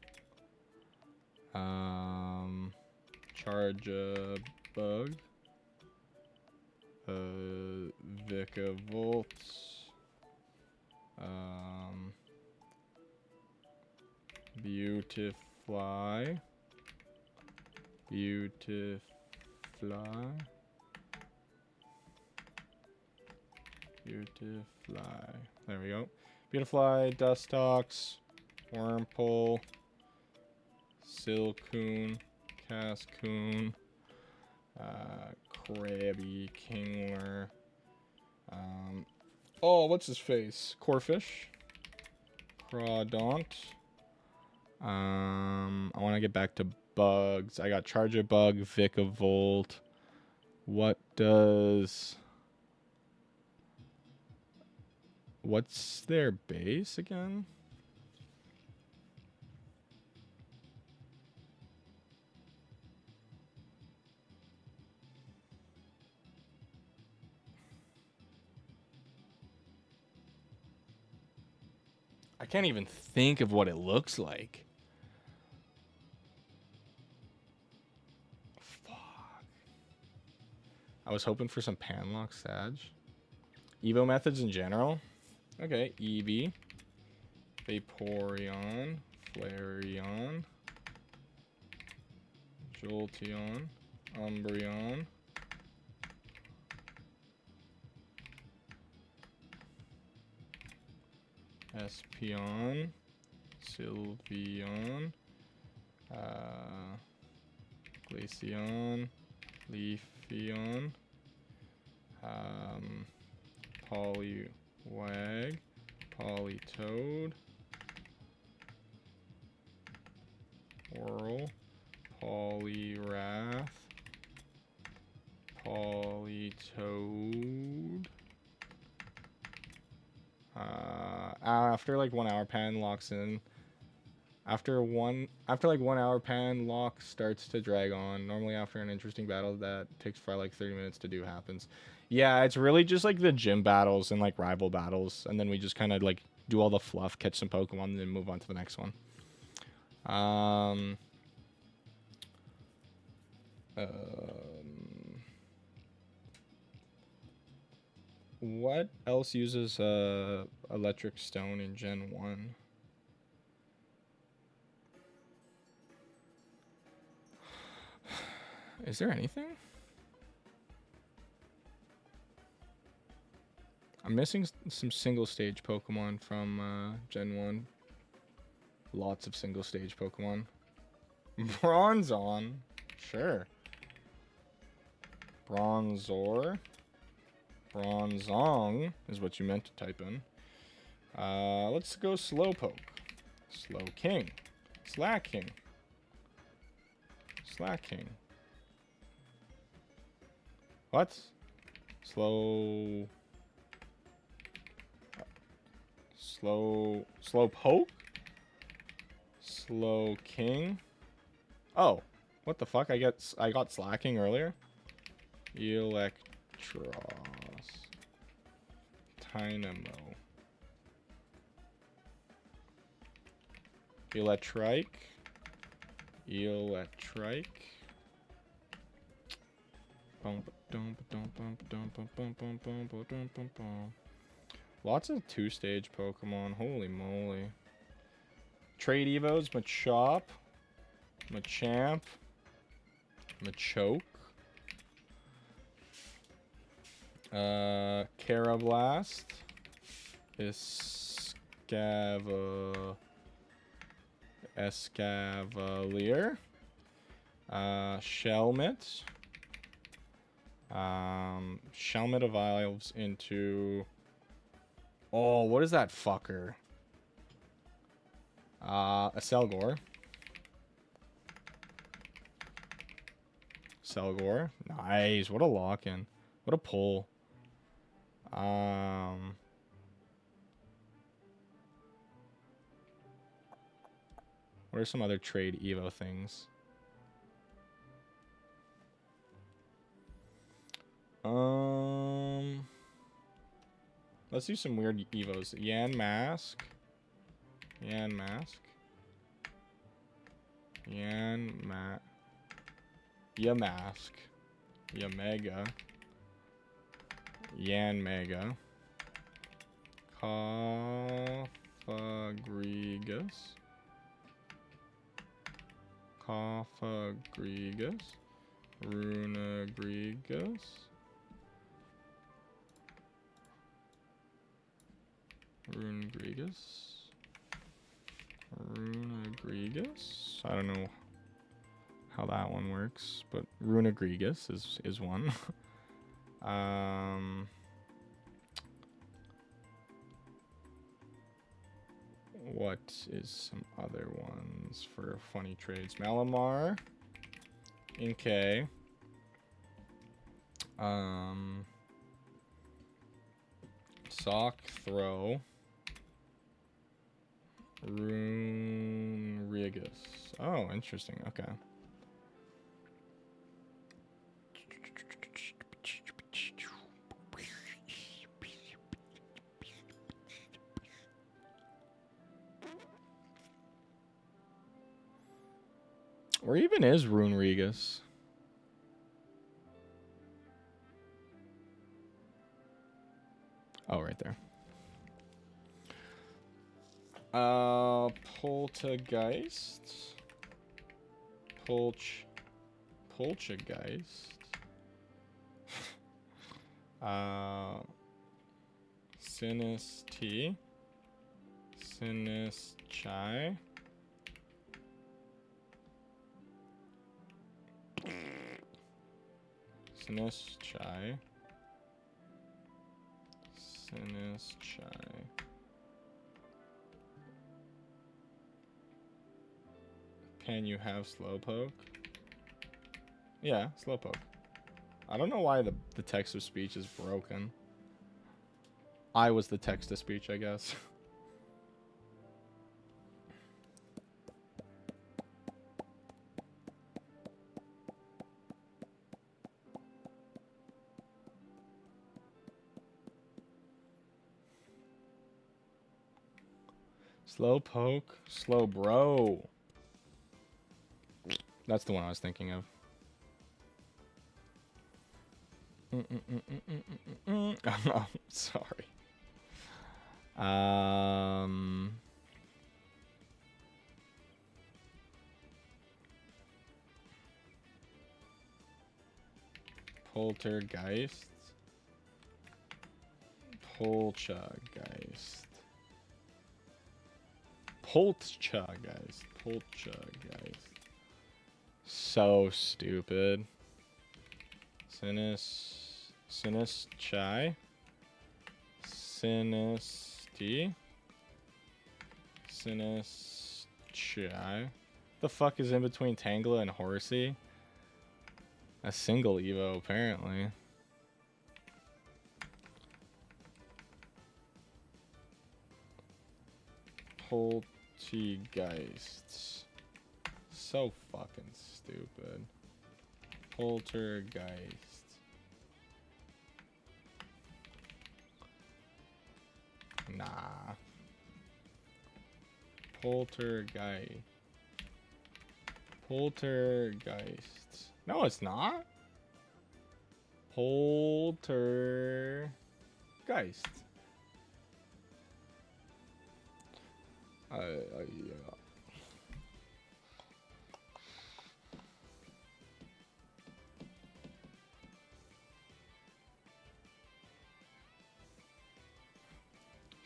Charjabug. Vikavolt. Beautifly. Beautifly. There we go. Beautifly, Dustox, Wurmple, Silcoon, Cascoon, Krabby, Kingler. Oh, what's his face? Corfish. Crawdaunt. I want to get back to bugs. I got Charjabug, Vikavolt. What does... What's their base again? I can't even think of what it looks like. Fuck. I was hoping for some Panlock Sag. Evo methods in general. Okay, Eevee, Vaporeon, Flareon, Jolteon, Umbreon, Espeon, Sylveon, Glaceon, Leafeon, Poliwag, Politoed, Whirl, Poliwrath, Politoed, After like 1 hour, pan locks in. After like 1 hour, pan lock starts to drag on. Normally after an interesting battle that takes for like 30 minutes to do happens. Yeah, it's really just like the gym battles and like rival battles, and then we just kind of like do all the fluff, catch some Pokemon, and then move on to the next one. What else uses electric stone in Gen 1? Is there anything? I'm missing some single stage Pokemon from Gen 1. Lots of single stage Pokemon. Bronzong. Sure. Bronzor. Bronzong is what you meant to type in. Let's go Slowpoke. Slowking. Slacking. Slacking. What? Slowpoke? Slowking? Oh, what the fuck? I got slacking earlier. Electros. Dynamo. Electrike. Lots of 2-stage Pokemon. Holy moly. Trade Evos. Machop. Machamp. Machoke. Carablast. Escavalier. Shelmet. Shelmet evolves into... Oh, what is that fucker? A Selgor. Nice. What a lock-in. What a pull. What are some other trade Evo things? Let's do some weird Evos. Yamask. Yamega. Yanmega. Coffagrigus. Runagrigus. I don't know how that one works, but Runagrigus is one. What is some other ones for funny trades? Malamar. Inkay. Sock Throw. Runerigus. Oh, interesting. Okay. Where even is Runerigus? Oh, right there. Poltergeist. Poltergeist. Sinistea. Sinischai. Sinischai. Can you have Slowpoke? Yeah, Slowpoke. I don't know why the text of speech is broken. I was the text-to-speech, I guess. Slow poke, slow bro. That's the one I was thinking of. Oh, sorry. Poltergeist. Poltergeist. Poltergeist. Poltergeist. So stupid. Sinisty. Sinisty. The fuck is in between Tangela and Horsey? A single Evo, apparently. Poltergeist. So fucking stupid. Poltergeist. Nah. Poltergeist. Poltergeist. No, it's not. Poltergeist. Yeah.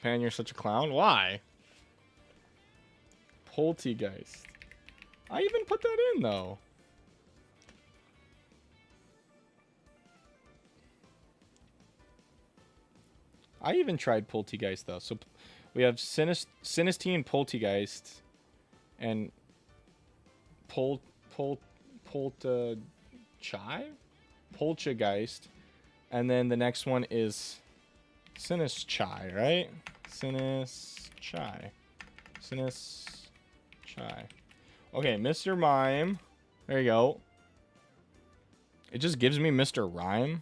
Pan, you're such a clown. Why? Poltergeist. I even put that in though. I even tried Poltergeist though. So we have Sinistine Poltergeist and Poltergeist, and then the next one is Sinischi, right? Sinischi. Okay, Mr. Mime. There you go. It just gives me Mr. Rhyme.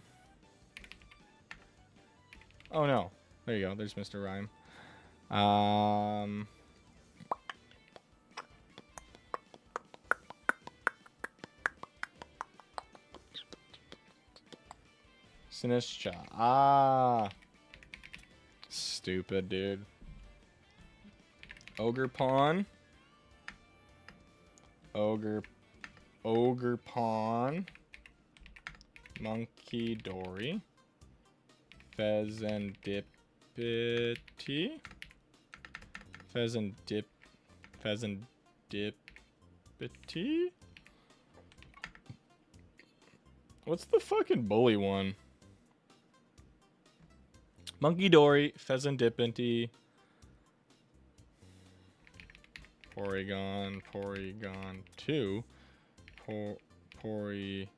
Oh no. There you go. There's Mr. Rhyme. Sinischa. Ah. Stupid, dude. Ogre Pawn. Ogre Pawn. Monkey Dory. Pheasantipity. Pheasantipity. What's the fucking bully one? Monkey Dory, Pheasantipity. Porygon 2. Porygon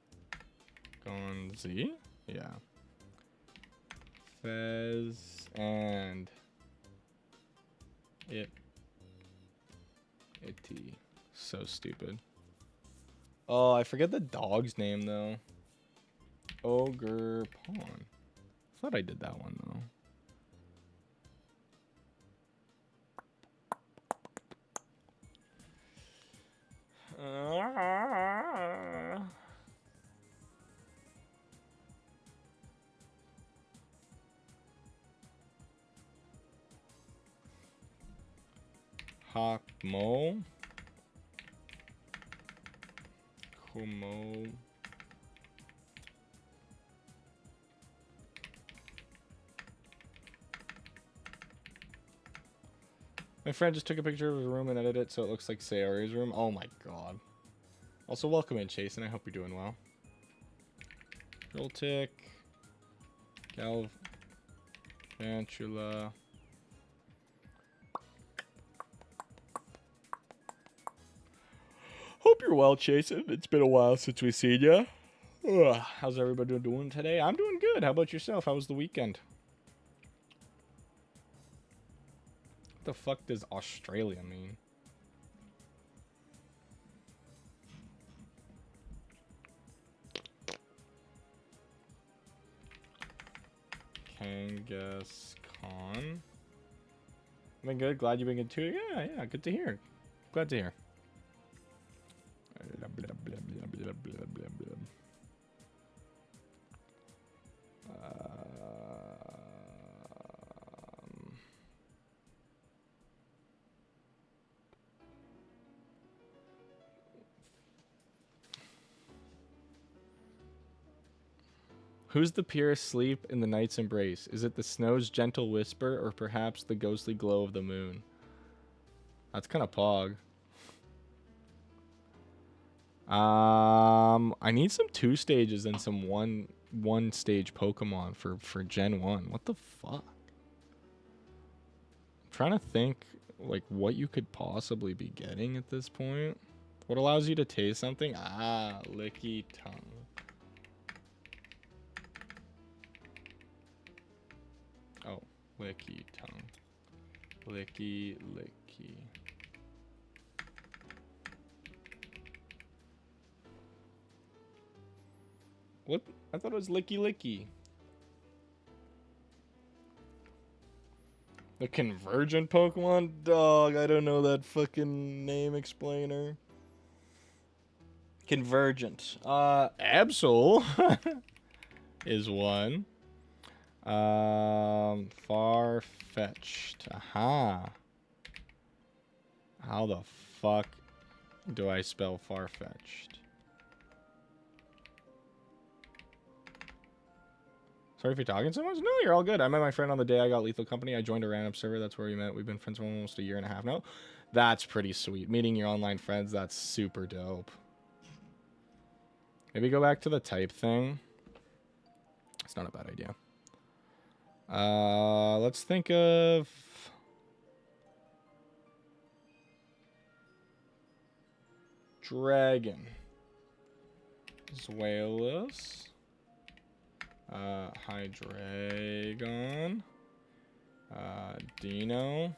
Z? Yeah. Fez and Itty. So stupid. Oh, I forget the dog's name though. Ogre Pawn. I thought I did that one though. Hawkmo. Kumo. My friend just took a picture of his room and edited it so it looks like Sayori's room. Oh my god. Also, welcome in, Chase, and I hope you're doing well. Roltic. Galvantula. Hope you're well, Chasen. It's been a while since we've seen ya. How's everybody doing today? I'm doing good. How about yourself? How was the weekend? What the fuck does Australia mean? Kangaskhan. Been good. Glad you've been good too. Yeah, yeah. Good to hear. Glad to hear. Who's the purest sleep in the night's embrace? Is it the snow's gentle whisper or perhaps the ghostly glow of the moon? That's kind of pog. I need some 2 stages and some one stage Pokemon for Gen 1. What the fuck? I'm trying to think like what you could possibly be getting at this point. What allows you to taste something? Ah, licky tongue. Oh, licky tongue. Licky. What? I thought it was licky. The convergent Pokemon? Dog, I don't know that fucking name explainer. Convergent. Absol is one. Far-fetched. Aha. How the fuck do I spell far-fetched? Sorry if you're talking so much. No, you're all good. I met my friend on the day I got Lethal Company. I joined a random server. That's where we met. We've been friends for almost a year and a half now. That's pretty sweet. Meeting your online friends, that's super dope. Maybe go back to the type thing. It's not a bad idea. Let's think of... Dragon. Zweilous. Hydreigon. Dino.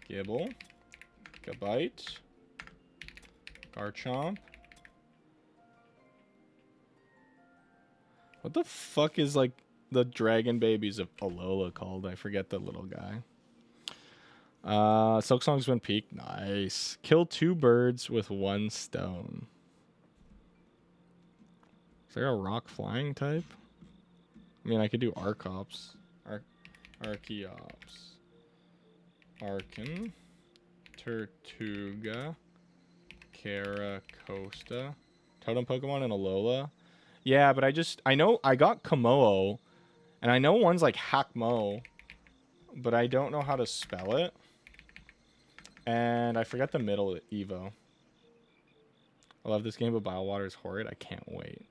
Gibble. Gabite. Garchomp. What the fuck is like the dragon babies of Alola called? I forget the little guy. Silk Song's been peaked. Nice. Kill 2 birds with 1 stone. Is there a rock flying type? I mean, I could do Archeops. Archeops. Arkin. Tortuga. Caracosta. Totem Pokemon and Alola. Yeah, but I know I got Komodo, and I know one's like Hakmo, but I don't know how to spell it. And I forgot the middle Evo. I love this game, but Biowater is horrid. I can't wait.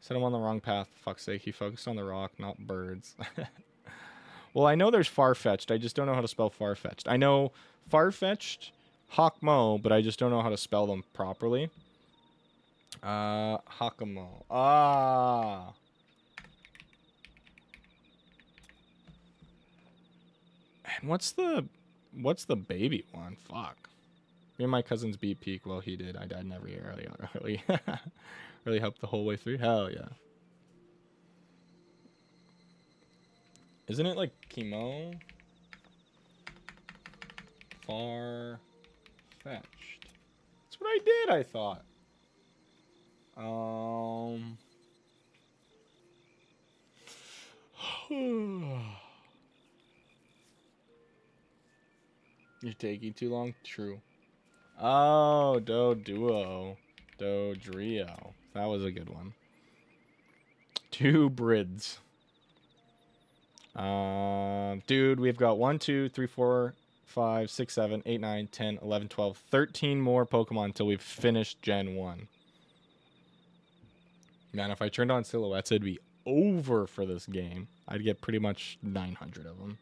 Set him on the wrong path. For fuck's sake, he focused on the rock, not birds. Well, I know there's Farfetch'd. I just don't know how to spell Farfetch'd. I know Farfetch'd, Hawkmo, but I just don't know how to spell them properly. Hakamo. Ah. And what's the baby one? Fuck. Me and my cousins beat peak. Well, he did. I died in every area. Really helped the whole way through. Hell yeah. Isn't it like chemo? Far fetched. That's what I did, I thought. You're taking too long? True. Oh, Doduo. Dodrio. That was a good one. 2 Brids. Dude, we've got 1, 2, 3, 4, 5, 6, 7, 8, 9, 10, 11, 12, 13 more Pokemon until we've finished Gen 1. Man, if I turned on silhouettes, it'd be over for this game. I'd get pretty much 900 of them.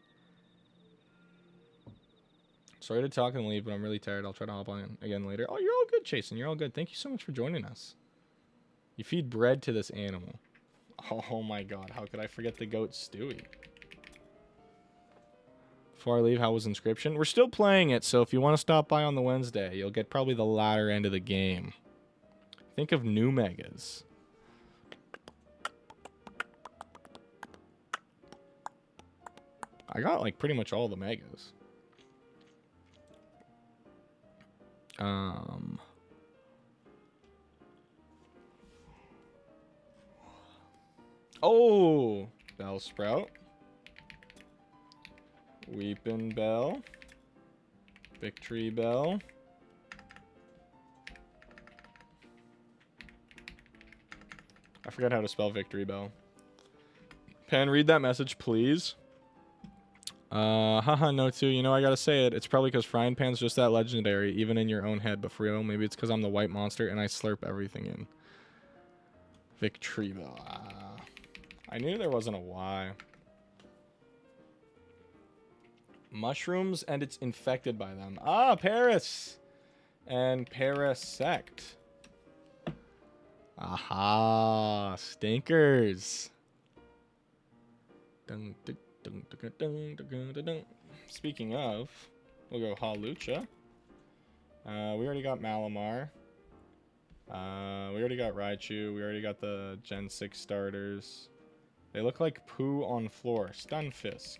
Sorry to talk and leave, but I'm really tired. I'll try to hop on again later. Oh, you're all good, Chasen. You're all good. Thank you so much for joining us. You feed bread to this animal. Oh my god, how could I forget the goat Stewie? Before I leave, how was Inscription? We're still playing it, so if you want to stop by on the Wednesday, you'll get probably the latter end of the game. Think of new megas. I got like pretty much all the megas. Oh, Bellsprout. Weepin' Bell. Victory Bell. I forgot how to spell Victory Bell. Pan, read that message, please. Haha, no too. You know, I gotta say it. It's probably because Frying Pan's just that legendary, even in your own head. But for real, maybe it's because I'm the white monster and I slurp everything in. Victory Bell. I knew there wasn't a Y. Mushrooms and it's infected by them. Ah, Paris! And Parasect. Aha! Stinkers. Dun, dun, dun, dun, dun, dun, dun, dun. Speaking of, we'll go Halucha. We already got Malamar. We already got Raichu. We already got the Gen 6 starters. They look like poo on floor. Stunfisk.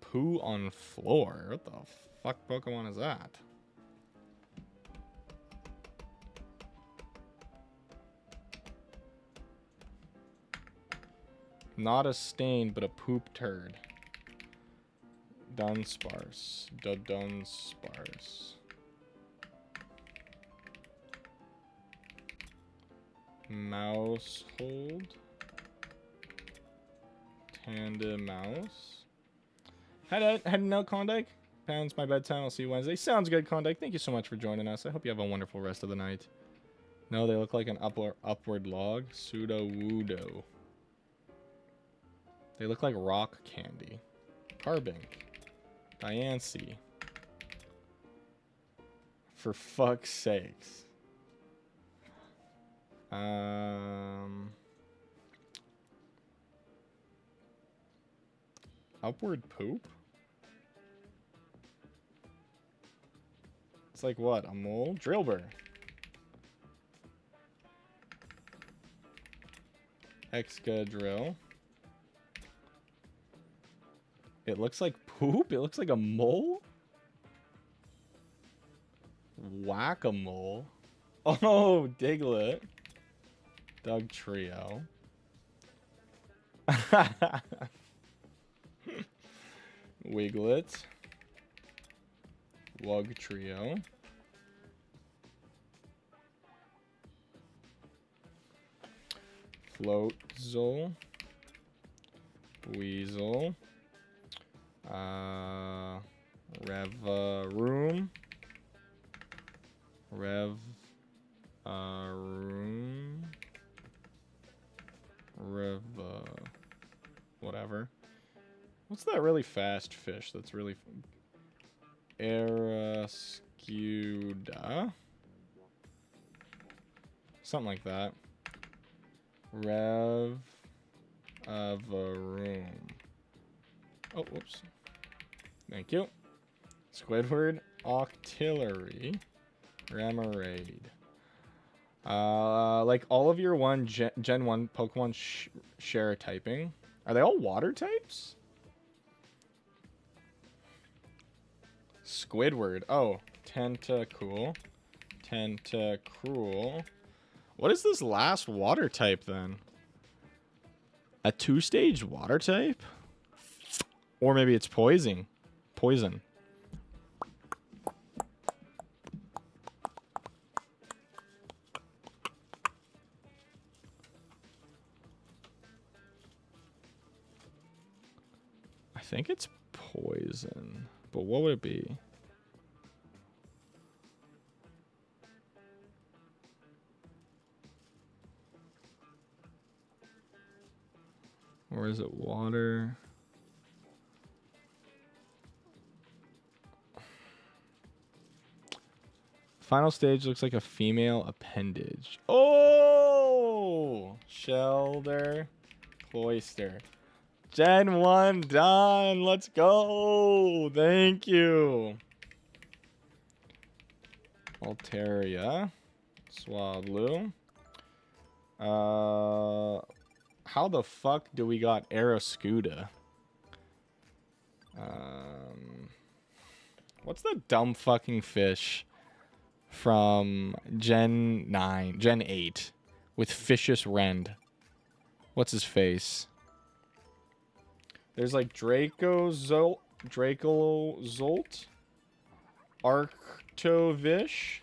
Poo on floor? What the fuck Pokemon is that? Not a stain, but a poop turd. Dunsparce. Dunsparce. Mousehold. Tandem mouse. Heading out, Klondike. Pounds my bedtime. I'll see you Wednesday. Sounds good, Klondike. Thank you so much for joining us. I hope you have a wonderful rest of the night. No, they look like an upward log. Pseudo-Wudo. They look like rock candy. Carbink. Diancie. For fuck's sakes. Upward poop? It's like what? A mole? Drillbur. Excadrill. It looks like poop? It looks like a mole? Whack-a-mole. Oh, Diglett. Doug Trio. Wiglet. Wug Trio. Floatzel. Weasel. Revaroom. Whatever. What's that really fast fish that's really... Erascuda? Something like that. Revaroom. Oh, whoops. Thank you. Squidward, Octillery, Remoraid. Like all of your Gen 1 Pokemon share typing. Are they all water types? Squidward. Oh, Tentacool. Tentacruel. What is this last water type then? A 2-stage water type? Or maybe it's poison. Poison. I think it's poison. But what would it be? Or is it water? Final stage looks like a female appendage. Oh! Shelter. Cloister. Gen 1 done. Let's go. Thank you. Altaria. Swablu. How the fuck do we got Aeroscuda? What's the dumb fucking fish from Gen 8 with Vicious Rend? What's his face? There's like Draco Zolt, Arctovish,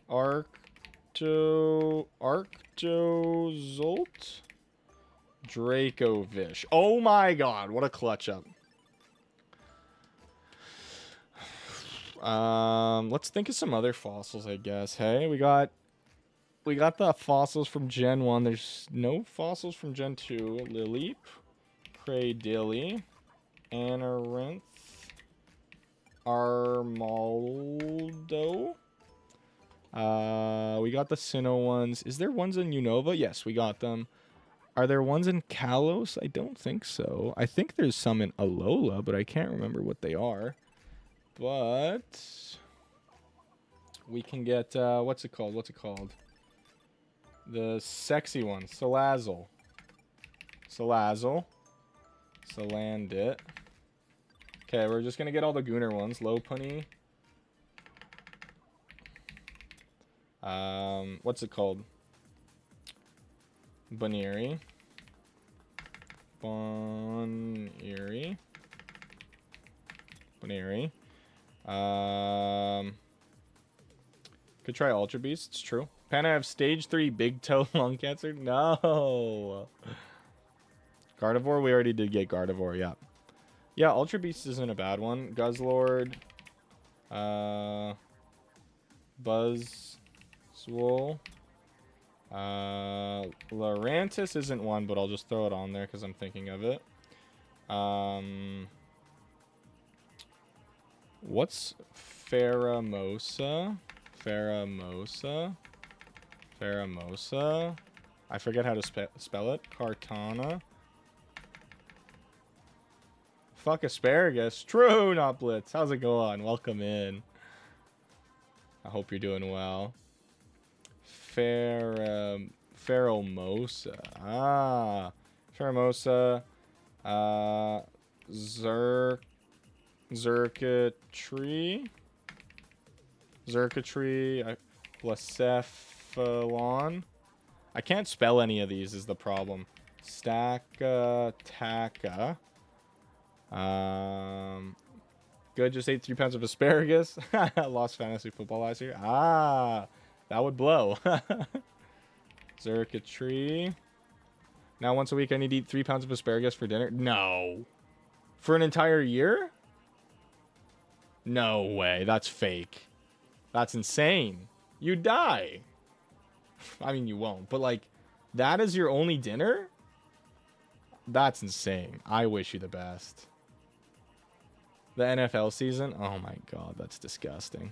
Arctozolt, Dracovish. Oh my god, what a clutch up. Let's think of some other fossils, I guess. Hey, we got the fossils from Gen 1. There's no fossils from Gen 2. Lileep, Cradilly, Anarinth, Armaldo. We got the Sinnoh ones. Is there ones in Unova? Yes, we got them. Are there ones in Kalos? I don't think so. I think there's some in Alola, but I can't remember what they are. But we can get what's it called? The sexy one, Salazzle. Salandit. Okay, we're just gonna get all the Gunner ones. Lopunny. What's it called? Boniri. Could try Ultra Beast. It's true. Can I have stage 3 big toe lung cancer? No. Gardevoir. We already did get Gardevoir. Yeah. Yeah. Ultra Beast isn't a bad one. Guzzlord. Buzzwole. Lurantis isn't one, but I'll just throw it on there because I'm thinking of it. What's Pheromosa? I forget how to spell it. Kartana. Fuck asparagus. True, not Blitz. How's it going? Welcome in. I hope you're doing well. Pheromosa. Pheromosa. Zerkatry. Blacephalon. I can't spell any of these is the problem. Taka. Good, just ate 3 pounds of asparagus. Lost fantasy football last year. That would blow. Zerkatry. Now once a week I need to eat 3 pounds of asparagus for dinner. No. For an entire year? No way. That's fake. That's insane. You die. I mean, you won't. But, like, that is your only dinner? That's insane. I wish you the best. The NFL season? Oh, my God. That's disgusting.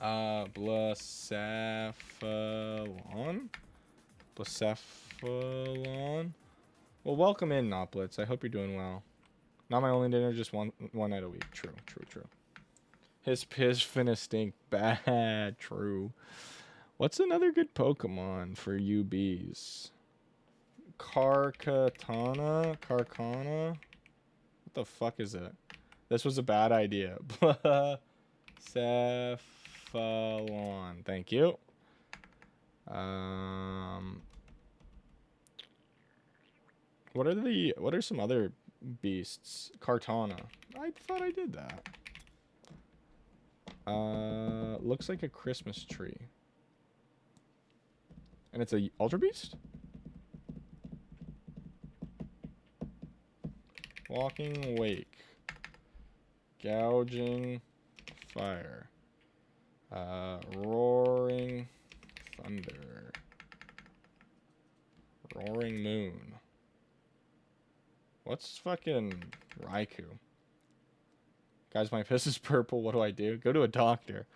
Blacephalon? Well, welcome in, Noplitz. I hope you're doing well. Not my only dinner, just one night a week. True. His piss finna stink bad. True. What's another good Pokemon for UBs? Carcana? What the fuck is it? This was a bad idea. Cephalon. Thank you. What are some other beasts? Kartana. I thought I did that. Looks like a Christmas tree. And it's a Ultra Beast? Walking Wake. Gouging Fire. Roaring Thunder. Roaring Moon. What's fucking Raikou? Guys, my piss is purple. What do I do? Go to a doctor.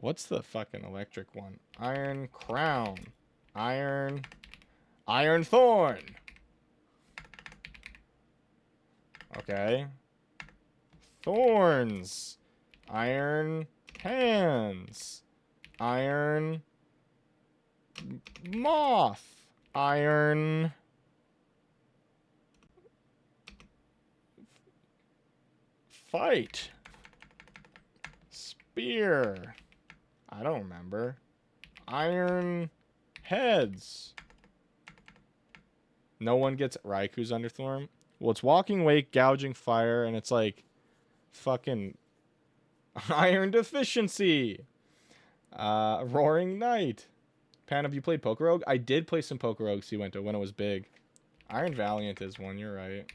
What's the fucking electric one? Iron Crown. Iron Thorn. Okay. Thorns. Iron Hands. Iron Moth. Iron Fight. Spear. I don't remember. Iron Heads. No one gets Raiku's Underthorn. Well, it's Walking Wake, Gouging Fire, and it's like fucking Iron Deficiency. Roaring Knight. Pan, have you played Pokerogue? I did play some Pokerogue Siwento when it was big. Iron Valiant is one, you're right.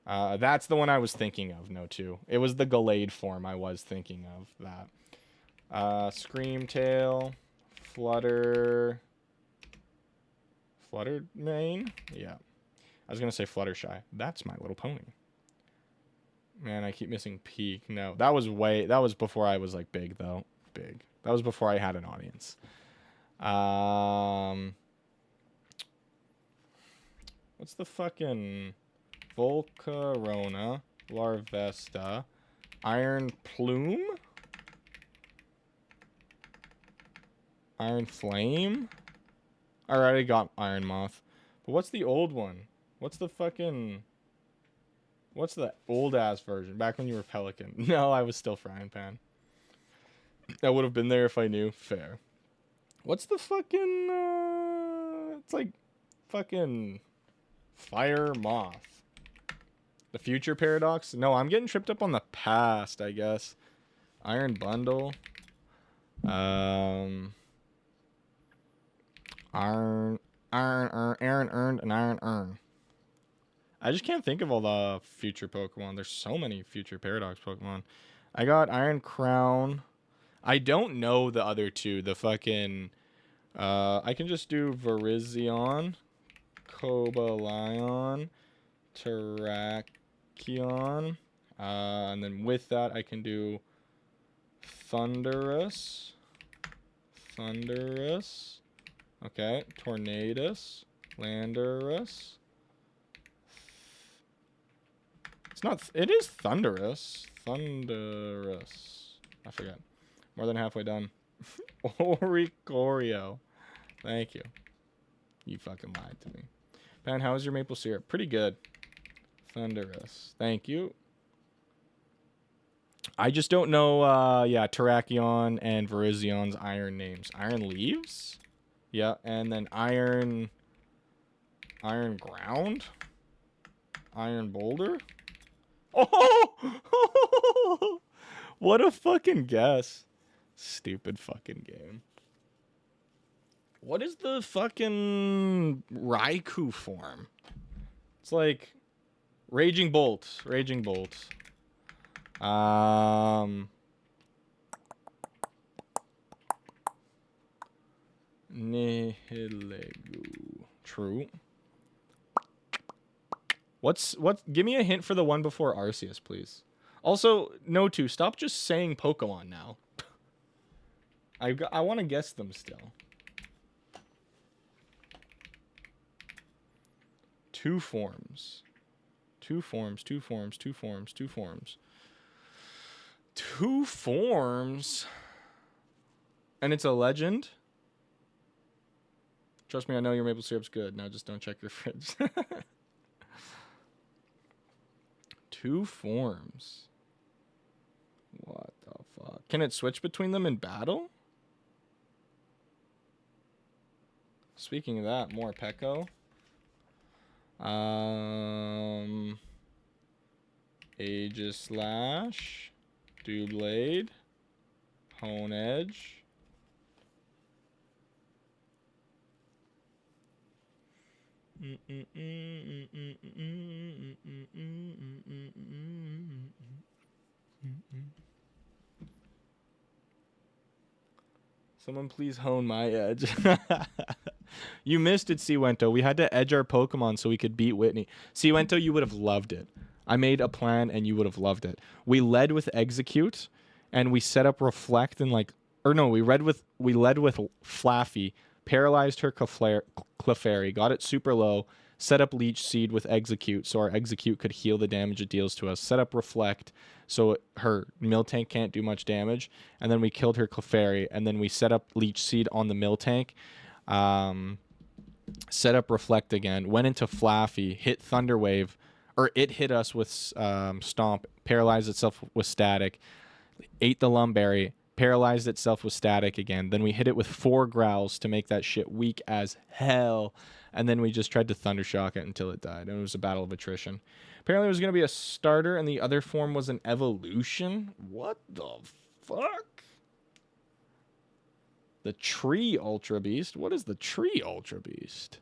That's the one I was thinking of, no, too. It was the Gallade form I was thinking of, that. Scream Tail. Flutter Mane? Yeah. I was going to say Fluttershy. That's My Little Pony. Man, I keep missing Peak. No, that was before I was, like, big, though. Big. That was before I had an audience. What's the fucking... Volcarona, Larvesta, Iron Plume, Iron Flame. I already got Iron Moth. But what's the old one? What's the old ass version? Back when you were Pelican. No, I was still Frying Pan. I would have been there if I knew. Fair. What's the fucking it's like fucking Fire Moth. The Future Paradox? No, I'm getting tripped up on the past, I guess. Iron Bundle. Iron Earned, and Iron Earn. I just can't think of all the future Pokemon. There's so many Future Paradox Pokemon. I got Iron Crown. I don't know the other two. The fucking... I can just do Virizion, Cobalion, Terrakion, and then with that I can do Thundurus, okay, Tornadus, Landorus. It is Thundurus. I forget. More than halfway done. Oricorio. Thank you. You fucking lied to me. Pan, how is your maple syrup? Pretty good. Thundurus. Thank you. I just don't know, yeah, Terrakion and Virizion's iron names. Iron Leaves? Yeah, and then Iron Ground? Iron Boulder? Oh! What a fucking guess. Stupid fucking game. What is the fucking Raikou form? It's like Raging Bolt. Nihilegu. True. Give me a hint for the one before Arceus, please. Also, No2, stop just saying Pokemon now. I want to guess them still. Two forms. And it's a legend? Trust me, I know your maple syrup's good. Now just don't check your fridge. Two forms. What the fuck? Can it switch between them in battle? Speaking of that, more Peko. Aegislash, Doublade, Hone Edge. Someone please hone my edge. You missed it, Siwento. We had to edge our Pokemon so we could beat Whitney. Siwento, you would have loved it. I made a plan and you would have loved it. We led with Execute, and we set up Reflect and like, or no, we led with Flaffy, paralyzed her Clefairy, got it super low, set up Leech Seed with Execute so our Execute could heal the damage it deals to us, set up Reflect so her Miltank can't do much damage, and then we killed her Clefairy, and then we set up Leech Seed on the Miltank, set up Reflect again, went into Flaffy, hit Thunder Wave, or it hit us with Stomp, paralyzed itself with Static, ate the Lumberry, paralyzed itself with Static again. Then we hit it with 4 Growls to make that shit weak as hell. And then we just tried to Thundershock it until it died. And it was a battle of attrition. Apparently it was going to be a starter and the other form was an evolution. What the fuck? The Tree Ultra Beast? What is the Tree Ultra Beast?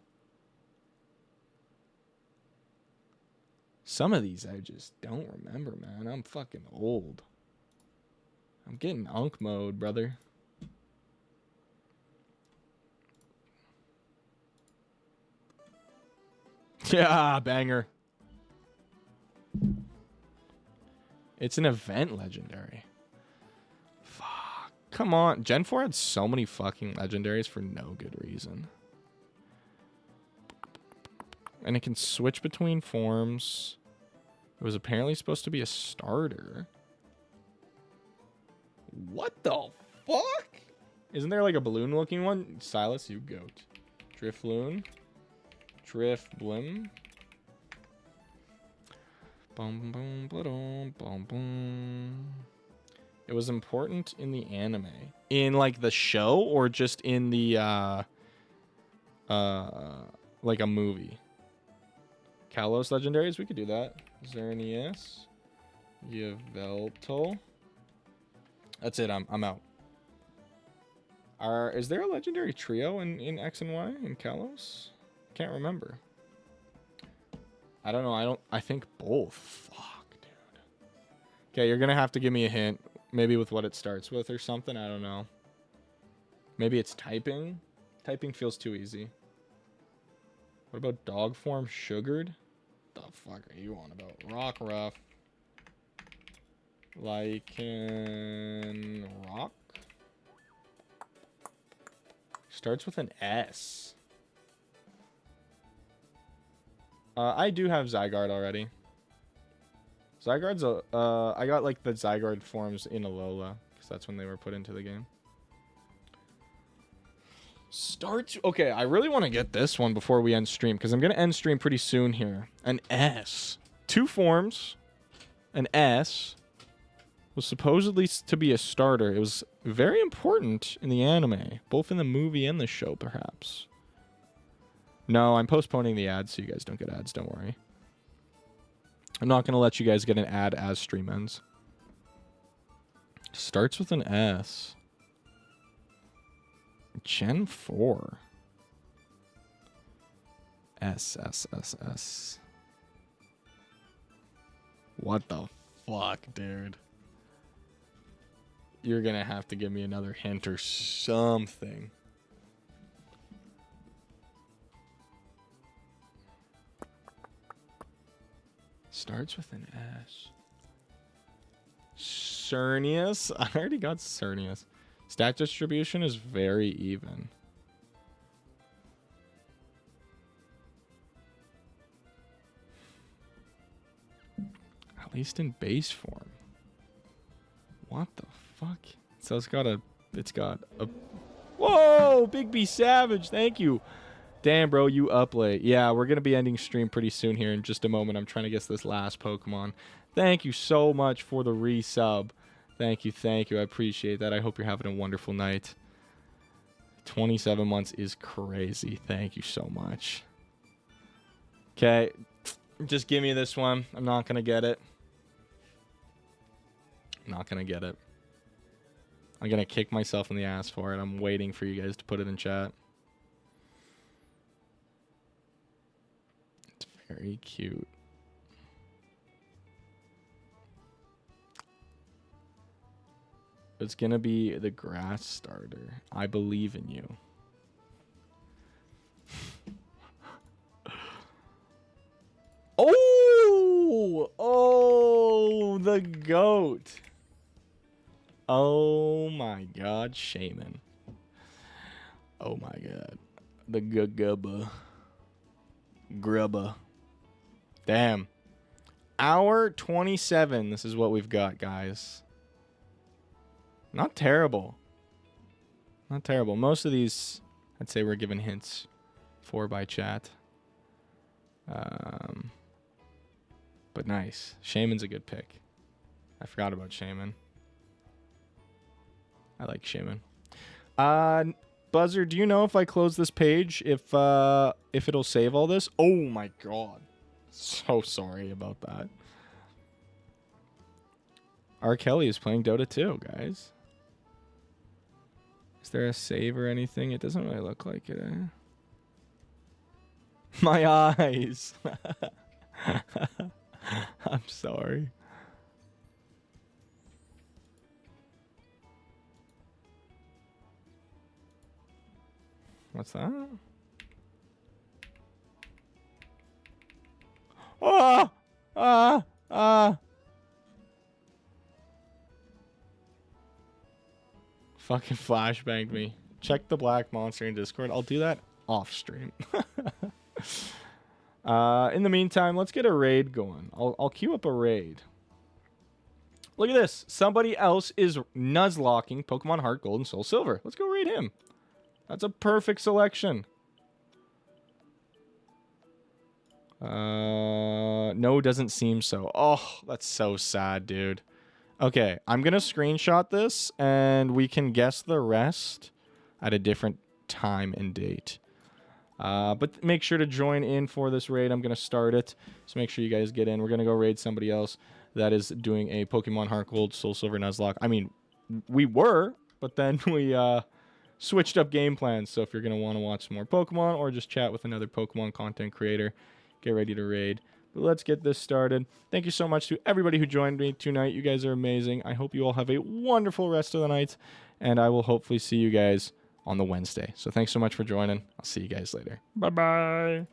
Some of these I just don't remember, man. I'm fucking old. I'm getting Unk mode, brother. Yeah, banger. It's an event legendary. Fuck. Come on. Gen 4 had so many fucking legendaries for no good reason. And it can switch between forms. It was apparently supposed to be a starter. What the fuck? Isn't there like a balloon looking one? Silas, you goat. Drifloon. Drifblim. Bum bum ba-dum, bum bum. It was important in the anime. In like the show or just in the like a movie? Kalos legendaries, we could do that. Xerneas. Yveltal. That's it. I'm out. Is there a legendary trio in X and Y in Kalos? Can't remember. I don't know. I think both. Fuck, dude. Okay, you're gonna have to give me a hint. Maybe with what it starts with or something. I don't know. Maybe it's typing. Typing feels too easy. What about dog form sugared? The fuck are you on about? Rockruff. Lycan Rock. Starts with an S. I do have Zygarde already. Zygarde's I got like the Zygarde forms in Alola because that's when they were put into the game. Okay, I really want to get this one before we end stream because I'm gonna end stream pretty soon here. An S. 2 forms. An S. Was supposedly to be a starter. It was very important in the anime, both in the movie and the show, perhaps. No, I'm postponing the ads so you guys don't get ads, don't worry. I'm not going to let you guys get an ad as stream ends. Starts with an S. Gen 4. S. What the fuck, dude? You're going to have to give me another hint or something. Starts with an S. Xerneas? I already got Xerneas. Stat distribution is very even. At least in base form. What the fuck? So it's got a whoa, Big B Savage, thank you. Damn, bro, you up late. Yeah, we're gonna be ending stream pretty soon here in just a moment. I'm trying to guess this last Pokemon. Thank you so much for the resub. Thank you. I appreciate that. I hope you're having a wonderful night. 27 months is crazy. Thank you so much. Okay, just give me this one. I'm not gonna get it. I'm gonna kick myself in the ass for it. I'm waiting for you guys to put it in chat. It's very cute. It's gonna be the grass starter. I believe in you. Oh, the goat. Oh my god, Shaman. Oh my god. The gugubba. Grubba. Damn. Hour 27. This is what we've got, guys. Not terrible. Not terrible. Most of these, I'd say we're given hints for by chat. But nice. Shaman's a good pick. I forgot about Shaman. I like Shaman. Buzzer, do you know if I close this page, if it'll save all this? Oh my god. So sorry about that. R. Kelly is playing Dota 2, guys. Is there a save or anything? It doesn't really look like it. My eyes. I'm sorry. What's that? Fucking flashbanged me. Check the black monster in Discord. I'll do that off stream. In the meantime, let's get a raid going. I'll queue up a raid. Look at this. Somebody else is nuzlocking Pokemon Heartgold and Soul Silver. Let's go raid him. That's a perfect selection. No, doesn't seem so. Oh, that's so sad, dude. Okay, I'm going to screenshot this, and we can guess the rest at a different time and date. But make sure to join in for this raid. I'm going to start it, so make sure you guys get in. We're going to go raid somebody else that is doing a Pokemon Heartgold Soul Silver Nuzlocke. I mean, we were, but then we switched up game plans. So if you're going to want to watch some more Pokemon or just chat with another Pokemon content creator, get ready to raid. But let's get this started. Thank you so much to everybody who joined me tonight. You guys are amazing. I hope you all have a wonderful rest of the night, and I will hopefully see you guys on the Wednesday. So thanks so much for joining. I'll see you guys later. Bye-bye.